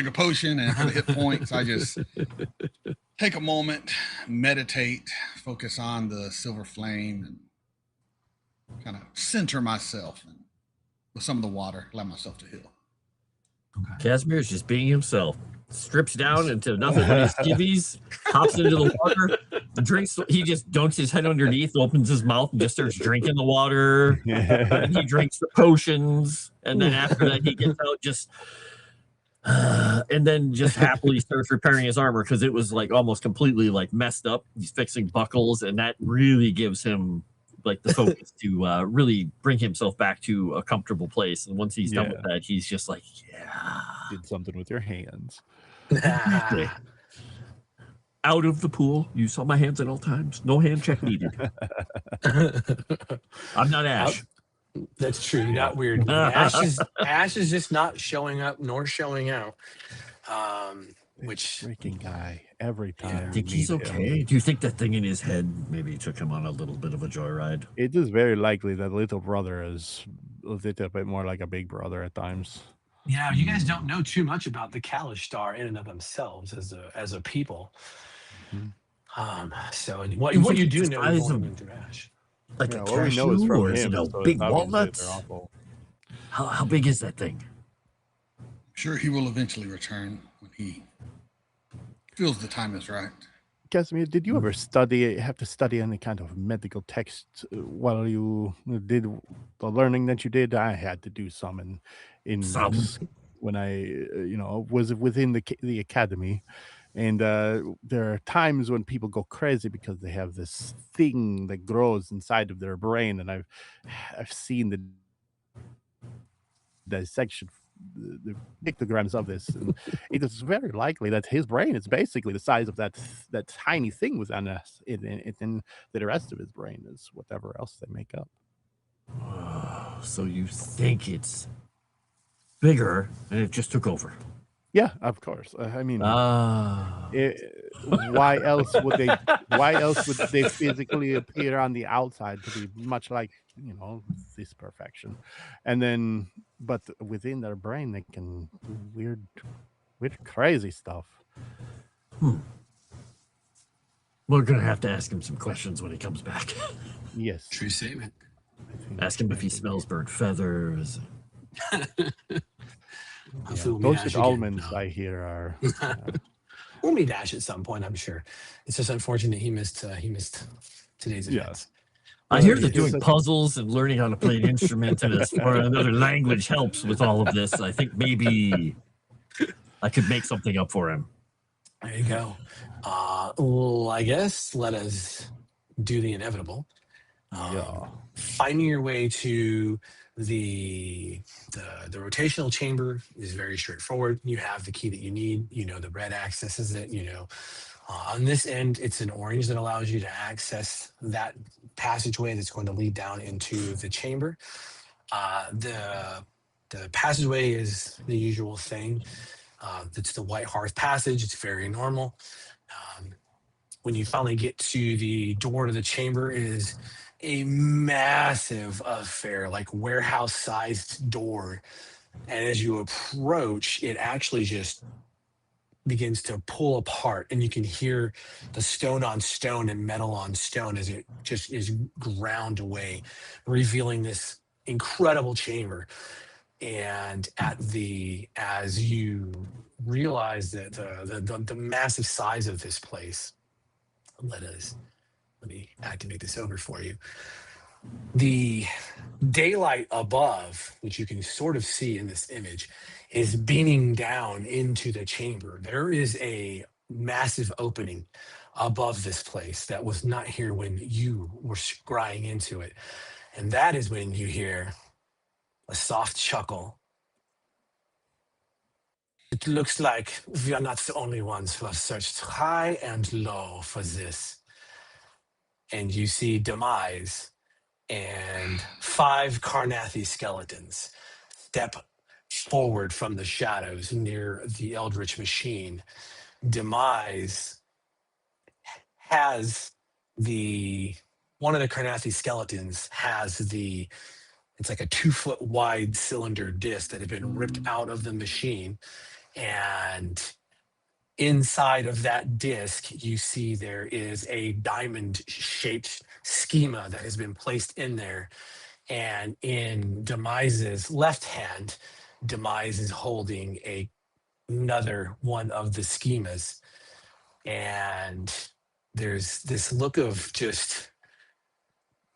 a potion, and for the hit points, I just take a moment, meditate, focus on the silver flame, and kind of center myself with some of the water, allow myself to heal. Okay. Kasimir is just being himself. Strips down into nothing but his skivvies, hops into the water, drinks. He just dunks his head underneath, opens his mouth, and just starts drinking the water. And he drinks the potions, and then after that, he gets out and then just happily starts repairing his armor because it was like almost completely like messed up. He's fixing buckles, and that really gives him like the focus to really bring himself back to a comfortable place. And once he's done with that, he's just like, yeah. Did something with your hands. Exactly. Out of the pool. You saw my hands at all times. No hand check needed. I'm not Ash. That's true. Not weird. Ash is just not showing up nor showing out. Which Freaking guy every time. I think he's okay. Do you think that thing in his head maybe took him on a little bit of a joyride? It is very likely that little brother is a little bit more like a big brother at times. yeah, you guys don't know too much about the Kalish in and of themselves as a people. So what you do know is going through Ash. Like a What we know is cashew, from or is him. it a so big obviously walnuts? they're awful. How big is that thing? Sure, he will eventually return when he feels the time is right. Kasimir, did you ever have to study any kind of medical text while you did the learning that you did? I had to do some when I was within the academy. And there are times when people go crazy because they have this thing that grows inside of their brain, and I've seen the dissection, the pictograms of this, and it is very likely that his brain is basically the size of that tiny thing within us. In the rest of his brain is whatever else they make up. Oh, so you think it's bigger and it just took over? Yeah, of course. I mean, Ah. why else would they? Why else would they physically appear on the outside to be much like this perfection, and then but within their brain they can do weird, crazy stuff. We're gonna have to ask him some questions when he comes back. Yes, True statement. Ask him if he smells burnt feathers. Roasted almonds, I hear, are. We'll meet Ash at some point, I'm sure. It's just unfortunate he missed today's events. I hear that doing puzzles and learning how to play an instrument or another language helps with all of this. I think maybe I could make something up for him. There you go. Well, I guess let us do the inevitable. Finding your way to The rotational chamber is very straightforward. You have the key that you need. You know the red accesses it. You know on this end, it's an orange that allows you to access that passageway that's going to lead down into the chamber. The passageway is the usual thing. It's the White Hearth Passage. It's very normal. When you finally get to the door to the chamber, it is a massive affair, like warehouse-sized door. And as you approach, it actually just begins to pull apart, and you can hear the stone on stone and metal on stone as it just is ground away, revealing this incredible chamber. And as you realize that the massive size of this place, let me activate this over for you. The daylight above, which you can sort of see in this image, is beaming down into the chamber. There is a massive opening above this place that was not here when you were scrying into it. And that is when you hear a soft chuckle. It looks like we are not the only ones who have searched high and low for this. And you see Demise and 5 Karnathi skeletons step forward from the shadows near the Eldritch Machine. Demise has one of the Karnathi skeletons has it's like a 2-foot wide cylinder disc that had been ripped out of the machine. And inside of that disc, you see there is a diamond-shaped schema that has been placed in there. And in Demise's left hand, Demise is holding another one of the schemas. And there's this look of just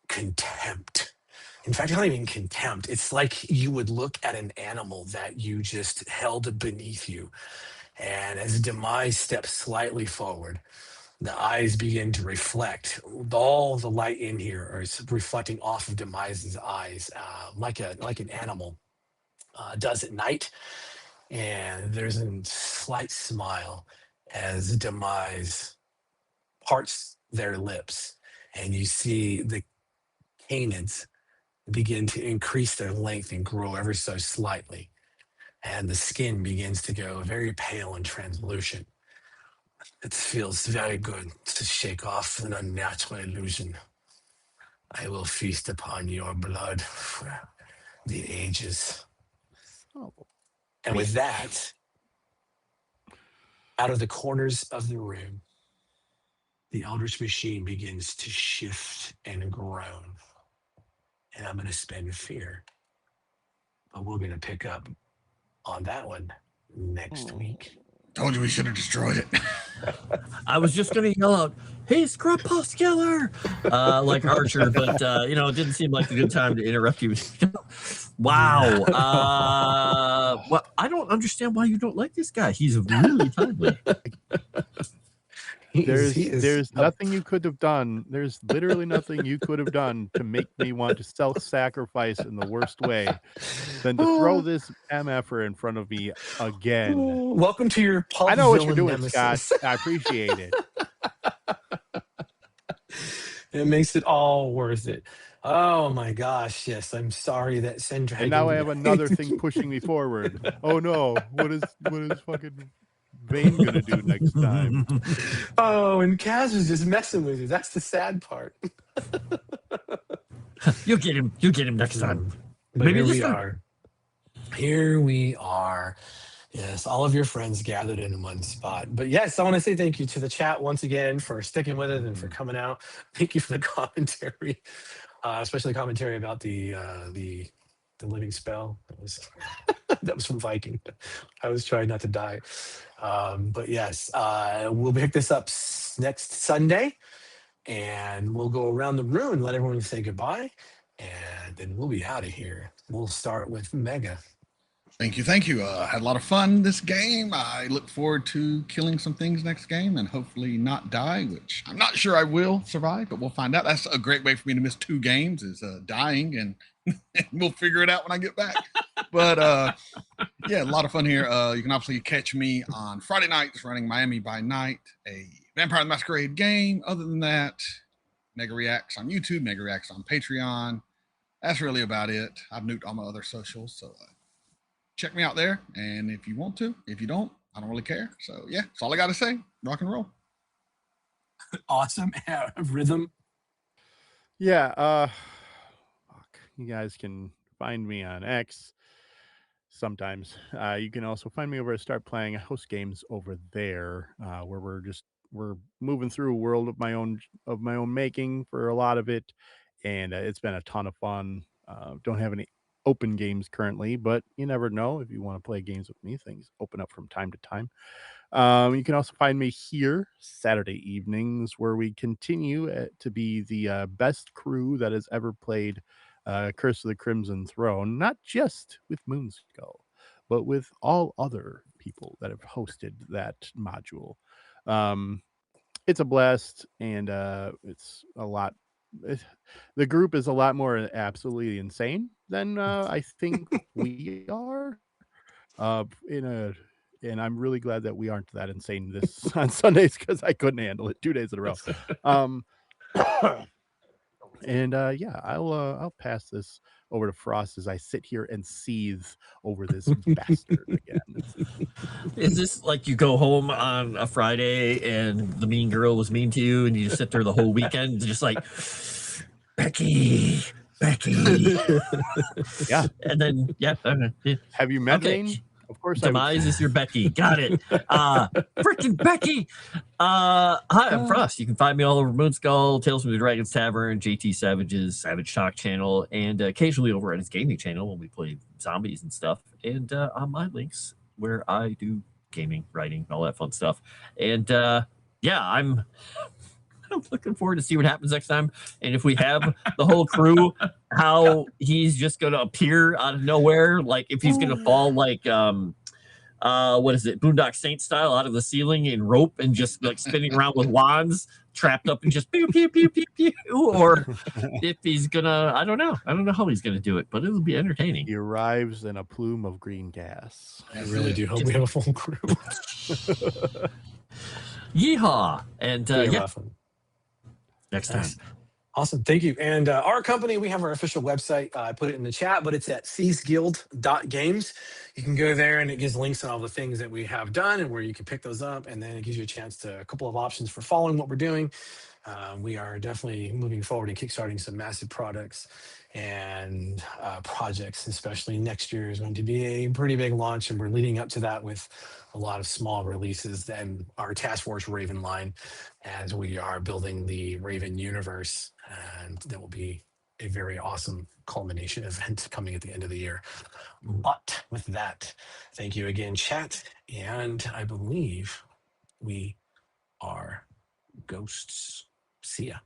contempt. In fact, not even contempt. It's like you would look at an animal that you just held beneath you. And as Demise steps slightly forward, the eyes begin to reflect. All the light in here is reflecting off of Demise's eyes, like an animal does at night. And there's a slight smile as Demise parts their lips, and you see the canids begin to increase their length and grow ever so slightly. And the skin begins to go very pale and translucent. It feels very good to shake off an unnatural illusion. I will feast upon your blood for the ages. Oh. And with that, out of the corners of the room, the Eldritch Machine begins to shift and groan. And I'm going to spend fear. But we're going to pick up on that one next week. Told you we should have destroyed it. I was just going to yell out, "Hey, Scrapuscular!" Like Archer, but it didn't seem like a good time to interrupt you. Wow. Well, I don't understand why you don't like this guy. He's really timely. There's nothing you could have done. There's literally nothing you could have done to make me want to self-sacrifice in the worst way than to throw this MFer in front of me again. Welcome to your Pulp. I know what you're doing, nemesis. Scott. I appreciate it. It makes it all worth it. Oh my gosh, yes. I'm sorry that Sendra. And now I have another thing pushing me forward. Oh no, what is fucking Vane gonna do next time? Oh, and Kaz was just messing with you. That's the sad part. You'll get him next time. But Maybe here this we time. are. Here we are. Yes, all of your friends gathered in one spot. But yes, I want to say thank you to the chat once again for sticking with it and for coming out. Thank you for the commentary, especially commentary about the living spell. That was from Viking. I was trying not to die. But yes, we'll pick this up next Sunday, and we'll go around the room and let everyone say goodbye, and then we'll be out of here. We'll start with Mega. Thank you. Had a lot of fun this game. I look forward to killing some things next game and hopefully not die, which I'm not sure I will survive, but we'll find out. That's a great way for me to miss 2 games is dying and We'll figure it out when I get back. But yeah, a lot of fun here. You can obviously catch me on Friday nights running Miami by Night, a Vampire the Masquerade game. Other than that, Mega Reacts on YouTube, Mega Reacts on Patreon. That's really about it. I've nuked all my other socials, so check me out there. And if you want to, if you don't, I don't really care. So yeah, that's all I got to say. Rock and roll. Awesome. Rhythm. Yeah, you guys can find me on X sometimes. You can also find me over at Start Playing. I host games over there, where we're moving through a world of my own making for a lot of it, and it's been a ton of fun. Don't have any open games currently, but you never know. If you want to play games with me, things open up from time to time. You can also find me here Saturday evenings, where we continue to be the best crew that has ever played Curse of the Crimson Throne, not just with Moonskull, but with all other people that have hosted that module. It's a blast, and it's a lot. The group is a lot more absolutely insane than I think we are. And I'm really glad that we aren't that insane this on Sundays, because I couldn't handle it 2 days in a row. And yeah, I'll pass this over to Frost as I sit here and seethe over this bastard again. Is this like you go home on a Friday and the mean girl was mean to you, and you just sit there the whole weekend, just like Becky? Yeah. And then yeah. Have you met Okay. Vane? Of course, Demise is your Becky. Got it. Freaking Becky. Hi, I'm Frost. You can find me all over Moonskull, Tales from the Dragon's Tavern, JT Savage's Savage Talk channel, and occasionally over at his gaming channel when we play zombies and stuff. And on my links where I do gaming, writing, all that fun stuff. And yeah, I'm looking forward to see what happens next time. And if we have the whole crew, how he's just going to appear out of nowhere. Like if he's going to fall like, what is it? Boondock Saint style out of the ceiling in rope and just like spinning around with wands trapped up and just pew, pew, pew, pew, pew. Or if he's going to, I don't know how he's going to do it, but it'll be entertaining. He arrives in a plume of green gas. I really do hope we have a full crew. Yeehaw. And yeah. Next time. Awesome. Thank you. And our company, we have our official website. I put it in the chat, but it's at seasguild.games. You can go there and it gives links on all the things that we have done and where you can pick those up. And then it gives you a chance to a couple of options for following what we're doing. We are definitely moving forward and kickstarting some massive products and projects, especially next year is going to be a pretty big launch. And we're leading up to that with a lot of small releases and our Task Force Raven line as we are building the Raven universe. And that will be a very awesome culmination event coming at the end of the year. But with that, thank you again, chat. And I believe we are ghosts. See ya.